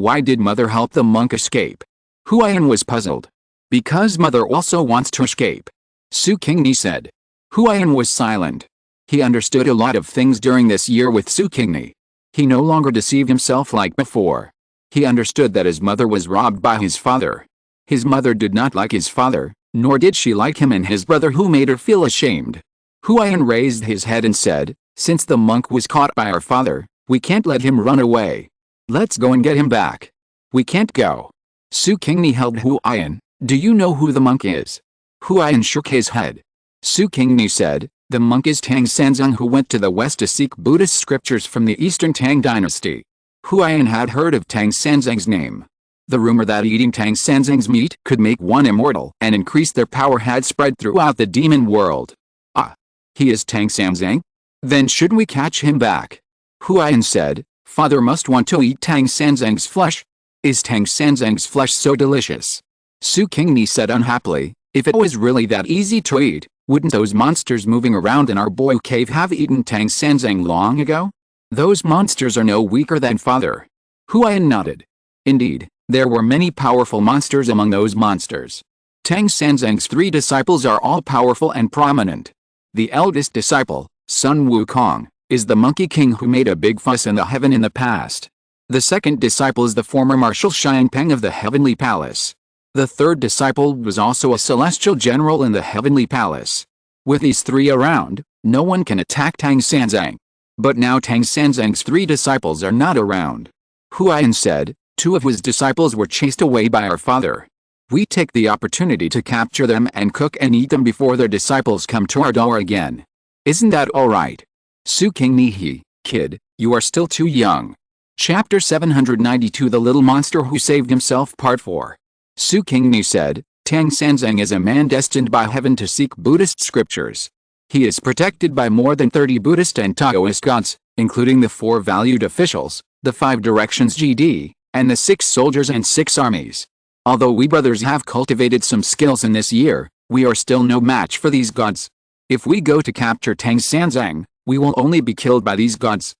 Why did mother help the monk escape? Huaiyan was puzzled. Because mother also wants to escape. Su Qingni said. Huaiyan was silent. He understood a lot of things during this year with Su Qingni. He no longer deceived himself like before. He understood that his mother was robbed by his father. His mother did not like his father, nor did she like him and his brother, who made her feel ashamed. Huaiyan raised his head and said, "Since the monk was caught by our father, we can't let him run away. Let's go and get him back." "We can't go." Su Qingni held Huaiyan. "Do you know who the monk is?" Huaiyan shook his head. Su Qingni said, "The monk is Tang Sanzang, who went to the west to seek Buddhist scriptures from the Eastern Tang dynasty." Huaiyan had heard of Tang Sanzang's name. The rumor that eating Tang Sanzang's meat could make one immortal and increase their power had spread throughout the demon world. He is Tang Sanzang? Then should we catch him back? Huaiyan said, "Father must want to eat Tang Sanzang's flesh. Is Tang Sanzang's flesh so delicious?" Su Qingni said unhappily, "If it was really that easy to eat, wouldn't those monsters moving around in our boy cave have eaten Tang Sanzang long ago? Those monsters are no weaker than father." Huaiyan nodded. Indeed, there were many powerful monsters among those monsters. Tang Sanzang's 3 disciples are all powerful and prominent. The eldest disciple, Sun Wukong, is the Monkey King who made a big fuss in the heaven in the past. The second disciple is the former Marshal Xiangpeng of the Heavenly Palace. The third disciple was also a celestial general in the Heavenly Palace. With these 3 around, no one can attack Tang Sanzang. But now Tang Sanzang's 3 disciples are not around. Huaiyan said, 2 of his disciples were chased away by our father. We take the opportunity to capture them and cook and eat them before their disciples come to our door again. Isn't that alright? Su Qingni, kid, you are still too young. Chapter 792, The Little Monster Who Saved Himself, Part 4. Su Qingni said, Tang Sanzang is a man destined by heaven to seek Buddhist scriptures. He is protected by more than 30 Buddhist and Taoist gods, including the 4 valued officials, the 5 directions GD, and the 6 soldiers and 6 armies. Although we brothers have cultivated some skills in this year, we are still no match for these gods. If we go to capture Tang Sanzang, we will only be killed by these gods.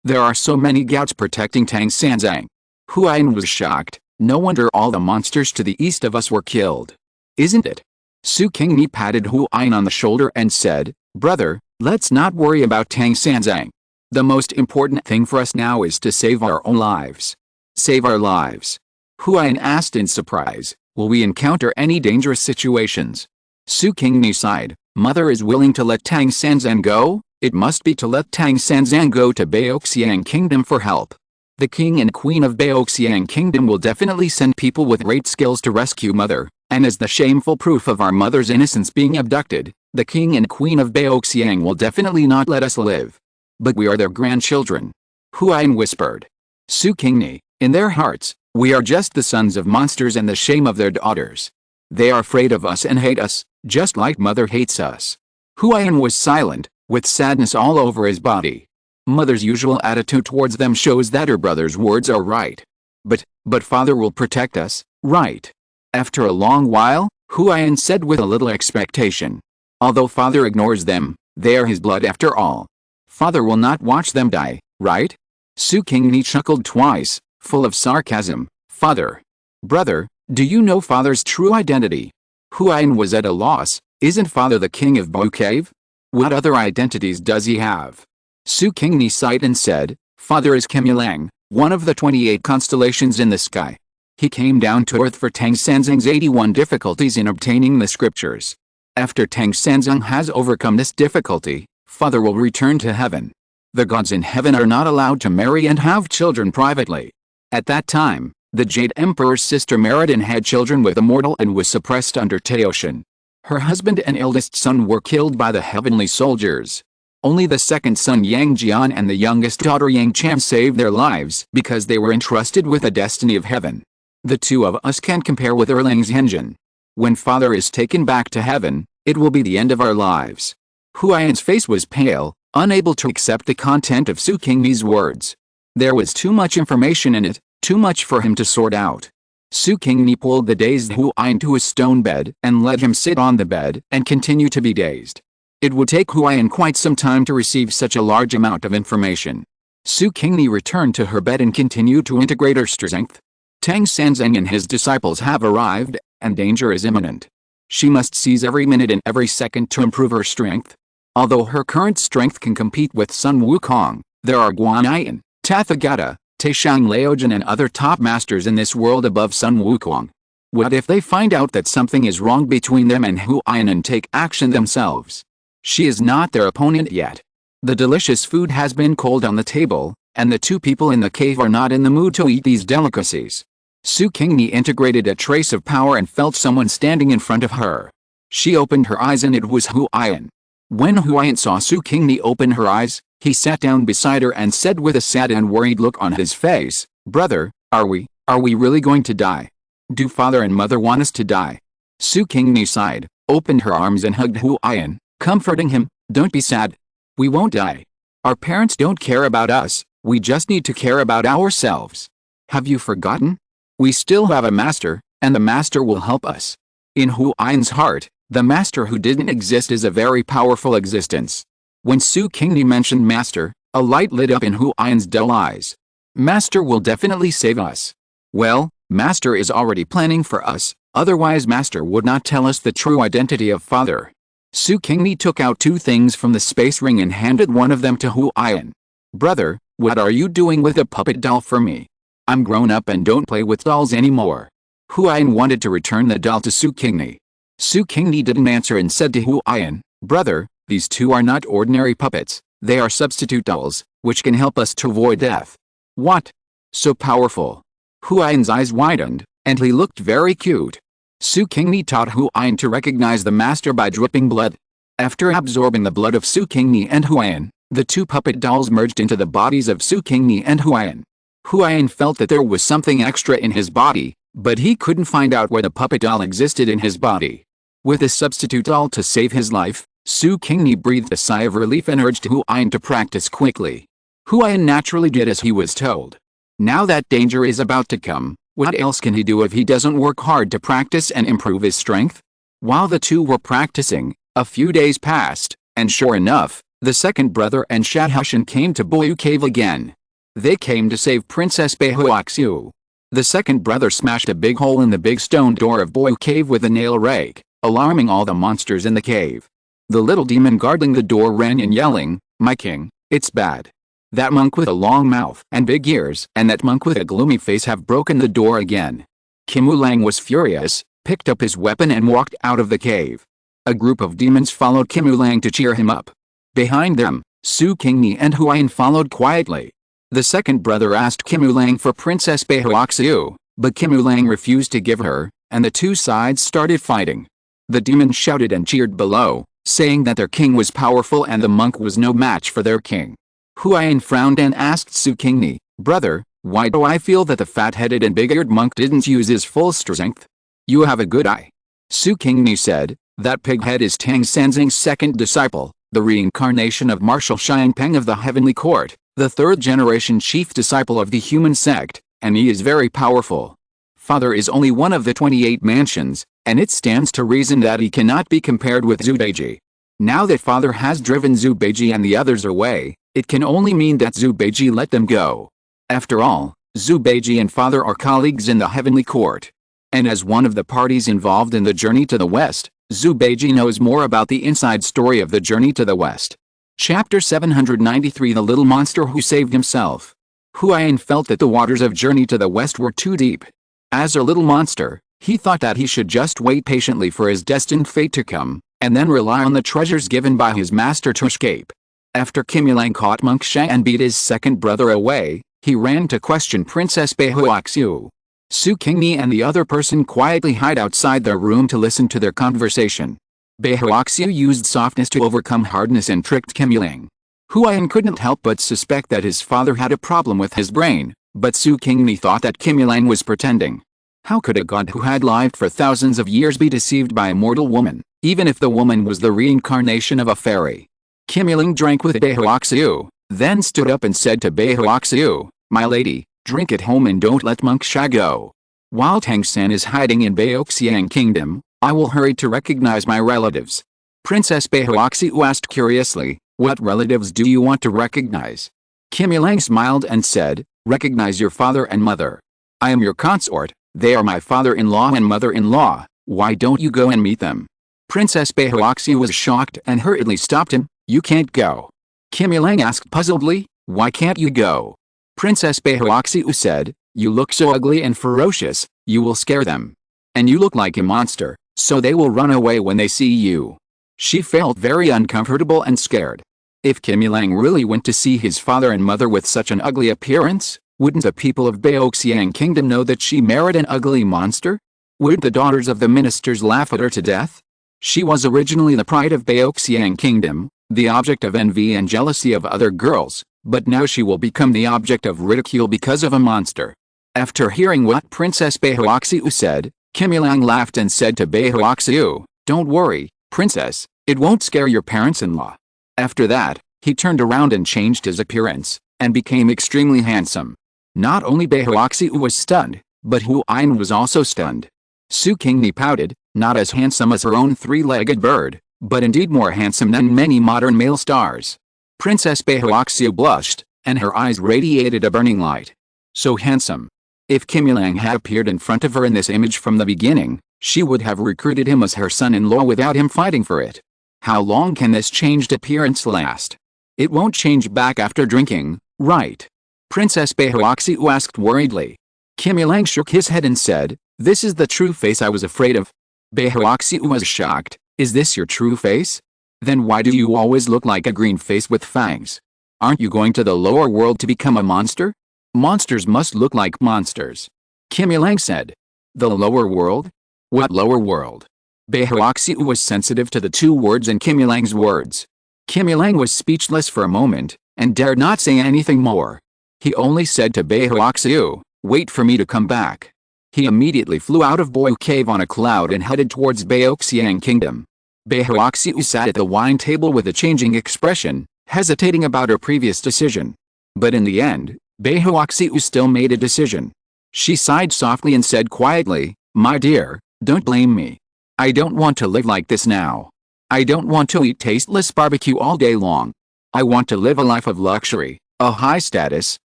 There are so many gods protecting Tang Sanzang. Huaiyan was shocked. No wonder all the monsters to the east of us were killed. Isn't it? Su Qingni patted Huaiyan on the shoulder and said, "Brother, let's not worry about Tang Sanzang. The most important thing for us now is to save our own lives." "Save our lives?" Huaiyan asked in surprise. "Will we encounter any dangerous situations?" Su Qingni sighed. "Mother is willing to let Tang Sanzang go. It must be to let Tang Sanzang go to Baoxiang Kingdom for help. The king and queen of Baoxiang Kingdom will definitely send people with great skills to rescue mother, and as the shameful proof of our mother's innocence being abducted, the king and queen of Baoxiang will definitely not let us live. But we are their grandchildren." Huaiyan whispered. Su Qingni, in their hearts, we are just the sons of monsters and the shame of their daughters. They are afraid of us and hate us, just like mother hates us. Huaiyan was silent, with sadness all over his body. Mother's usual attitude towards them shows that her brother's words are right. But father will protect us, right? After a long while, Huaiyan said with a little expectation. Although father ignores them, they are his blood after all. Father will not watch them die, right? Su Qingni chuckled twice, full of sarcasm. "Father. Brother, do you know father's true identity?" Huaiyan was at a loss. Isn't father the king of Bo Cave? What other identities does he have? Su Qingni sighed and said, "Father is Kemulang, one of the 28 constellations in the sky. He came down to earth for Tang Sanzang's 81 difficulties in obtaining the scriptures. After Tang Sanzang has overcome this difficulty, father will return to heaven. The gods in heaven are not allowed to marry and have children privately. At that time, the Jade Emperor's sister Meriden had children with a mortal and was suppressed under Taoshan. Her husband and eldest son were killed by the heavenly soldiers. Only the second son Yang Jian and the youngest daughter Yang Chan saved their lives because they were entrusted with the destiny of heaven. The two of us can compare with Erlang's Henjin. When father is taken back to heaven, it will be the end of our lives. Huayan's face was pale, unable to accept the content of Su Qingni's words. There was too much information in it, too much for him to sort out. Su Qingni pulled the dazed Huayan to a stone bed and let him sit on the bed and continue to be dazed. It would take Huayan quite some time to receive such a large amount of information. Su Qingni returned to her bed and continued to integrate her strength. Tang Sanzeng and his disciples have arrived, and danger is imminent. She must seize every minute and every second to improve her strength. Although her current strength can compete with Sun Wukong, there are Guanyin, Tathagata, Taishang Laojin and other top masters in this world above Sun Wukong. What if they find out that something is wrong between them and Huayan and take action themselves? She is not their opponent yet. The delicious food has been cold on the table, and the two people in the cave are not in the mood to eat these delicacies. Su Qingni integrated a trace of power and felt someone standing in front of her. She opened her eyes and it was Huayan. When Huayan saw Su Qingni open her eyes, he sat down beside her and said with a sad and worried look on his face, "Brother, are we really going to die? Do father and mother want us to die?" Su Qingni sighed, opened her arms and hugged Huayan, comforting him, "Don't be sad. We won't die. Our parents don't care about us, we just need to care about ourselves. Have you forgotten? We still have a master, and the master will help us." In Huayan's heart, the master who didn't exist is a very powerful existence. When Su Qingni mentioned master, a light lit up in Huayan's dull eyes. Master will definitely save us. Well, master is already planning for us, otherwise master would not tell us the true identity of father. Su Qingni took out two things from the space ring and handed one of them to Huayan. "Brother, what are you doing with a puppet doll for me? I'm grown up and don't play with dolls anymore." Huayan wanted to return the doll to Su Qingni. Su Qingni didn't answer and said to Huayan, "Brother, these two are not ordinary puppets, they are substitute dolls, which can help us to avoid death." "What? So powerful?" Huayan's eyes widened, and he looked very cute. Su Qingni taught Huayan to recognize the master by dripping blood. After absorbing the blood of Su Qingni and Huayan, the two puppet dolls merged into the bodies of Su Qingni and Huayan. Huayan felt that there was something extra in his body, but he couldn't find out where the puppet doll existed in his body. With a substitute doll to save his life, Su Qingni breathed a sigh of relief and urged Huayan to practice quickly. Huayan naturally did as he was told. Now that danger is about to come, what else can he do if he doesn't work hard to practice and improve his strength? While the two were practicing, a few days passed, and sure enough, the second brother and Shadhushan came to Boyu Cave again. They came to save Princess Beihuaxiu. The second brother smashed a big hole in the big stone door of Boyu Cave with a nail rake, alarming all the monsters in the cave. The little demon guarding the door ran in yelling, "My king, it's bad. That monk with a long mouth and big ears and that monk with a gloomy face have broken the door again." Kim Wulang was furious, picked up his weapon and walked out of the cave. A group of demons followed Kim Wulang to cheer him up. Behind them, Su Qingni and Huayan followed quietly. The second brother asked Kim Wulang for Princess Beihuaxiu, but Kim Wulang refused to give her, and the two sides started fighting. The demons shouted and cheered below, saying that their king was powerful and the monk was no match for their king. Huayan frowned and asked Su Qingni, "Brother, why do I feel that the fat-headed and big-eared monk didn't use his full strength?" "You have a good eye." Su Qingni said, "That pighead is Tang Sanzing's second disciple, the reincarnation of Marshal Xiangpeng of the Heavenly Court, the third-generation chief disciple of the human sect, and he is very powerful. Father is only one of the 28 mansions, and it stands to reason that he cannot be compared with Zhu Beiji. Now that father has driven Zhu Beiji and the others away, it can only mean that Zhu Beiji let them go. After all, Zhu Beiji and father are colleagues in the Heavenly Court. And as one of the parties involved in the journey to the West, Zhu Beiji knows more about the inside story of the journey to the West." Chapter 793 The Little Monster Who Saved Himself. Huayan felt that the waters of Journey to the West were too deep. As a little monster, he thought that he should just wait patiently for his destined fate to come, and then rely on the treasures given by his master to escape. After Kim Yilang caught Monk Sha and beat his second brother away, he ran to question Princess Beihuaxiu. Su Qingni and the other person quietly hide outside their room to listen to their conversation. Beihuaxiu used softness to overcome hardness and tricked Kim Yilang. Huayan couldn't help but suspect that his father had a problem with his brain, but Su Qingni thought that Kim Yilang was pretending. How could a god who had lived for thousands of years be deceived by a mortal woman, even if the woman was the reincarnation of a fairy? Kim Yilang drank with Beihuaxiu, then stood up and said to Beihuaxiu, "My lady, drink at home and don't let Monk Sha go. While Tang San is hiding in Baoxiang Kingdom, I will hurry to recognize my relatives." Princess Beihuaxiu asked curiously, "What relatives do you want to recognize?" Kim Yilang smiled and said, "Recognize your father and mother. I am your consort, they are my father-in-law and mother-in-law, why don't you go and meet them?" Princess Beihuaxiu was shocked and hurriedly stopped him. "You can't go." Kim Yilang asked puzzledly, "Why can't you go?" Princess Beihuaxiu said, "You look so ugly and ferocious, you will scare them. And you look like a monster, so they will run away when they see you." She felt very uncomfortable and scared. If Kim Yilang really went to see his father and mother with such an ugly appearance, wouldn't the people of Baoxiang Kingdom know that she married an ugly monster? Would the daughters of the ministers laugh at her to death? She was originally the pride of Baoxiang Kingdom, the object of envy and jealousy of other girls, but now she will become the object of ridicule because of a monster. After hearing what Princess Beihuaxiu said, Kim Yilang laughed and said to Beihuaxiu, "Don't worry, Princess, it won't scare your parents-in-law." After that, he turned around and changed his appearance, and became extremely handsome. Not only Beihuaxiu was stunned, but Huayan was also stunned. Su Qingni pouted, not as handsome as her own three-legged bird, but indeed more handsome than many modern male stars. Princess Beihuaxiu blushed, and her eyes radiated a burning light. So handsome. If Kim Yilang had appeared in front of her in this image from the beginning, she would have recruited him as her son-in-law without him fighting for it. How long can this changed appearance last? It won't change back after drinking, right? Princess Beihuaxiu asked worriedly. Kim Yilang shook his head and said, "This is the true face I was afraid of." Beihuaxiu was shocked. "Is this your true face? Then why do you always look like a green face with fangs? Aren't you going to the lower world to become a monster? Monsters must look like monsters." Kim Yilang said. "The lower world? What lower world?" Beihuaxiu was sensitive to the two words in Kim Yilang's words. Kim Yilang was speechless for a moment, and dared not say anything more. He only said to Beihuaxiu, "Wait for me to come back." He immediately flew out of Boyu Cave on a cloud and headed towards Baoxiang Kingdom. Beihuaxiu sat at the wine table with a changing expression, hesitating about her previous decision. But in the end, Beihuaxiu still made a decision. She sighed softly and said quietly, "My dear, don't blame me. I don't want to live like this now. I don't want to eat tasteless barbecue all day long. I want to live a life of luxury, a high status,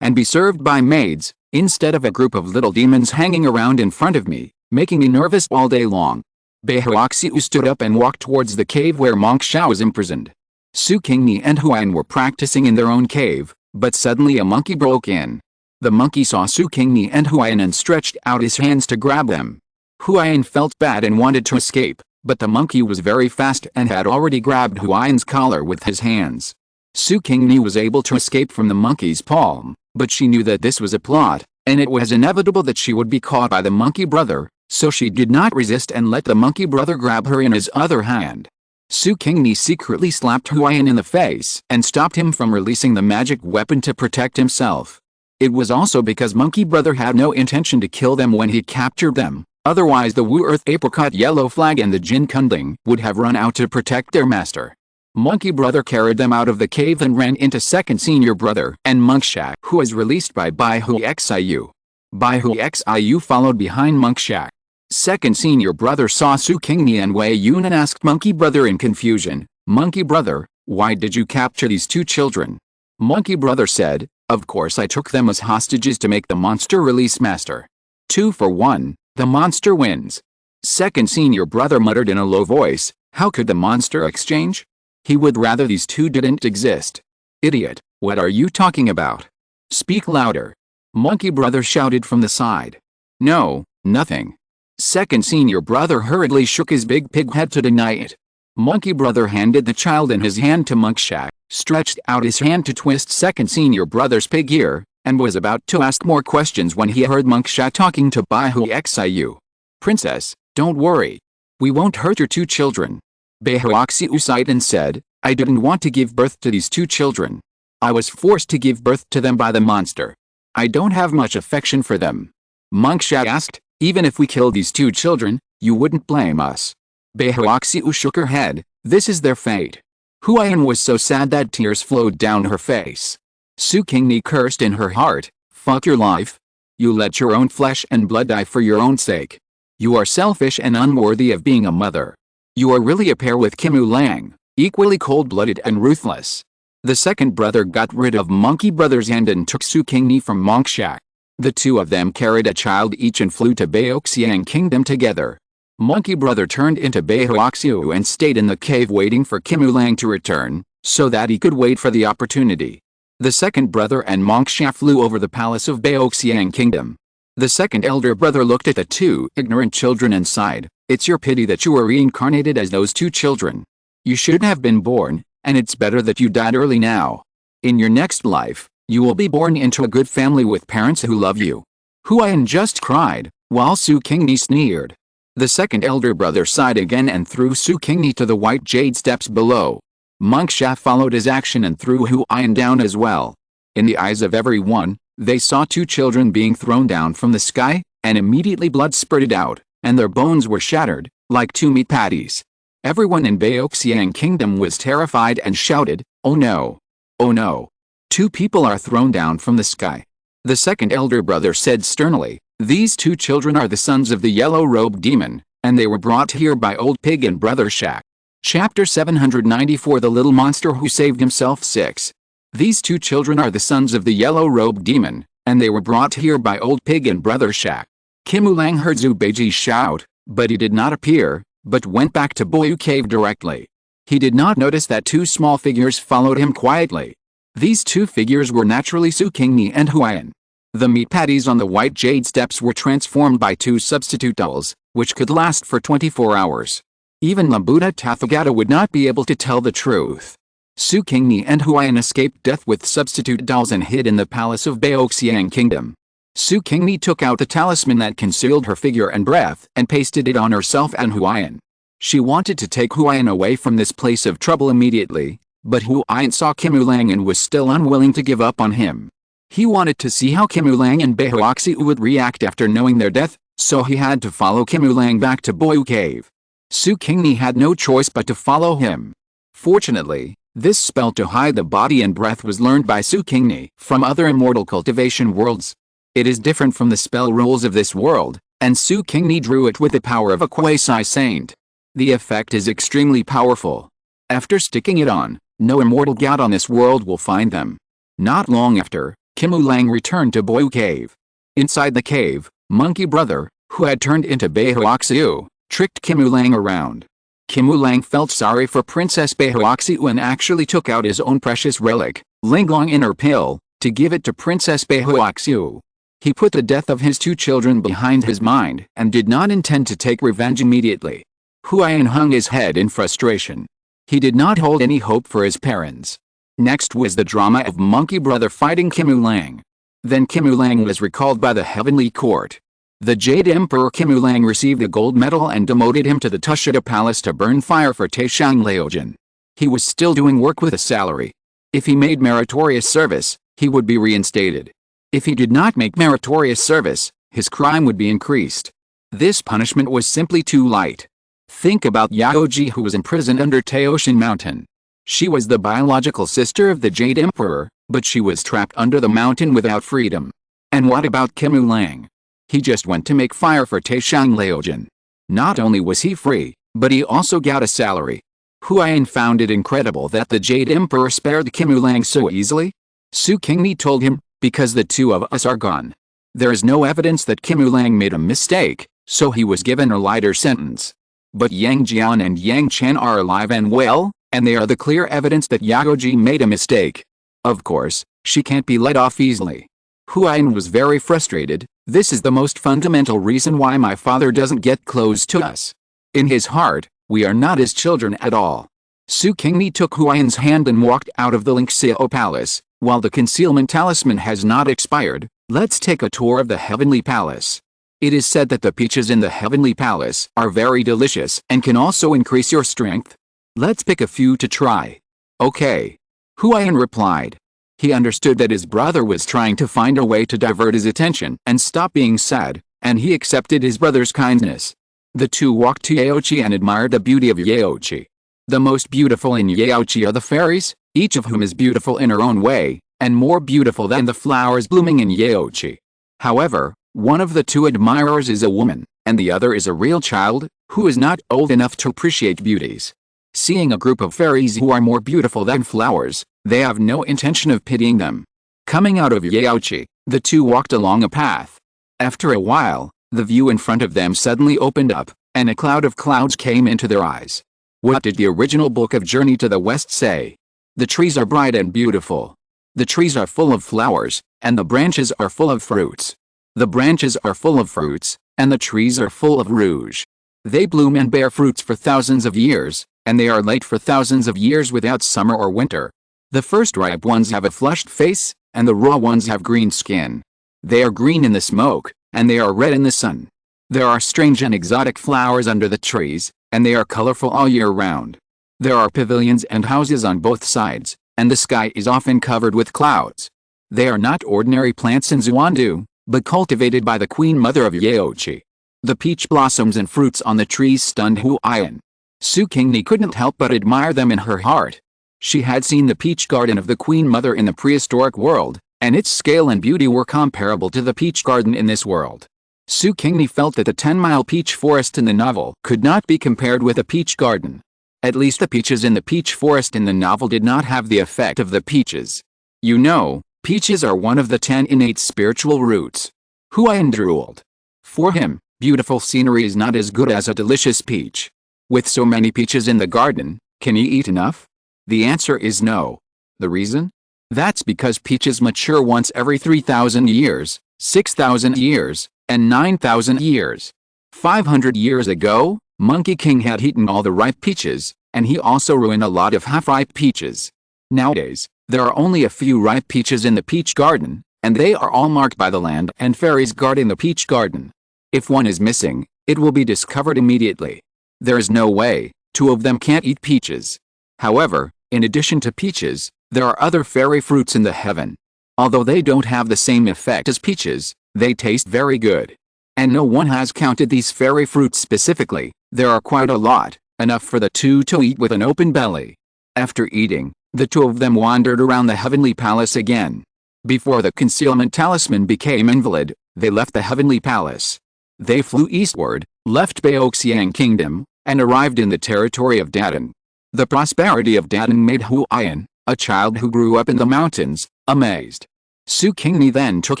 and be served by maids, instead of a group of little demons hanging around in front of me, making me nervous all day long." Beihuaxiu stood up and walked towards the cave where Monk Sha was imprisoned. Su Qingni and Huayan were practicing in their own cave, but suddenly a monkey broke in. The monkey saw Su Qingni and Huayan and stretched out his hands to grab them. Huayan felt bad and wanted to escape, but the monkey was very fast and had already grabbed Huayan's collar with his hands. Su Qingni was able to escape from the monkey's palm, but she knew that this was a plot, and it was inevitable that she would be caught by the monkey brother, so she did not resist and let the monkey brother grab her in his other hand. Su Qingni secretly slapped Huayan in the face and stopped him from releasing the magic weapon to protect himself. It was also because monkey brother had no intention to kill them when he captured them, otherwise the Wu Earth Apricot Yellow Flag and the Jin Kundling would have run out to protect their master. Monkey brother carried them out of the cave and ran into second senior brother and Monk Sha, who was released by Beihuaxiu. Beihuaxiu followed behind Monk Sha. Second senior brother saw Su Qingni and Wei Yun and asked monkey brother in confusion, "Monkey brother, why did you capture these two children?" Monkey brother said, "Of course I took them as hostages to make the monster release master. 2 for 1, the monster wins." Second senior brother muttered in a low voice, "How could the monster exchange? He would rather these two didn't exist." "Idiot, what are you talking about? Speak louder." Monkey brother shouted from the side. "No, nothing." Second senior brother hurriedly shook his big pig head to deny it. Monkey brother handed the child in his hand to Monk Sha, stretched out his hand to twist second senior brother's pig ear, and was about to ask more questions when he heard Monk Sha talking to Bai Hu Xiu. "Princess, don't worry. We won't hurt your two children." Bai Hu Xiu sighed and said, "I didn't want to give birth to these two children. I was forced to give birth to them by the monster. I don't have much affection for them." Monk Sha asked, "Even if we killed these two children, you wouldn't blame us?" Bai Hu Xiu shook her head. "This is their fate." Huayan was so sad that tears flowed down her face. Su Qingni cursed in her heart, "Fuck your life. You let your own flesh and blood die for your own sake. You are selfish and unworthy of being a mother. You are really a pair with Kimu Lang, equally cold-blooded and ruthless." The second brother got rid of Monkey Brother's hand and took Su Qingni from Monk Sha. The two of them carried a child each and flew to Baoxiang Kingdom together. Monkey Brother turned into Bai Hu Xiu and stayed in the cave waiting for Kimu Lang to return, so that he could wait for the opportunity. The second brother and Monk Sha flew over the palace of Baoxiang Kingdom. The second elder brother looked at the two ignorant children and sighed, "It's your pity that you were reincarnated as those two children. You should have been born, and it's better that you died early now. In your next life, you will be born into a good family with parents who love you." Huayan just cried, while Su Qingni sneered. The second elder brother sighed again and threw Su Qingni to the white jade steps below. Monk Sha followed his action and threw Huayan down as well. In the eyes of everyone, they saw two children being thrown down from the sky, and immediately blood spurted out, and their bones were shattered, like two meat patties. Everyone in Baoxiang Kingdom was terrified and shouted, "Oh no! Oh no! Two people are thrown down from the sky." The second elder brother said sternly, "These two children are the sons of the yellow-robed demon, and they were brought here by Old Pig and Brother Shaq." Chapter 794 The Little Monster Who Saved Himself 6. These two children are the sons of the yellow-robed demon, and they were brought here by Old Pig and Brother Shaq. Kimu Lang heard Zhu Beiji shout, but he did not appear, but went back to Boyu Cave directly. He did not notice that two small figures followed him quietly. These two figures were naturally Su Qingni and Huayan. The meat patties on the white jade steps were transformed by two substitute dolls, which could last for 24 hours. Even Labuda Tathagata would not be able to tell the truth. Su Qingni and Huayan escaped death with substitute dolls and hid in the palace of Baoxiang Kingdom. Su Qingni took out the talisman that concealed her figure and breath and pasted it on herself and Huayan. She wanted to take Huayan away from this place of trouble immediately, but Huayan saw Kimu Lang and was still unwilling to give up on him. He wanted to see how Kimu Lang and Bai Hu Xiu would react after knowing their death, so he had to follow Kimu Lang back to Boyu Cave. Su Qingni had no choice but to follow him. Fortunately, this spell to hide the body and breath was learned by Su Qingni from other immortal cultivation worlds. It is different from the spell rules of this world, and Su Qingni drew it with the power of a quasi-saint. The effect is extremely powerful. After sticking it on, no immortal god on this world will find them. Not long after, Kimu Lang returned to Boyu Cave. Inside the cave, Monkey Brother, who had turned into Bai Hu Xiu, tricked Kimu Lang around. Kimu Lang felt sorry for Princess Bai Hu Xiu and actually took out his own precious relic, Linglong Inner Pill, to give it to Princess Bai Hu Xiu. He put the death of his two children behind his mind and did not intend to take revenge immediately. Huayan hung his head in frustration. He did not hold any hope for his parents. Next was the drama of Monkey Brother fighting Kimu Lang. Then Kimu Lang was recalled by the Heavenly Court. The Jade Emperor Kimu Lang received a gold medal and demoted him to the Tushita Palace to burn fire for Taishang Laojin. He was still doing work with a salary. If he made meritorious service, he would be reinstated. If he did not make meritorious service, his crime would be increased. This punishment was simply too light. Think about Yaoji, who was imprisoned under Taoshan Mountain. She was the biological sister of the Jade Emperor, but she was trapped under the mountain without freedom. And what about Kimu Lang? He just went to make fire for Taishang Laojin. Not only was he free, but he also got a salary. Huayan found it incredible that the Jade Emperor spared Kimu Lang so easily. Su Qingni told him, "Because the two of us are gone. There is no evidence that Kimu Lang made a mistake, so he was given a lighter sentence. But Yang Jian and Yang Chen are alive and well, and they are the clear evidence that Yaoji made a mistake. Of course, she can't be let off easily." Huayan was very frustrated. "This is the most fundamental reason why my father doesn't get close to us. In his heart, we are not his children at all." Su Qingni took Huayan's hand and walked out of the Lingxiao Palace. While the concealment talisman has not expired, let's take a tour of the Heavenly Palace. It is said that the peaches in the Heavenly Palace are very delicious and can also increase your strength. Let's pick a few to try. Okay. Huayan replied. He understood that his brother was trying to find a way to divert his attention and stop being sad, and he accepted his brother's kindness. The two walked to Yaoqi and admired the beauty of Yaoqi. The most beautiful in Yaoqi are the fairies, each of whom is beautiful in her own way, and more beautiful than the flowers blooming in Yaoqi. However, one of the two admirers is a woman, and the other is a real child, who is not old enough to appreciate beauties. Seeing a group of fairies who are more beautiful than flowers, they have no intention of pitying them. Coming out of Yaoqi, the two walked along a path. After a while, the view in front of them suddenly opened up, and a cloud of clouds came into their eyes. What did the original book of Journey to the West say? The trees are bright and beautiful. The trees are full of flowers, and the branches are full of fruits. The branches are full of fruits, and the trees are full of rouge. They bloom and bear fruits for thousands of years, and they are late for thousands of years without summer or winter. The first ripe ones have a flushed face, and the raw ones have green skin. They are green in the smoke, and they are red in the sun. There are strange and exotic flowers under the trees, and they are colorful all year round. There are pavilions and houses on both sides, and the sky is often covered with clouds. They are not ordinary plants in Xuandu, but cultivated by the Queen Mother of Yaoqi. The peach blossoms and fruits on the trees stunned Huayan. Su Qingni couldn't help but admire them in her heart. She had seen the peach garden of the Queen Mother in the prehistoric world, and its scale and beauty were comparable to the peach garden in this world. Su Qingni felt that the 10-mile peach forest in the novel could not be compared with a peach garden. At least the peaches in the peach forest in the novel did not have the effect of the peaches. You know, peaches are one of the 10 innate spiritual roots. Huayan drooled. For him, beautiful scenery is not as good as a delicious peach. With so many peaches in the garden, can he eat enough? The answer is no. The reason? That's because peaches mature once every 3,000 years, 6,000 years, and 9,000 years. 500 years ago, Monkey King had eaten all the ripe peaches, and he also ruined a lot of half-ripe peaches. Nowadays, there are only a few ripe peaches in the peach garden, and they are all marked by the land and fairies guarding the peach garden. If one is missing, it will be discovered immediately. There is no way, two of them can't eat peaches. However, in addition to peaches, there are other fairy fruits in the heaven. Although they don't have the same effect as peaches, they taste very good. And no one has counted these fairy fruits specifically. There are quite a lot, enough for the two to eat with an open belly. After eating, the two of them wandered around the heavenly palace again. Before the concealment talisman became invalid, they left the heavenly palace. They flew eastward, left Baoxiang Kingdom, and arrived in the territory of Dadan. The prosperity of Dadan made Huayan, a child who grew up in the mountains, amazed. Su Qingni then took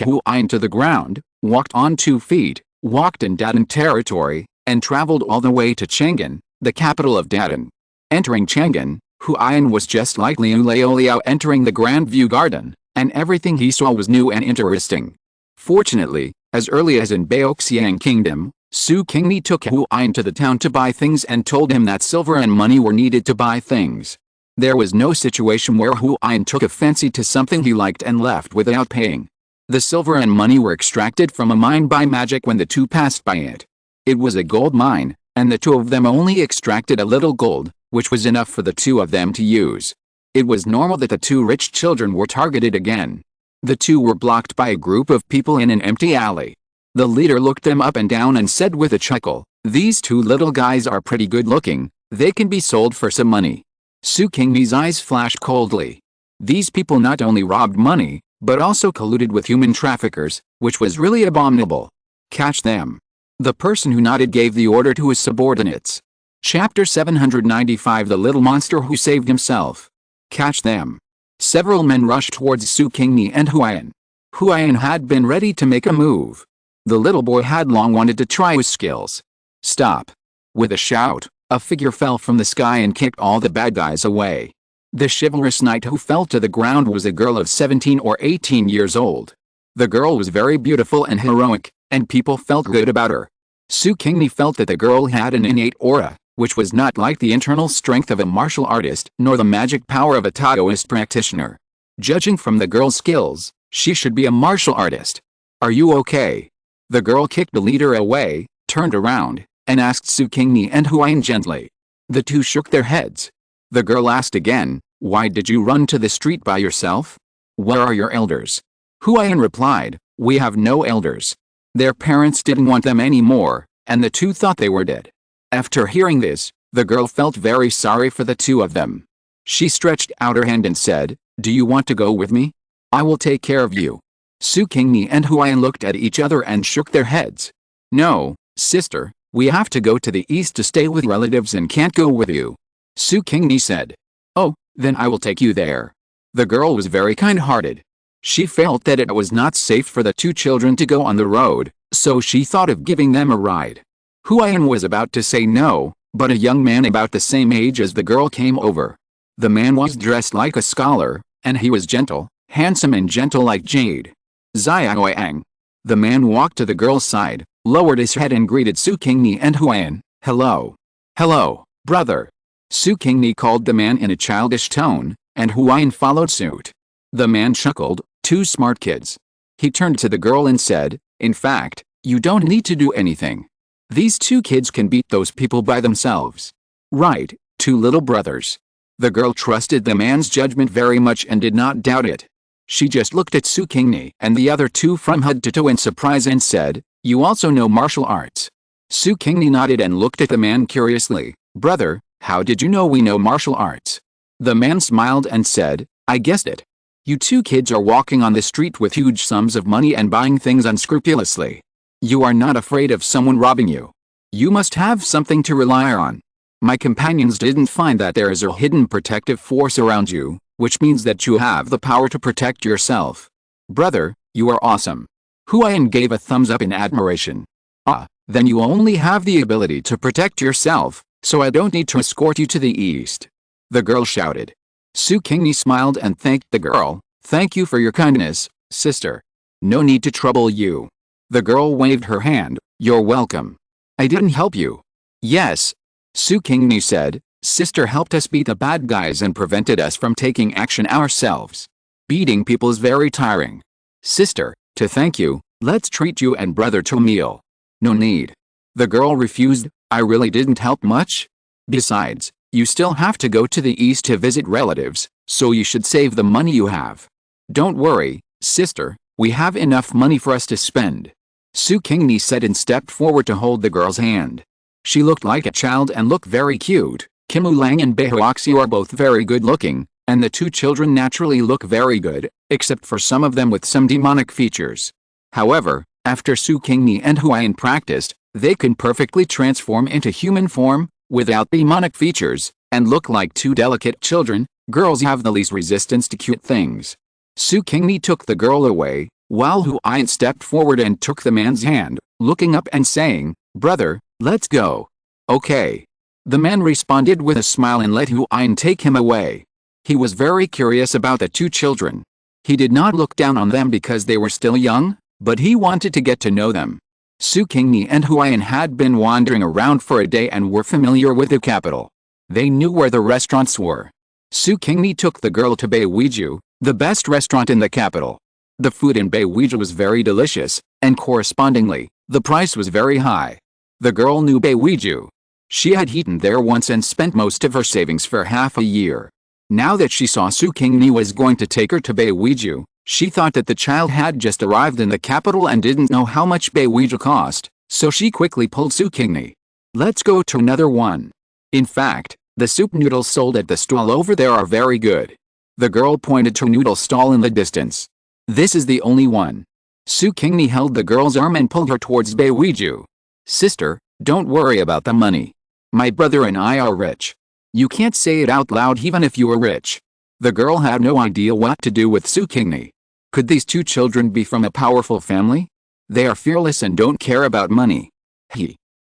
Huayan to the ground, walked on 2 feet, walked in Dadan territory, and traveled all the way to Chang'an, the capital of Dadan. Entering Chang'an, Huayan was just like Liu Laoliao entering the Grand View Garden, and everything he saw was new and interesting. Fortunately, as early as in Baoxiang Kingdom, Su Qingni took Huayan to the town to buy things and told him that silver and money were needed to buy things. There was no situation where Huayan took a fancy to something he liked and left without paying. The silver and money were extracted from a mine by magic when the two passed by it. It was a gold mine, and the two of them only extracted a little gold, which was enough for the two of them to use. It was normal that the two rich children were targeted again. The two were blocked by a group of people in an empty alley. The leader looked them up and down and said with a chuckle, "These two little guys are pretty good looking, they can be sold for some money." Su Qingni's eyes flashed coldly. These people not only robbed money, but also colluded with human traffickers, which was really abominable. Catch them. The person who nodded gave the order to his subordinates. Chapter 795 The Little Monster Who Saved Himself. Catch them. Several men rushed towards Su Qingni and Huayan. Huayan had been ready to make a move. The little boy had long wanted to try his skills. Stop. With a shout, a figure fell from the sky and kicked all the bad guys away. The chivalrous knight who fell to the ground was a girl of 17 or 18 years old. The girl was very beautiful and heroic, and people felt good about her. Su Qingni felt that the girl had an innate aura, which was not like the internal strength of a martial artist nor the magic power of a Taoist practitioner. Judging from the girl's skills, she should be a martial artist. Are you okay? The girl kicked the leader away, turned around, and asked Su Qingni and Huayan gently. The two shook their heads. The girl asked again, why did you run to the street by yourself? Where are your elders? Huayan replied, we have no elders. Their parents didn't want them anymore, and the two thought they were dead. After hearing this, the girl felt very sorry for the two of them. She stretched out her hand and said, do you want to go with me? I will take care of you. Su Qingni and Huayan looked at each other and shook their heads. No, sister, we have to go to the east to stay with relatives and can't go with you. Su Qingni said. Oh, then I will take you there. The girl was very kind-hearted. She felt that it was not safe for the two children to go on the road, so she thought of giving them a ride. Huayan was about to say no, but a young man about the same age as the girl came over. The man was dressed like a scholar, and he was gentle, handsome and gentle like jade. Xiaoyang. The man walked to the girl's side, lowered his head and greeted Su Qingni and Huayan. Hello. Hello, brother. Su Qingni called the man in a childish tone, and Huayan followed suit. The man chuckled, two smart kids. He turned to the girl and said, in fact, you don't need to do anything. These two kids can beat those people by themselves. Right, two little brothers. The girl trusted the man's judgment very much and did not doubt it. She just looked at Su Qingni and the other two from head to toe in surprise and said, you also know martial arts. Su Qingni nodded and looked at the man curiously. Brother, how did you know we know martial arts? The man smiled and said, I guessed it. You two kids are walking on the street with huge sums of money and buying things unscrupulously. You are not afraid of someone robbing you. You must have something to rely on. My companions didn't find that there is a hidden protective force around you, which means that you have the power to protect yourself. Brother, you are awesome. Huayan gave a thumbs up in admiration. Ah, then you only have the ability to protect yourself, so I don't need to escort you to the east. The girl shouted. Su Qingni smiled and thanked the girl. Thank you for your kindness, sister. No need to trouble you. The girl waved her hand. You're welcome. I didn't help you. Yes. Su Qingni said, sister helped us beat the bad guys and prevented us from taking action ourselves. Beating people is very tiring. Sister, to thank you, let's treat you and brother to a meal. No need. The girl refused. I really didn't help much. Besides, you still have to go to the east to visit relatives, so you should save the money you have. Don't worry, sister, we have enough money for us to spend. Su Qingni said and stepped forward to hold the girl's hand. She looked like a child and looked very cute. Kim Ulang and Beihuoxi are both very good looking, and the two children naturally look very good, except for some of them with some demonic features. However, after Su Qingni and Huayan practiced, they can perfectly transform into human form, without demonic features, and look like two delicate children. Girls have the least resistance to cute things. Su Qingni took the girl away, while Huayan stepped forward and took the man's hand, looking up and saying, brother, let's go. Okay. The man responded with a smile and let Huayan take him away. He was very curious about the two children. He did not look down on them because they were still young, but he wanted to get to know them. Su Qingni and Huayan had been wandering around for a day and were familiar with the capital. They knew where the restaurants were. Su Qingni took the girl to Beiwiju, the best restaurant in the capital. The food in Beiwiju was very delicious, and correspondingly, the price was very high. The girl knew Beiwiju. She had eaten there once and spent most of her savings for half a year. Now that she saw Su Qingni was going to take her to Beiwiju, she thought that the child had just arrived in the capital and didn't know how much Beiwiju cost, so she quickly pulled Su Qingni. Let's go to another one. In fact, the soup noodles sold at the stall over there are very good. The girl pointed to a noodle stall in the distance. This is the only one. Su Qingni held the girl's arm and pulled her towards Beiwiju. Sister, don't worry about the money. My brother and I are rich. You can't say it out loud even if you are rich. The girl had no idea what to do with Su Qingni. Could these two children be from a powerful family? They are fearless and don't care about money.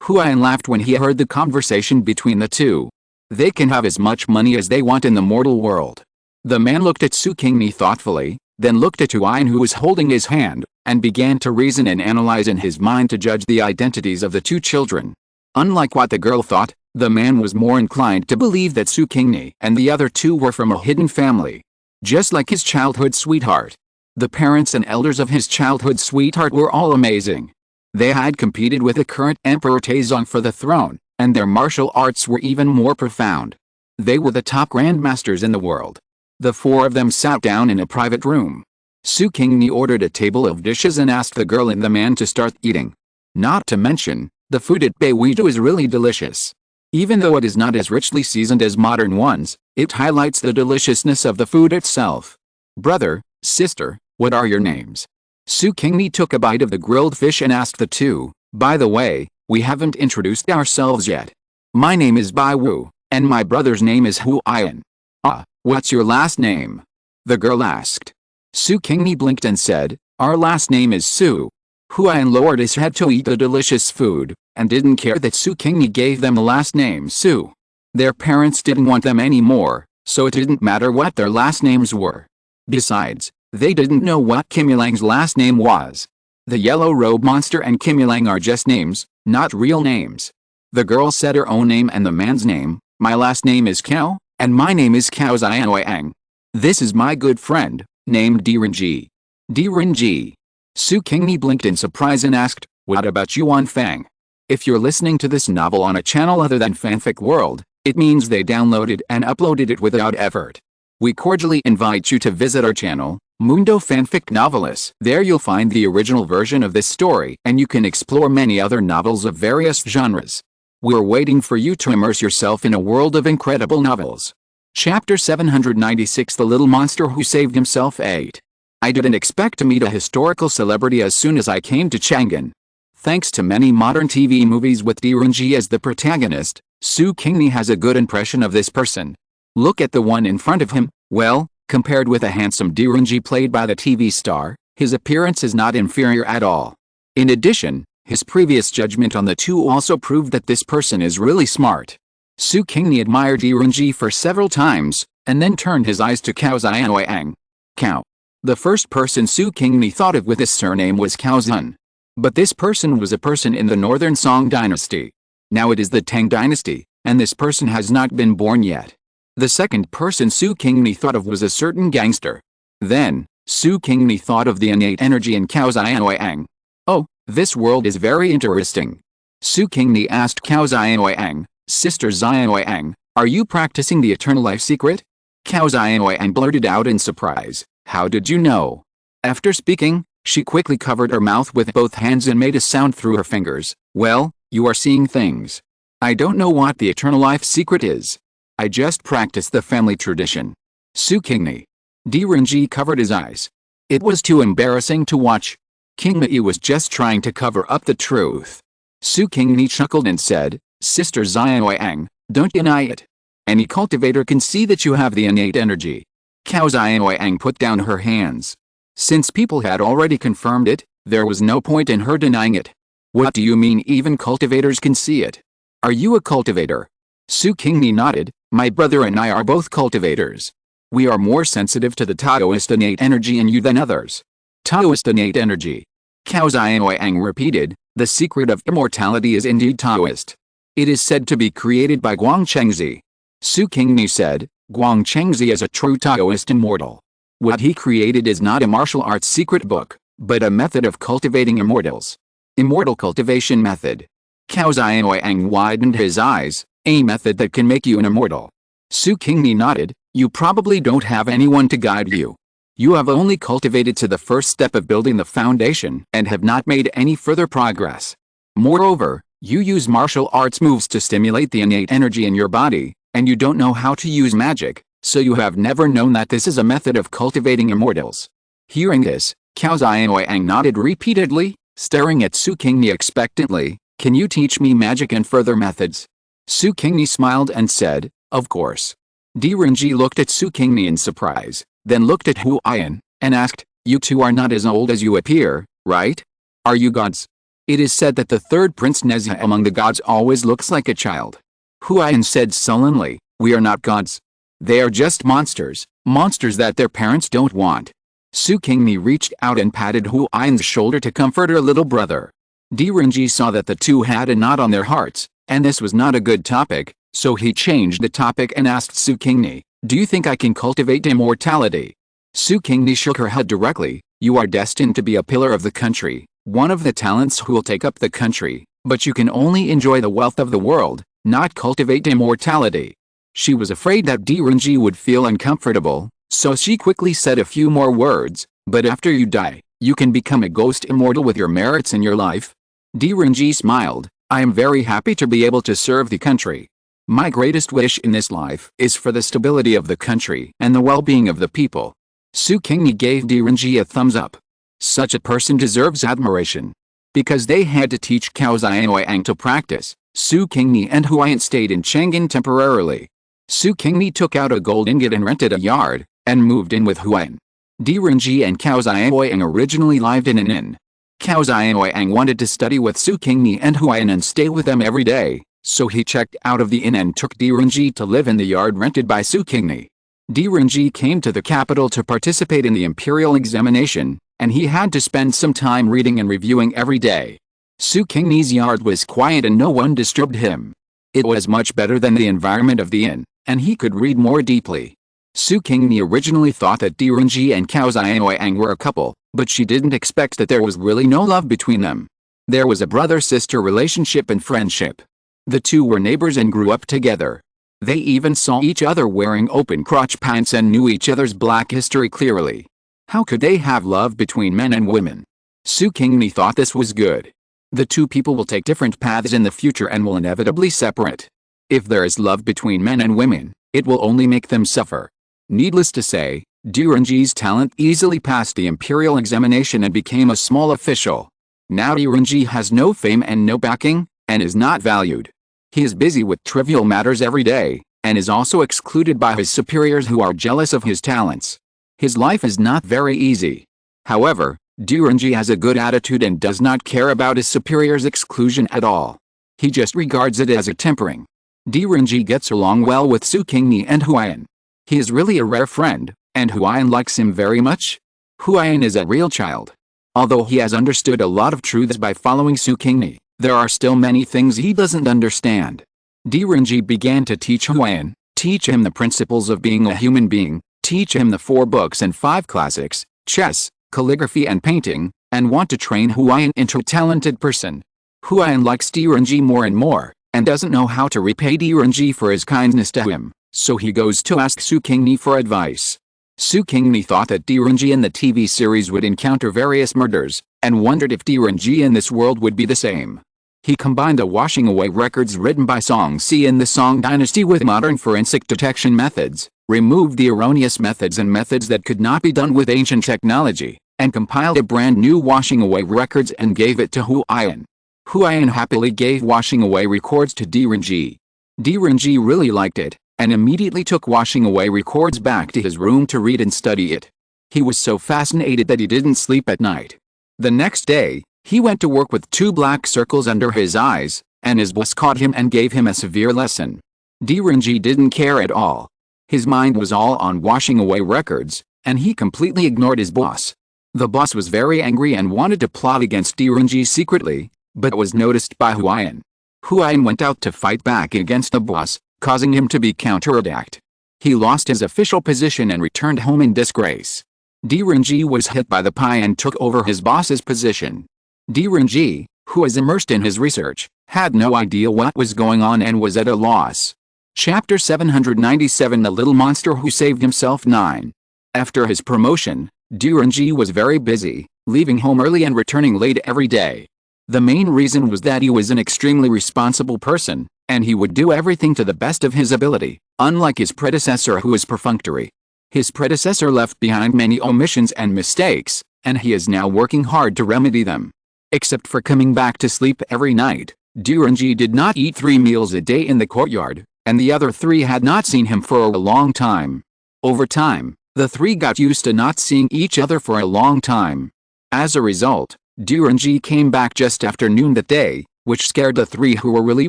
Huayan laughed when he heard the conversation between the two. They can have as much money as they want in the mortal world. The man looked at Su Qingni thoughtfully, then looked at Huayan who was holding his hand, and began to reason and analyze in his mind to judge the identities of the two children. Unlike what the girl thought, The man was more inclined to believe that Su Qingni and the other two were from a hidden family. Just like his childhood sweetheart. The parents and elders of his childhood sweetheart were all amazing. They had competed with the current Emperor Taizong for the throne, and their martial arts were even more profound. They were the top grandmasters in the world. The four of them sat down in a private room. Su Qingni ordered a table of dishes and asked the girl and the man to start eating. Not to mention, the food at Beiwiju is really delicious. Even though it is not as richly seasoned as modern ones, it highlights the deliciousness of the food itself. Brother, sister, what are your names? Su Qingni took a bite of the grilled fish and asked the two, by the way, we haven't introduced ourselves yet. My name is Bai Wu, and my brother's name is Hu Ian. Ah, what's your last name? The girl asked. Su Qingni blinked and said, our last name is Su. Hu Ian lowered his head to eat the delicious food, and didn't care that Su Qingni gave them the last name Su. Their parents didn't want them anymore, so it didn't matter what their last names were. Besides, they didn't know what Kimulang's last name was. The yellow robe monster and Kimulang are just names, not real names. The girl said her own name and the man's name. My last name is Cao, and my name is Cao Xianwang. This is my good friend, named Direnji. Direnji. Su Qingni blinked in surprise and asked, what about Yuan Fang? If you're listening to this novel on a channel other than Fanfic World, it means they downloaded and uploaded it without effort. We cordially invite you to visit our channel, Mundo Fanfic Novelis. There you'll find the original version of this story and you can explore many other novels of various genres. We're waiting for you to immerse yourself in a world of incredible novels. Chapter 796 The Little Monster Who Saved Himself 8. I didn't expect to meet a historical celebrity as soon as I came to Chang'an. Thanks to many modern TV movies with Direnji as the protagonist, Su Qingni has a good impression of this person. Look at the one in front of him. Well, compared with a handsome Direnji played by the TV star, his appearance is not inferior at all. In addition, his previous judgment on the two also proved that this person is really smart. Su Qingni admired Direnji for several times, and then turned his eyes to Cao Xianwang. Cao. The first person Su Qingni thought of with this surname was Cao Zun. But this person was a person in the northern Song dynasty. Now it is the Tang dynasty, and this person has not been born yet. The second person Su Qingni thought of was a certain gangster. Then, Su Qingni thought of the innate energy in Cao Xianwang. Oh, this world is very interesting. Su Qingni asked Cao Xianwang, Sister Xianwang, are you practicing the eternal life secret? Cao Xianwang blurted out in surprise, how did you know? After speaking, she quickly covered her mouth with both hands and made a sound through her fingers. Well, you are seeing things. I don't know what the eternal life secret is. I just practice the family tradition. Su Qingni. Direnji covered his eyes. It was too embarrassing to watch. Qingni was just trying to cover up the truth. Su Qingni chuckled and said, Sister Xianwang, don't deny it. Any cultivator can see that you have the innate energy. Cao Xianwang put down her hands. Since people had already confirmed it, there was no point in her denying it. What do you mean even cultivators can see it? Are you a cultivator? Su Qingni nodded, my brother and I are both cultivators. We are more sensitive to the Taoist innate energy in you than others. Taoist innate energy. Cao Xianwang repeated, the secret of immortality is indeed Taoist. It is said to be created by Guangchengzi. Su Qingni said, Guangchengzi is a true Taoist immortal. What he created is not a martial arts secret book, but a method of cultivating immortals. Immortal cultivation method. Cao Xianwang widened his eyes, a method that can make you an immortal. Su Qingni nodded, you probably don't have anyone to guide you. You have only cultivated to the first step of building the foundation and have not made any further progress. Moreover, you use martial arts moves to stimulate the innate energy in your body, and you don't know how to use magic, so you have never known that this is a method of cultivating immortals. Hearing this, Cao Xianwang nodded repeatedly, staring at Su Qingni expectantly. Can you teach me magic and further methods? Su Qingni smiled and said, of course. Direnji looked at Su Qingni in surprise, then looked at Hu Ian, and asked, you two are not as old as you appear, right? Are you gods? It is said that the third prince Nezha among the gods always looks like a child. Hu Ian said sullenly, we are not gods. They are just monsters, monsters that their parents don't want. Su Qingni reached out and patted Hu Ian's shoulder to comfort her little brother. Direnji saw that the two had a knot on their hearts, And this was not a good topic, so he changed the topic and asked Su Qingni, "Do you think I can cultivate immortality?" Su Qingni shook her head directly. "You are destined to be a pillar of the country, one of the talents who will take up the country, but you can only enjoy the wealth of the world, not cultivate immortality." She was afraid that Direnji would feel uncomfortable, so she quickly said a few more words, "But after you die, you can become a ghost immortal with your merits in your life." Direnji smiled. "I am very happy to be able to serve the country. My greatest wish in this life is for the stability of the country and the well-being of the people." Su Qingni gave Direnji a thumbs up. Such a person deserves admiration. Because they had to teach Cao Xianwang to practice, Su Qingni and Huayan stayed in Chang'an temporarily. Su Qingni took out a gold ingot and rented a yard, and moved in with Huayan. Direnji and Cao Xianwang originally lived in an inn. Cao Xianwang wanted to study with Su Qingni and Huayan and stay with them every day, so he checked out of the inn and took Direnji to live in the yard rented by Su Qingni. Direnji came to the capital to participate in the imperial examination, and he had to spend some time reading and reviewing every day. Su Qingni's yard was quiet and no one disturbed him. It was much better than the environment of the inn, and he could read more deeply. Su Qingni originally thought that Direnji and Cao Xianwang were a couple, but she didn't expect that there was really no love between them. There was a brother-sister relationship and friendship. The two were neighbors and grew up together. They even saw each other wearing open crotch pants and knew each other's black history clearly. How could they have love between men and women? Su Qingni thought this was good. The two people will take different paths in the future and will inevitably separate. If there is love between men and women, it will only make them suffer. Needless to say, Direnji's talent easily passed the imperial examination and became a small official. Now Direnji has no fame and no backing, and is not valued. He is busy with trivial matters every day, and is also excluded by his superiors who are jealous of his talents. His life is not very easy. However, Direnji has a good attitude and does not care about his superiors' exclusion at all. He just regards it as a tempering. Direnji gets along well with Su Qingni and Huayan. He is really a rare friend, and Huayan likes him very much. Huayan is a real child. Although he has understood a lot of truths by following Su Qingni, there are still many things he doesn't understand. Direnji began to teach Huayan, teach him the principles of being a human being, teach him the 4 books and 5 classics, chess, calligraphy and painting, and want to train Huayan into a talented person. Huayan likes Direnji more and more, and doesn't know how to repay Direnji for his kindness to him, so he goes to ask Su Qingni for advice. Su Qingni thought that Direnji in the TV series would encounter various murders, and wondered if Direnji in this world would be the same. He combined the washing away records written by Song Si in the Song dynasty with modern forensic detection methods, removed the erroneous methods and methods that could not be done with ancient technology, and compiled a brand new washing away records and gave it to Huayan. Huayan happily gave washing away records to Direnji. Direnji really liked it, and immediately took washing away records back to his room to read and study it. He was so fascinated that he didn't sleep at night. The next day, he went to work with 2 black circles under his eyes, and his boss caught him and gave him a severe lesson. Direnji didn't care at all. His mind was all on washing away records, and he completely ignored his boss. The boss was very angry and wanted to plot against Direnji secretly, but was noticed by Huayan. Huayan went out to fight back against the boss, causing him to be counterattacked. He lost his official position and returned home in disgrace. Direnji was hit by the pie and took over his boss's position. Direnji, who was immersed in his research, had no idea what was going on and was at a loss. Chapter 797 The Little Monster Who Saved Himself 9. After his promotion, Direnji was very busy, leaving home early and returning late every day. The main reason was that he was an extremely responsible person, and he would do everything to the best of his ability, unlike his predecessor who was perfunctory. His predecessor left behind many omissions and mistakes, and he is now working hard to remedy them. Except for coming back to sleep every night, Direnji did not eat 3 meals a day in the courtyard, and the other 3 had not seen him for a long time. Over time, the 3 got used to not seeing each other for a long time. As a result, Direnji came back just after noon that day, which scared the 3 who were really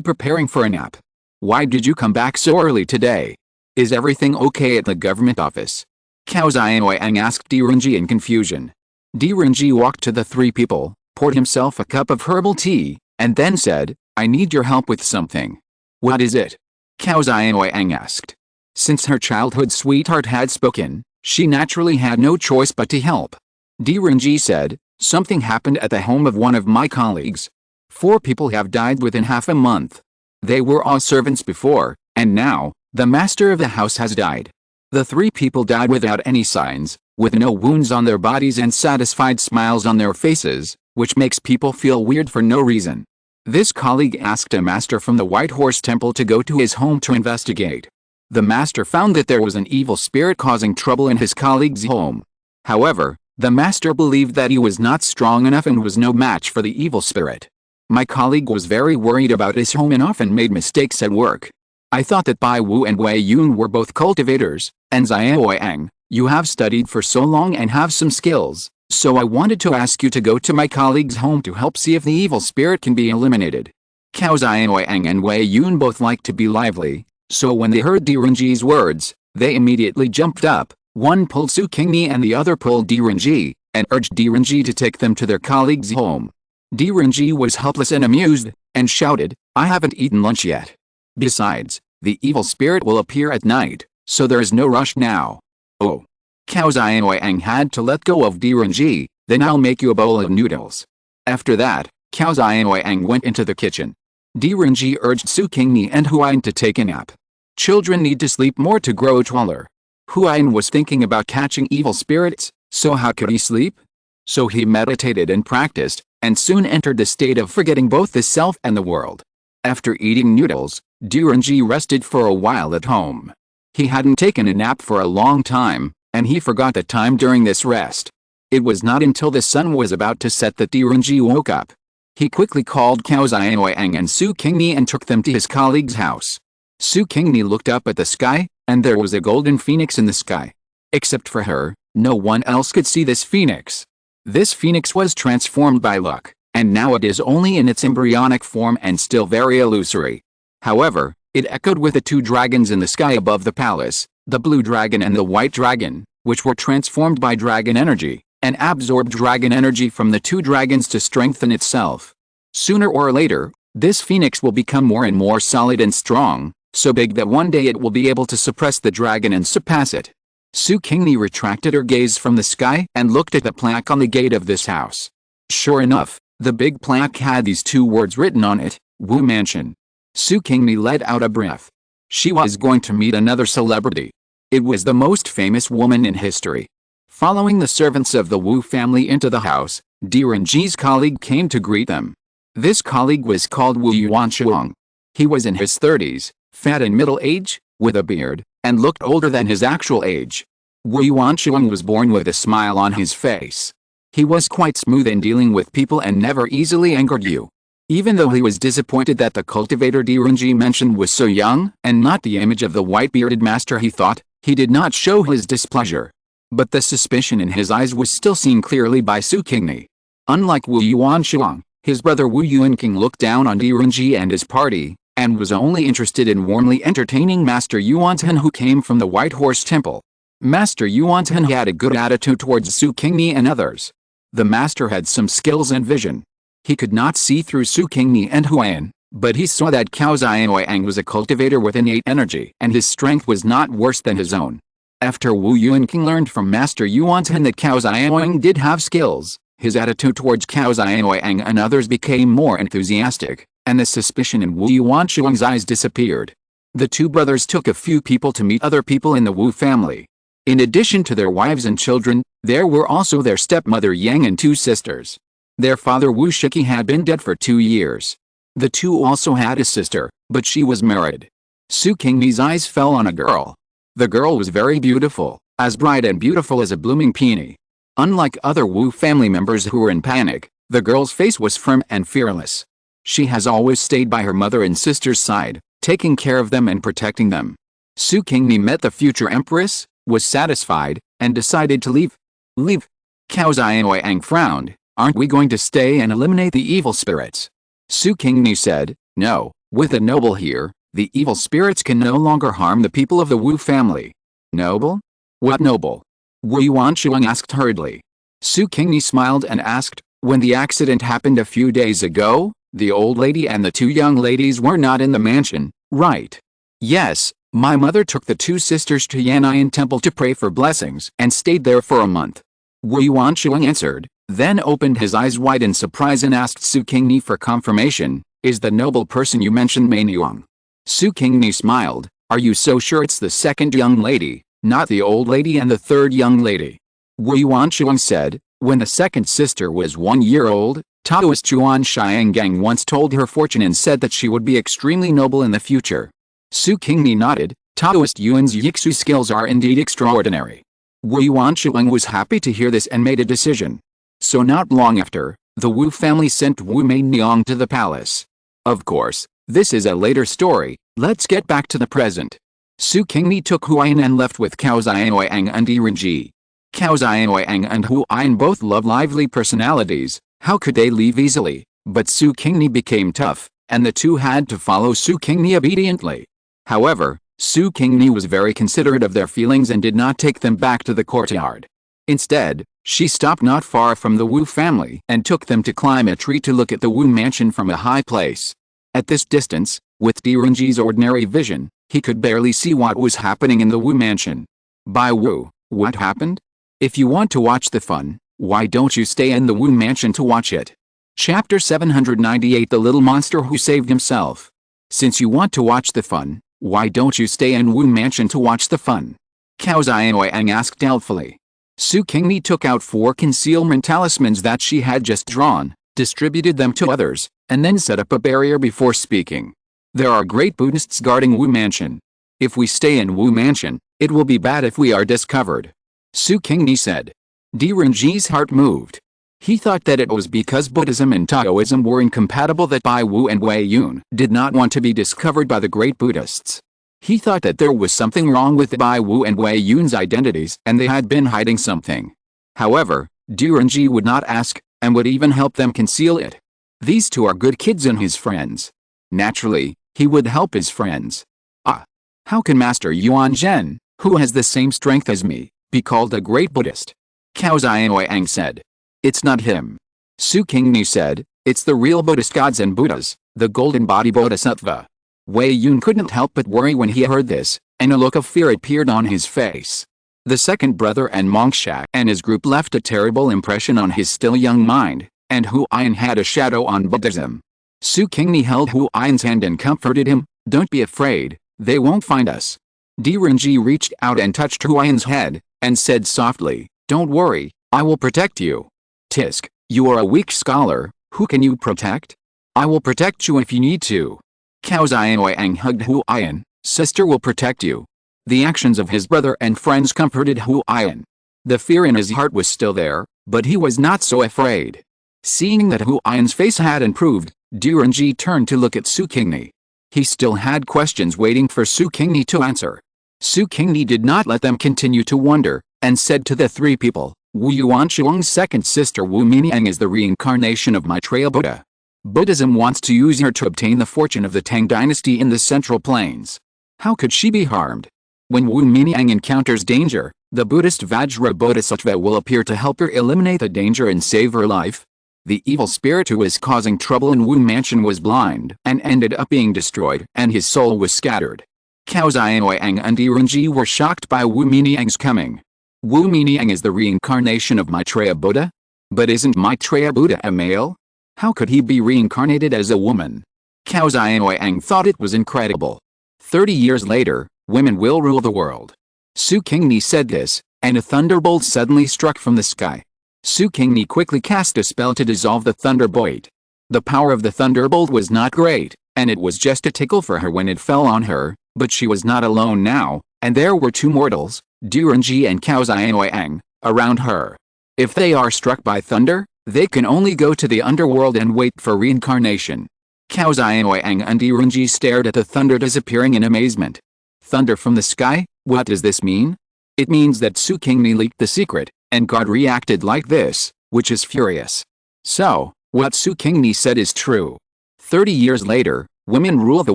preparing for a nap. "Why did you come back so early today? Is everything okay at the government office?" Cao Xianwang asked Direnji in confusion. Direnji walked to the 3 people, poured himself a cup of herbal tea, and then said, I need your help with something. What is it? Cao Xiaoyang asked. Since her childhood sweetheart had spoken, she naturally had no choice but to help. Direnji said, something happened at the home of one of my colleagues. 4 people have died within half a month. They were all servants before, and now, the master of the house has died. The 3 people died without any signs, with no wounds on their bodies and satisfied smiles on their faces, which makes people feel weird for no reason. This colleague asked a master from the White Horse Temple to go to his home to investigate. The master found that there was an evil spirit causing trouble in his colleague's home. However, the master believed that he was not strong enough and was no match for the evil spirit. My colleague was very worried about his home and often made mistakes at work. I thought that Bai Wu and Wei Yun were both cultivators, and Xiaoyang, you have studied for so long and have some skills, so I wanted to ask you to go to my colleague's home to help see if the evil spirit can be eliminated. Cao Xiaoyang and Wei Yun both like to be lively, so when they heard Direnji's words, they immediately jumped up. One pulled Su Qingni and the other pulled Direnji, and urged Direnji to take them to their colleague's home. Direnji was helpless and amused, and shouted, I haven't eaten lunch yet. Besides, the evil spirit will appear at night, so there is no rush now. Oh. Cao Xiaoyang had to let go of Direnji, then I'll make you a bowl of noodles. After that, Cao Xiaoyang went into the kitchen. Direnji urged Su Qingni and Huayan to take a nap. Children need to sleep more to grow taller. Huayan was thinking about catching evil spirits, so how could he sleep? So he meditated and practiced, and soon entered the state of forgetting both the self and the world. After eating noodles, Direnji rested for a while at home. He hadn't taken a nap for a long time, and he forgot the time during this rest. It was not until the sun was about to set that Direnji woke up. He quickly called Cao Xiaoyang and Su Qingni and took them to his colleague's house. Su Qingni looked up at the sky, and there was a golden phoenix in the sky. Except for her, no one else could see this phoenix. This phoenix was transformed by luck, and now it is only in its embryonic form and still very illusory. However, it echoed with the 2 dragons in the sky above the palace, the blue dragon and the white dragon, which were transformed by dragon energy, and absorbed dragon energy from the 2 dragons to strengthen itself. Sooner or later, this phoenix will become more and more solid and strong, so big that one day it will be able to suppress the dragon and surpass it. Su Qingni retracted her gaze from the sky and looked at the plaque on the gate of this house. Sure enough, the big plaque had these 2 words written on it, Wu Mansion. Su Qingni let out a breath. She was going to meet another celebrity. It was the most famous woman in history. Following the servants of the Wu family into the house, Direnji's colleague came to greet them. This colleague was called Wu Yuanshuang. He was in his 30s, fat in middle age, with a beard, and looked older than his actual age. Wu Yuanshuang was born with a smile on his face. He was quite smooth in dealing with people and never easily angered you. Even though he was disappointed that the cultivator Direnji mentioned was so young and not the image of the white-bearded master he thought, he did not show his displeasure. But the suspicion in his eyes was still seen clearly by Su Qingni. Unlike Wu Yuanshuang, his brother Wu Yuanqing looked down on Direnji and his party, and was only interested in warmly entertaining Master Yuanten, who came from the White Horse Temple. Master Yuanten had a good attitude towards Su Qingni and others. The master had some skills and vision. He could not see through Su Qingni and Huayan, but he saw that Cao Xiaoyang was a cultivator with innate energy and his strength was not worse than his own. After Wu Yuanqing learned from Master Yuanten that Cao Xiaoyang did have skills, his attitude towards Cao Xiaoyang and others became more enthusiastic, and the suspicion in Wu Yuanshuang's eyes disappeared. The 2 brothers took a few people to meet other people in the Wu family. In addition to their wives and children, there were also their stepmother Yang and 2 sisters. Their father Wu Shiki had been dead for 2 years. The 2 also had a sister, but she was married. Su Qingni's eyes fell on a girl. The girl was very beautiful, as bright and beautiful as a blooming peony. Unlike other Wu family members who were in panic, the girl's face was firm and fearless. She has always stayed by her mother and sister's side, taking care of them and protecting them. Su Qingni met the future empress, was satisfied, and decided to leave. Leave? Cao Xiaoyang frowned. Aren't we going to stay and eliminate the evil spirits? Su Qingni said, no, with a noble here, the evil spirits can no longer harm the people of the Wu family. Noble? What noble? Wu Yuanshuang asked hurriedly. Su Qingni smiled and asked, when the accident happened a few days ago, The old lady and the two young ladies were not in the mansion, right? Yes, my mother took the two sisters to Niangniang Temple to pray for blessings and stayed there for a month. Wu Yuanchuang answered, then opened his eyes wide in surprise and asked Su Qingni for confirmation, is the noble person you mentioned Niangniang? Su Qingni smiled, are you so sure it's the second young lady, not the old lady and the third young lady? Wu Yuanchuang said, when the second sister was 1 year old, Taoist Yuan Xianggang once told her fortune and said that she would be extremely noble in the future. Su Qingni nodded, Taoist Yuan's Yixu skills are indeed extraordinary. Wu Yuanchuang was happy to hear this and made a decision. So not long after, the Wu family sent Wu Niangniang to the palace. Of course, this is a later story, let's get back to the present. Su Qingni took Huayan and left with Cao Xianoyang and Direnji. Cao Xianoyang and Huayan both love lively personalities, how could they leave easily? But Su Qingni became tough, and the two had to follow Su Qingni obediently. However, Su Qingni was very considerate of their feelings and did not take them back to the courtyard. Instead, she stopped not far from the Wu family and took them to climb a tree to look at the Wu mansion from a high place. At this distance, with Direnji's ordinary vision, he could barely see what was happening in the Wu mansion. By Wu, what happened? If you want to watch the fun, why don't you stay in the Wu mansion to watch it? Chapter 798 The Little Monster Who Saved Himself. Since you want to watch the fun, why don't you stay in Wu mansion to watch the fun? Cao Xianoyang asked doubtfully. Su Qingni took out 4 concealment talismans that she had just drawn, distributed them to others, and then set up a barrier before speaking. There are great Buddhists guarding Wu mansion. If we stay in Wu mansion, it will be bad if we are discovered. Su Qingni said. Direnji's heart moved. He thought that it was because Buddhism and Taoism were incompatible that Bai Wu and Wei Yun did not want to be discovered by the great Buddhists. He thought that there was something wrong with Bai Wu and Wei Yun's identities and they had been hiding something. However, Direnji would not ask, and would even help them conceal it. These two are good kids and his friends. Naturally, he would help his friends. How can Master Yuan Zhen, who has the same strength as me, be called a great Buddhist? Cao Xianoyang said. It's not him. Su Qingni said, it's the real Buddhist gods and Buddhas, the golden body Bodhisattva. Wei Yun couldn't help but worry when he heard this, and a look of fear appeared on his face. The second brother and Mongsha and his group left a terrible impression on his still young mind, and Huayan had a shadow on Buddhism. Su Qingni held Huayan's hand and comforted him, don't be afraid, they won't find us. Direnji reached out and touched Huayan's head, and said softly, don't worry, I will protect you. Tisk, you are a weak scholar, who can you protect? I will protect you if you need to. Cao Xianoyang hugged Huayan, sister will protect you. The actions of his brother and friends comforted Huayan. The fear in his heart was still there, but he was not so afraid. Seeing that Huayan's face had improved, Direnji turned to look at Su Qingni. He still had questions waiting for Su Qingni to answer. Su Qingni did not let them continue to wonder, and said to the 3 people, Wu Yuanchuang's second sister Wu Niangniang is the reincarnation of Maitreya Buddha. Buddhism wants to use her to obtain the fortune of the Tang dynasty in the Central Plains. How could she be harmed? When Wu Niangniang encounters danger, the Buddhist Vajra Bodhisattva will appear to help her eliminate the danger and save her life. The evil spirit who was causing trouble in Wu Mansion was blind and ended up being destroyed, and his soul was scattered. Cao Xianoyang and Direnji were shocked by Wu Niangniang's coming. Wu Niangniang is the reincarnation of Maitreya Buddha? But isn't Maitreya Buddha a male? How could he be reincarnated as a woman? Cao Xianoyang thought it was incredible. 30 years later, women will rule the world. Su Qingni said this, and a thunderbolt suddenly struck from the sky. Su Qingni quickly cast a spell to dissolve the thunderbolt. The power of the thunderbolt was not great, and it was just a tickle for her when it fell on her, but she was not alone now, and there were 2 mortals, Direnji and Cao Xianoyang, around her. If they are struck by thunder, they can only go to the underworld and wait for reincarnation. Cao Xianoyang and Direnji stared at the thunder disappearing in amazement. Thunder from the sky? What does this mean? It means that Su Qingni leaked the secret, and God reacted like this, which is furious. So, what Su Qingni said is true. 30 years later, women rule the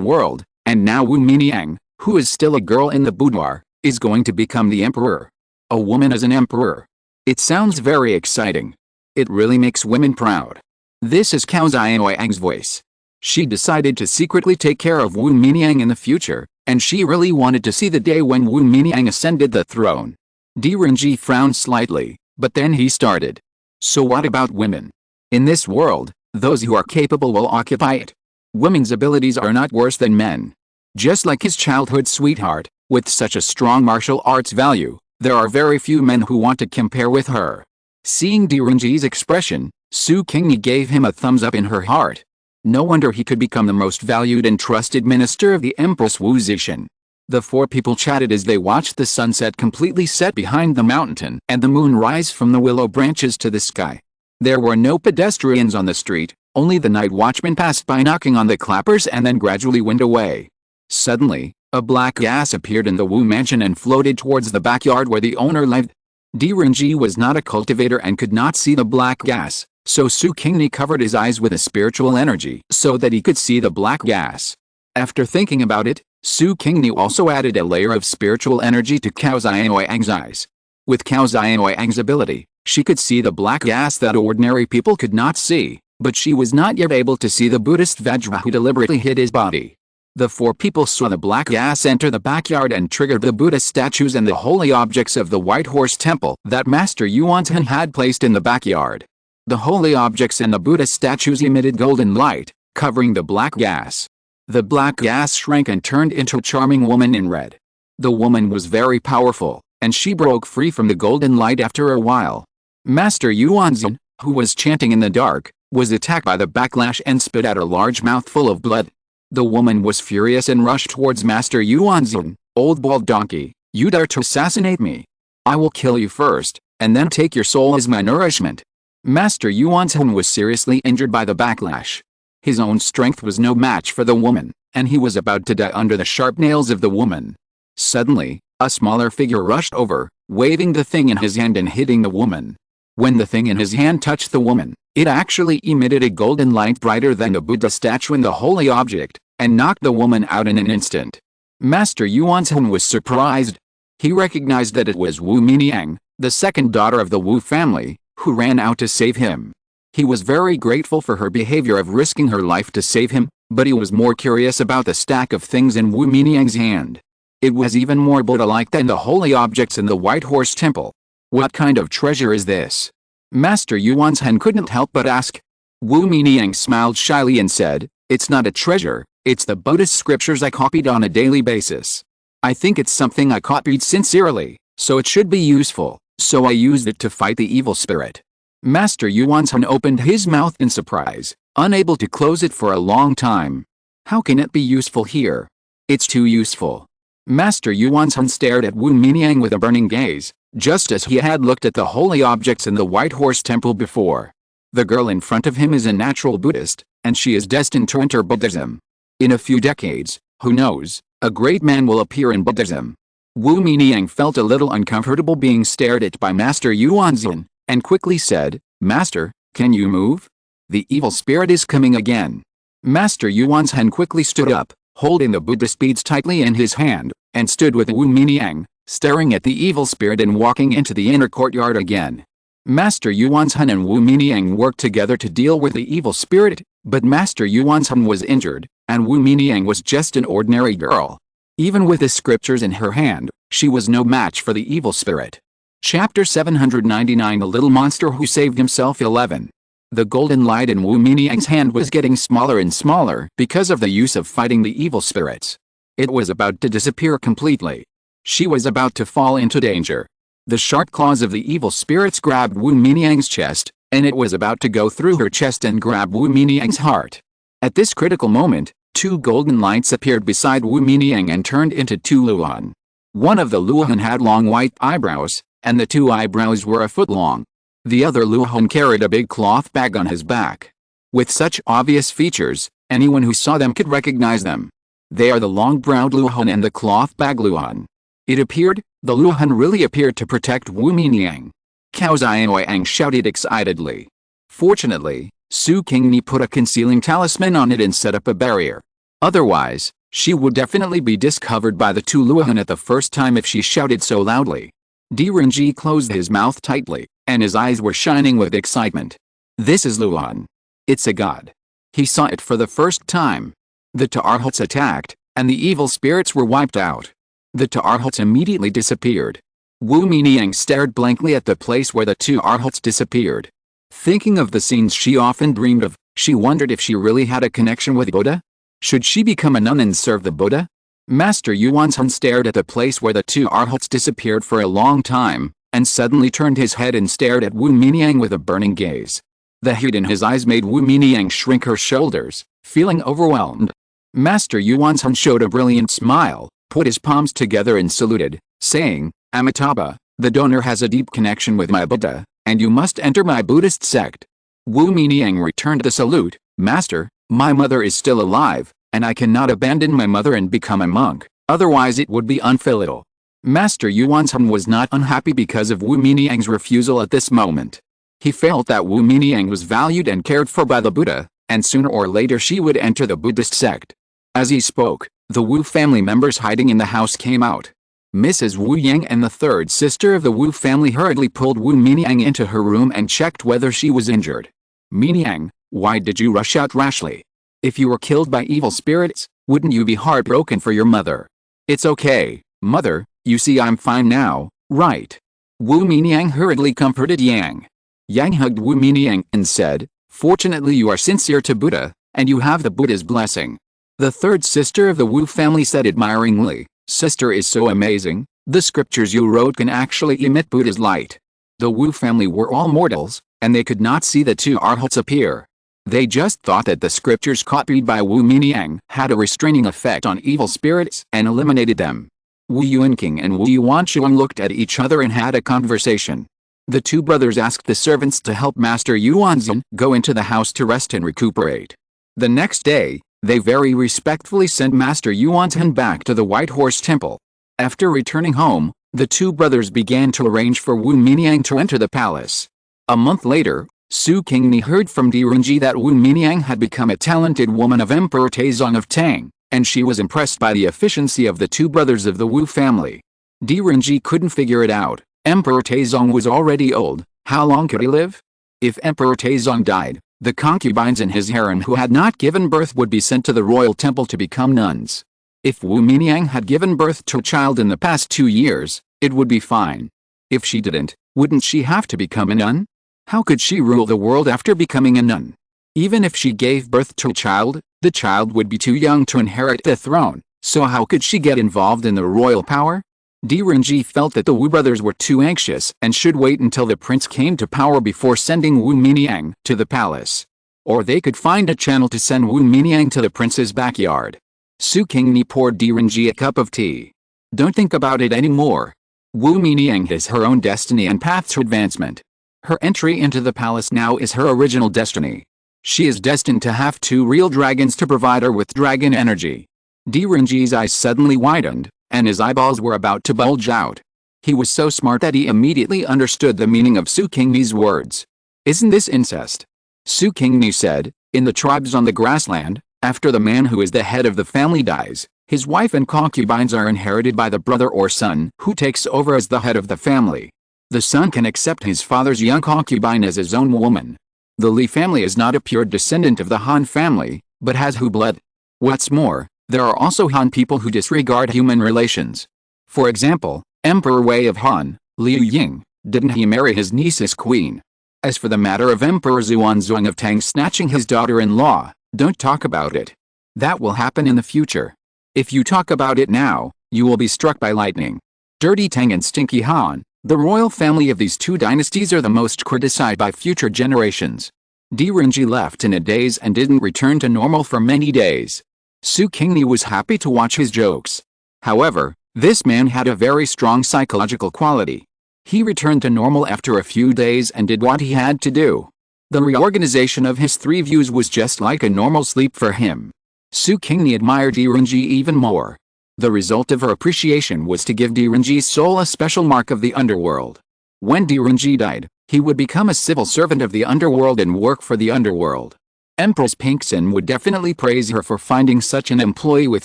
world, and now Wu Niangniang, who is still a girl in the boudoir, is going to become the emperor. A woman as an emperor. It sounds very exciting. It really makes women proud. This is Cao Xianoyang's voice. She decided to secretly take care of Wu Miniang in the future, and she really wanted to see the day when Wu Miniang ascended the throne. Di Renji frowned slightly, but then he started. So what about women? In this world, those who are capable will occupy it. Women's abilities are not worse than men. Just like his childhood sweetheart, with such a strong martial arts value, there are very few men who want to compare with her. Seeing Di Renji's expression, Su Qingni gave him a thumbs up in her heart. No wonder he could become the most valued and trusted minister of the Empress Wu Zixin. The four people chatted as they watched the sunset completely set behind the mountain and the moon rise from the willow branches to the sky. There were no pedestrians on the street, only the night watchman passed by knocking on the clappers and then gradually went away. Suddenly, a black gas appeared in the Wu mansion and floated towards the backyard where the owner lived. Di Renji was not a cultivator and could not see the black gas, so Su Qingni covered his eyes with a spiritual energy so that he could see the black gas. After thinking about it, Su Qingni also added a layer of spiritual energy to Cao Xiaoyang's eyes. With Cao Xiaoyang's ability, she could see the black gas that ordinary people could not see, but she was not yet able to see the Buddhist Vajra who deliberately hid his body. The four people saw the black gas enter the backyard and triggered the Buddha statues and the holy objects of the White Horse Temple that Master Yuanzhen had placed in the backyard. The holy objects and the Buddha statues emitted golden light, covering the black gas. The black gas shrank and turned into a charming woman in red. The woman was very powerful, and she broke free from the golden light after a while. Master Yuanzhen, who was chanting in the dark, was attacked by the backlash and spit out a large mouthful of blood. The woman was furious and rushed towards Master Yuanzhen. Old bald donkey, you dare to assassinate me? I will kill you first, and then take your soul as my nourishment. Master Yuanzhen was seriously injured by the backlash. His own strength was no match for the woman, and he was about to die under the sharp nails of the woman. Suddenly, a smaller figure rushed over, waving the thing in his hand and hitting the woman. When the thing in his hand touched the woman, it actually emitted a golden light brighter than the Buddha statue and the holy object, and knocked the woman out in an instant. Master Yuanzhen was surprised. He recognized that it was Wu Miniang, the second daughter of the Wu family, who ran out to save him. He was very grateful for her behavior of risking her life to save him, but he was more curious about the stack of things in Wu Miniang's hand. It was even more Buddha-like than the holy objects in the White Horse Temple. What kind of treasure is this? Master Yuanzhen couldn't help but ask. Wu Miniang smiled shyly and said, it's not a treasure, it's the Buddhist scriptures I copied on a daily basis. I think it's something I copied sincerely, so it should be useful, so I used it to fight the evil spirit. Master Yuanzhen opened his mouth in surprise, unable to close it for a long time. How can it be useful here? It's too useful. Master Yuanzhen stared at Wu Miniang with a burning gaze, just as he had looked at the holy objects in the White Horse Temple before. The girl in front of him is a natural Buddhist, and she is destined to enter Buddhism. In a few decades, who knows, a great man will appear in Buddhism. Wu Miniang felt a little uncomfortable being stared at by Master Yuanzhen, and quickly said, Master, can you move? The evil spirit is coming again. Master Yuanzhen quickly stood up, holding the Buddhist beads tightly in his hand, and stood with Wu Miniang, staring at the evil spirit and walking into the inner courtyard again. Master Yuanzhen and Wu Miniang worked together to deal with the evil spirit, but Master Yuanzhen was injured, and Wu Miniang was just an ordinary girl. Even with the scriptures in her hand, she was no match for the evil spirit. Chapter 799 The Little Monster Who Saved Himself 11. The golden light in Wu Miniang's hand was getting smaller and smaller because of the use of fighting the evil spirits. It was about to disappear completely. She was about to fall into danger. The sharp claws of the evil spirits grabbed Wu Miniang's chest, and it was about to go through her chest and grab Wu Miniang's heart. At this critical moment, two golden lights appeared beside Wu Miniang and turned into two Luhan. One of the Luhan had long white eyebrows, and the two eyebrows were a foot long. The other Luhan carried a big cloth bag on his back. With such obvious features, anyone who saw them could recognize them. They are the long-browed Luhan and the cloth bag Luhan. It appeared, the Luhan really appeared to protect Wu Miniang. Cao Xiaoyang shouted excitedly. Fortunately, Su Qingni put a concealing talisman on it and set up a barrier. Otherwise, she would definitely be discovered by the two Luhan at the first time if she shouted so loudly. Di Renji closed his mouth tightly, and his eyes were shining with excitement. This is Luhan. It's a god. He saw it for the first time. The Ta'arhuts attacked, and the evil spirits were wiped out. The Ta'arhuts immediately disappeared. Wu Miniang stared blankly at the place where the two Arhats disappeared. Thinking of the scenes she often dreamed of, she wondered if she really had a connection with Buddha. Should she become a nun and serve the Buddha? Master Yuanzhan stared at the place where the two Arhats disappeared for a long time, and suddenly turned his head and stared at Wu Miniang with a burning gaze. The heat in his eyes made Wu Miniang shrink her shoulders, feeling overwhelmed. Master Yuanzhan showed a brilliant smile, put his palms together and saluted, saying, Amitabha, the donor has a deep connection with my Buddha, and you must enter my Buddhist sect. Wu Miniang returned the salute. Master, my mother is still alive, and I cannot abandon my mother and become a monk, otherwise it would be unfilial. Master Yuanzhan was not unhappy because of Wu Miniang's refusal at this moment. He felt that Wu Miniang was valued and cared for by the Buddha, and sooner or later she would enter the Buddhist sect. As he spoke, the Wu family members hiding in the house came out. Mrs. Wu Yang and the third sister of the Wu family hurriedly pulled Wu Miniang into her room and checked whether she was injured. Miniang, why did you rush out rashly? If you were killed by evil spirits, wouldn't you be heartbroken for your mother? It's okay, mother, you see I'm fine now, right? Wu Miniang hurriedly comforted Yang. Yang hugged Wu Miniang and said, fortunately you are sincere to Buddha, and you have the Buddha's blessing. The third sister of the Wu family said admiringly, Sister is so amazing, the scriptures you wrote can actually emit Buddha's light. The Wu family were all mortals, and they could not see the two Arhats appear. They just thought that the scriptures copied by Wu Miniang had a restraining effect on evil spirits and eliminated them. Wu Yuanqing and Wu Yuanchuang looked at each other and had a conversation. The two brothers asked the servants to help Master Yuanzhan go into the house to rest and recuperate. The next day, they very respectfully sent Master Yuanzhan back to the White Horse Temple. After returning home, the two brothers began to arrange for Wu Miniang to enter the palace. A month later, Su Qingni heard from Direnji that Wu Miniang had become a talented woman of Emperor Taizong of Tang, and she was impressed by the efficiency of the two brothers of the Wu family. Direnji couldn't figure it out. Emperor Taizong was already old, how long could he live? If Emperor Taizong died, the concubines in his harem who had not given birth would be sent to the royal temple to become nuns. If Wu Miniang had given birth to a child in the past 2 years, it would be fine. If she didn't, wouldn't she have to become a nun? How could she rule the world after becoming a nun? Even if she gave birth to a child, the child would be too young to inherit the throne, so how could she get involved in the royal power? Direnji felt that the Wu brothers were too anxious and should wait until the prince came to power before sending Wu Miniang to the palace. Or they could find a channel to send Wu Miniang to the prince's backyard. Su Qingni poured Direnji a cup of tea. Don't think about it anymore. Wu Miniang has her own destiny and path to advancement. Her entry into the palace now is her original destiny. She is destined to have 2 real dragons to provide her with dragon energy. Direnji's eyes suddenly widened, and his eyeballs were about to bulge out. He was so smart that he immediately understood the meaning of Su Qingni's words. Isn't this incest? Su Qingni said, in the tribes on the grassland, after the man who is the head of the family dies, his wife and concubines are inherited by the brother or son who takes over as the head of the family. The son can accept his father's young concubine as his own woman. The Li family is not a pure descendant of the Han family, but has Hu blood. What's more, there are also Han people who disregard human relations. For example, Emperor Wei of Han, Liu Ying, didn't he marry his niece as queen? As for the matter of Emperor Xuanzong of Tang snatching his daughter-in-law, don't talk about it. That will happen in the future. If you talk about it now, you will be struck by lightning. Dirty Tang and Stinky Han, the royal family of these 2 dynasties are the most criticized by future generations. Direnji left in a daze and didn't return to normal for many days. Su Qingni was happy to watch his jokes. However, this man had a very strong psychological quality. He returned to normal after a few days and did what he had to do. The reorganization of his 3 views was just like a normal sleep for him. Su Qingni admired Direnji even more. The result of her appreciation was to give Direnji's soul a special mark of the underworld. When Direnji died, he would become a civil servant of the underworld and work for the underworld. Empress Pingxin would definitely praise her for finding such an employee with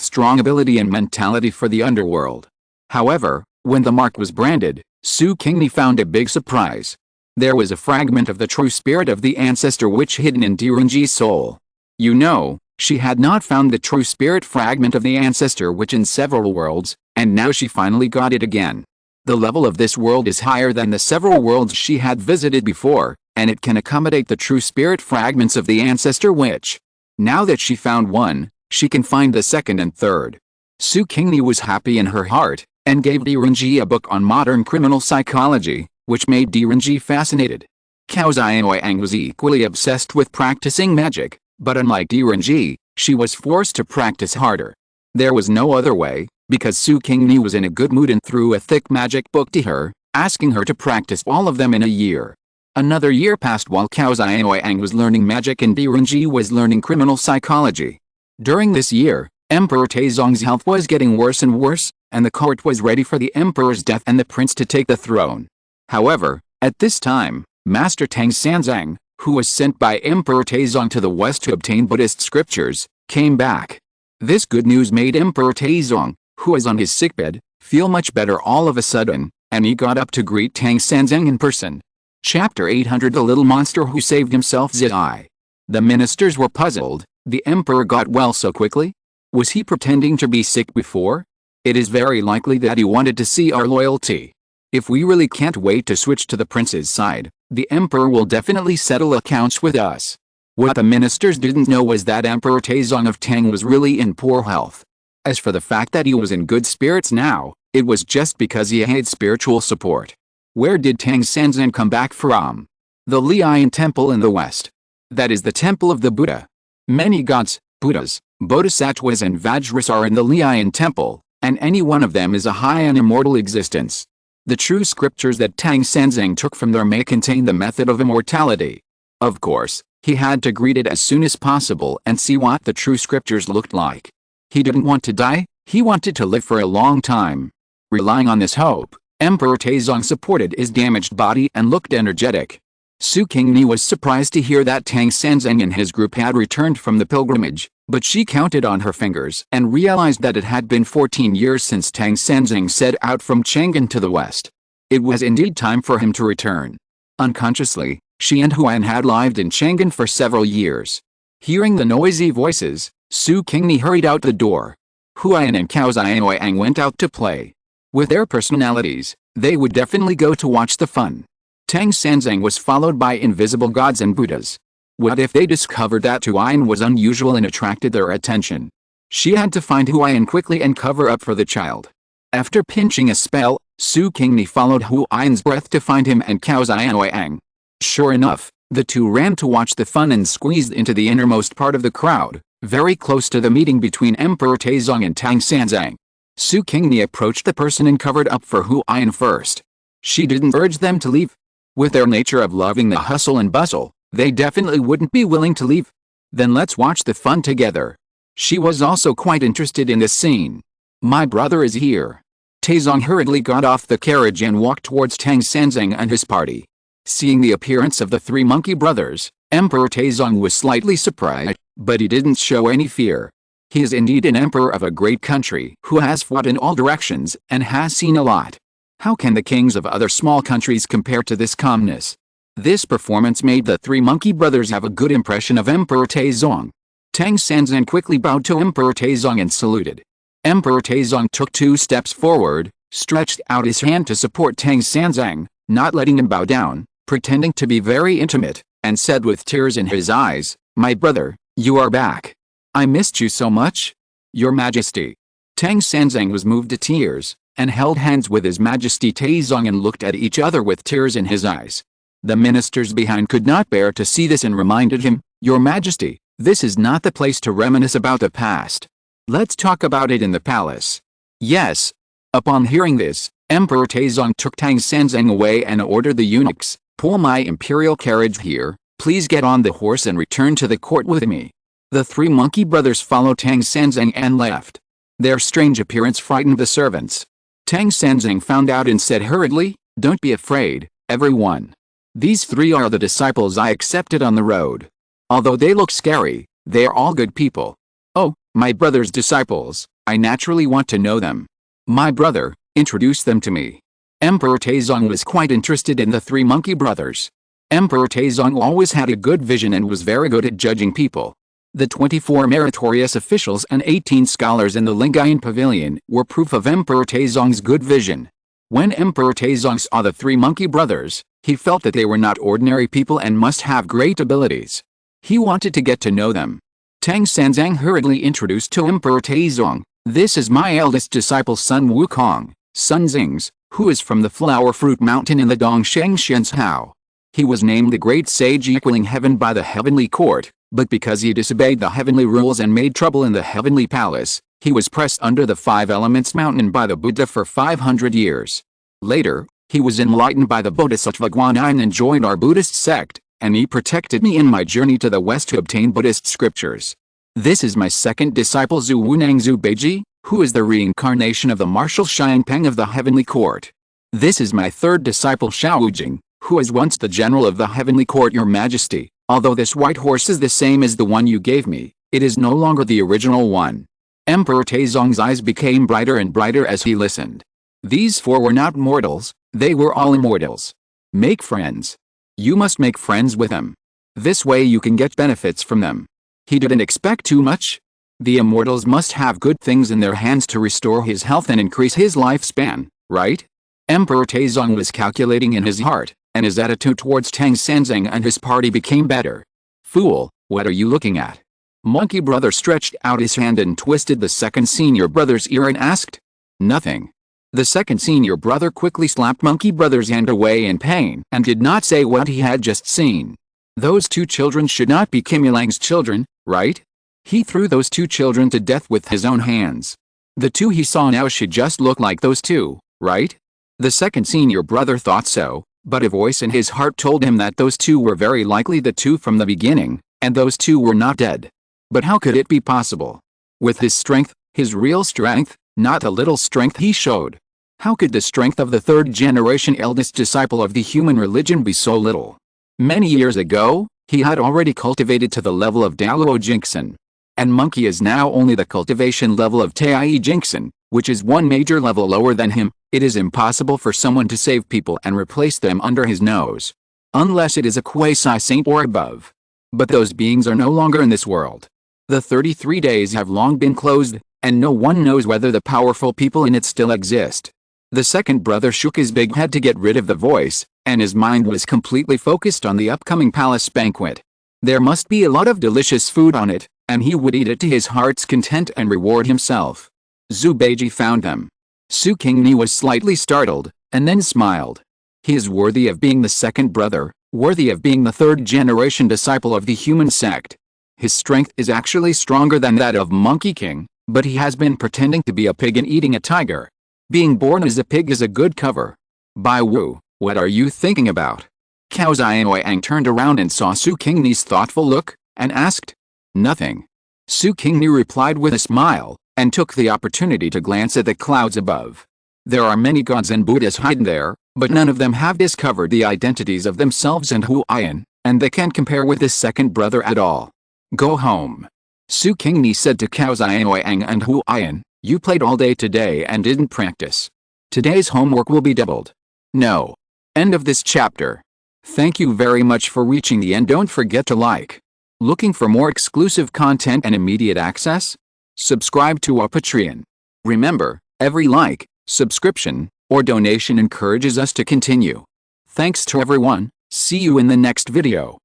strong ability and mentality for the underworld. However, when the mark was branded, Su Qingni found a big surprise. There was a fragment of the true spirit of the ancestor witch hidden in Direnji's soul. You know, she had not found the true spirit fragment of the ancestor witch in several worlds, and now she finally got it again. The level of this world is higher than the several worlds she had visited before, and it can accommodate the true spirit fragments of the ancestor witch. Now that she found one, she can find the second and third. Su Qingni was happy in her heart, and gave Niangniang a book on modern criminal psychology, which made Niangniang fascinated. Cao Niangniang was equally obsessed with practicing magic, but unlike Niangniang, she was forced to practice harder. There was no other way, because Su Qingni was in a good mood and threw a thick magic book to her, asking her to practice all of them in a year. Another year passed while Cao Niangniang was learning magic and Niangniang was learning criminal psychology. During this year, Emperor Taizong's health was getting worse and worse, and the court was ready for the emperor's death and the prince to take the throne. However, at this time, Master Tang Sanzang, who was sent by Emperor Taizong to the west to obtain Buddhist scriptures, came back. This good news made Emperor Taizong, who was on his sickbed, feel much better all of a sudden, and he got up to greet Tang Sanzang in person. Chapter 800 The Little Monster Who Saved Himself Zai. The ministers were puzzled. The emperor got well so quickly? Was he pretending to be sick before? It is very likely that he wanted to see our loyalty. If we really can't wait to switch to the prince's side, the emperor will definitely settle accounts with us. What the ministers didn't know was that Emperor Taizong of Tang was really in poor health. As for the fact that he was in good spirits now, it was just because he had spiritual support. Where did Tang Sanzang come back from? The Lian Temple in the west. That is the temple of the Buddha. Many gods, Buddhas, Bodhisattvas and Vajras are in the Lian Temple, and any one of them is a high and immortal existence. The true scriptures that Tang Sanzang took from there may contain the method of immortality. Of course, he had to greet it as soon as possible and see what the true scriptures looked like. He didn't want to die, he wanted to live for a long time. Relying on this hope, Emperor Taizong supported his damaged body and looked energetic. Su Qingni was surprised to hear that Tang Sanzang and his group had returned from the pilgrimage, but she counted on her fingers and realized that it had been 14 years since Tang Sanzang set out from Chang'an to the west. It was indeed time for him to return. Unconsciously, she and Huan had lived in Chang'an for several years. Hearing the noisy voices, Su Qingni hurried out the door. Huan and Cao Niangniang went out to play. With their personalities, they would definitely go to watch the fun. Tang Sanzang was followed by invisible gods and Buddhas. What if they discovered that Huan was unusual and attracted their attention? She had to find Huan quickly and cover up for the child. After pinching a spell, Su Qingni followed Huan's breath to find him and Cao Niangniang. Sure enough, the two ran to watch the fun and squeezed into the innermost part of the crowd, very close to the meeting between Emperor Taizong and Tang Sanzang. Su Qingni approached the person and covered up for Huan first. She didn't urge them to leave. With their nature of loving the hustle and bustle, they definitely wouldn't be willing to leave. Then let's watch the fun together. She was also quite interested in this scene. My brother is here. Taizong hurriedly got off the carriage and walked towards Tang Sanzang and his party. Seeing the appearance of the three monkey brothers, Emperor Taizong was slightly surprised, but he didn't show any fear. He is indeed an emperor of a great country who has fought in all directions and has seen a lot. How can the kings of other small countries compare to this calmness? This performance made the three monkey brothers have a good impression of Emperor Taizong. Tang Sanzang quickly bowed to Emperor Taizong and saluted. Emperor Taizong took 2 steps forward, stretched out his hand to support Tang Sanzang, not letting him bow down, pretending to be very intimate, and said with tears in his eyes, "My brother, you are back. I missed you so much. Your Majesty." Tang Sanzang was moved to tears, and held hands with His Majesty Taizong and looked at each other with tears in his eyes. The ministers behind could not bear to see this and reminded him, "Your Majesty, this is not the place to reminisce about the past. Let's talk about it in the palace." Yes. Upon hearing this, Emperor Taizong took Tang Sanzang away and ordered the eunuchs, "Pull my imperial carriage here, please get on the horse and return to the court with me." The three monkey brothers followed Tang Sanzang and left. Their strange appearance frightened the servants. Tang Sanzang found out and said hurriedly, "Don't be afraid, everyone. These 3 are the disciples I accepted on the road. Although they look scary, they are all good people. Oh, my brother's disciples, I naturally want to know them. My brother, introduce them to me." Emperor Taizong was quite interested in the 3 monkey brothers. Emperor Taizong always had a good vision and was very good at judging people. The 24 meritorious officials and 18 scholars in the Lingayan Pavilion were proof of Emperor Taizong's good vision. When Emperor Taizong saw the three monkey brothers, he felt that they were not ordinary people and must have great abilities. He wanted to get to know them. Tang Sanzang hurriedly introduced to Emperor Taizong, "This is my eldest disciple Sun Wukong, Sun Xing's, who is from the Flower Fruit Mountain in the Dongsheng Shenzhou. He was named the Great Sage equaling heaven by the Heavenly Court, but because he disobeyed the heavenly rules and made trouble in the Heavenly Palace, he was pressed under the Five Elements Mountain by the Buddha for 500 years. Later, he was enlightened by the Bodhisattva Guanyin and joined our Buddhist sect, and he protected me in my journey to the west to obtain Buddhist scriptures. This is my second disciple Zhu Wunang Zhu Beiji, who is the reincarnation of the martial Xiangpeng of the Heavenly Court. This is my third disciple Xiao Wujing, who was once the general of the Heavenly Court, Your Majesty. Although this white horse is the same as the one you gave me, it is no longer the original one." Emperor Taizong's eyes became brighter and brighter as he listened. These four were not mortals, they were all immortals. Make friends. You must make friends with them. This way you can get benefits from them. He didn't expect too much. The immortals must have good things in their hands to restore his health and increase his lifespan, right? Emperor Taizong was calculating in his heart, and his attitude towards Tang Sanzang and his party became better. "Fool, what are you looking at?" Monkey brother stretched out his hand and twisted the second senior brother's ear and asked. "Nothing." The second senior brother quickly slapped monkey brother's hand away in pain and did not say what he had just seen. Those two children should not be Kim Yilang's children, right? He threw those two children to death with his own hands. The two he saw now should just look like those two, right? The second senior brother thought so, but a voice in his heart told him that those two were very likely the two from the beginning, and those two were not dead. But how could it be possible? With his strength, his real strength, not the little strength he showed. How could the strength of the third-generation eldest disciple of the human religion be so little? Many years ago, he had already cultivated to the level of Daluo Jingxin. And monkey is now only the cultivation level of Tai Jingxin, which is one major level lower than him. It is impossible for someone to save people and replace them under his nose. Unless it is a quasi-saint or above. But those beings are no longer in this world. The 33 days have long been closed, and no one knows whether the powerful people in it still exist. The second brother shook his big head to get rid of the voice, and his mind was completely focused on the upcoming palace banquet. There must be a lot of delicious food on it, and he would eat it to his heart's content and reward himself. Zhu Beiji found them. Su Qingni was slightly startled, and then smiled. He is worthy of being the second brother, worthy of being the third-generation disciple of the human sect. His strength is actually stronger than that of Monkey King, but he has been pretending to be a pig and eating a tiger. Being born as a pig is a good cover. Bai Wu, what are you thinking about? Cao Xianwang turned around and saw Su Qingni's thoughtful look, and asked. Nothing. Su Qingni replied with a smile, and took the opportunity to glance at the clouds above. There are many gods and Buddhas hidden there, but none of them have discovered the identities of themselves and Huayan, and they can't compare with this second brother at all. Go home. Su Qingni said to Cao Xianwang and Huayan, you played all day today and didn't practice. Today's homework will be doubled. No. End of this chapter. Thank you very much for reaching the end. Don't forget to like. Looking for more exclusive content and immediate access? Subscribe to our Patreon. Remember, every like, subscription, or donation encourages us to continue. Thanks to everyone. See you in the next video.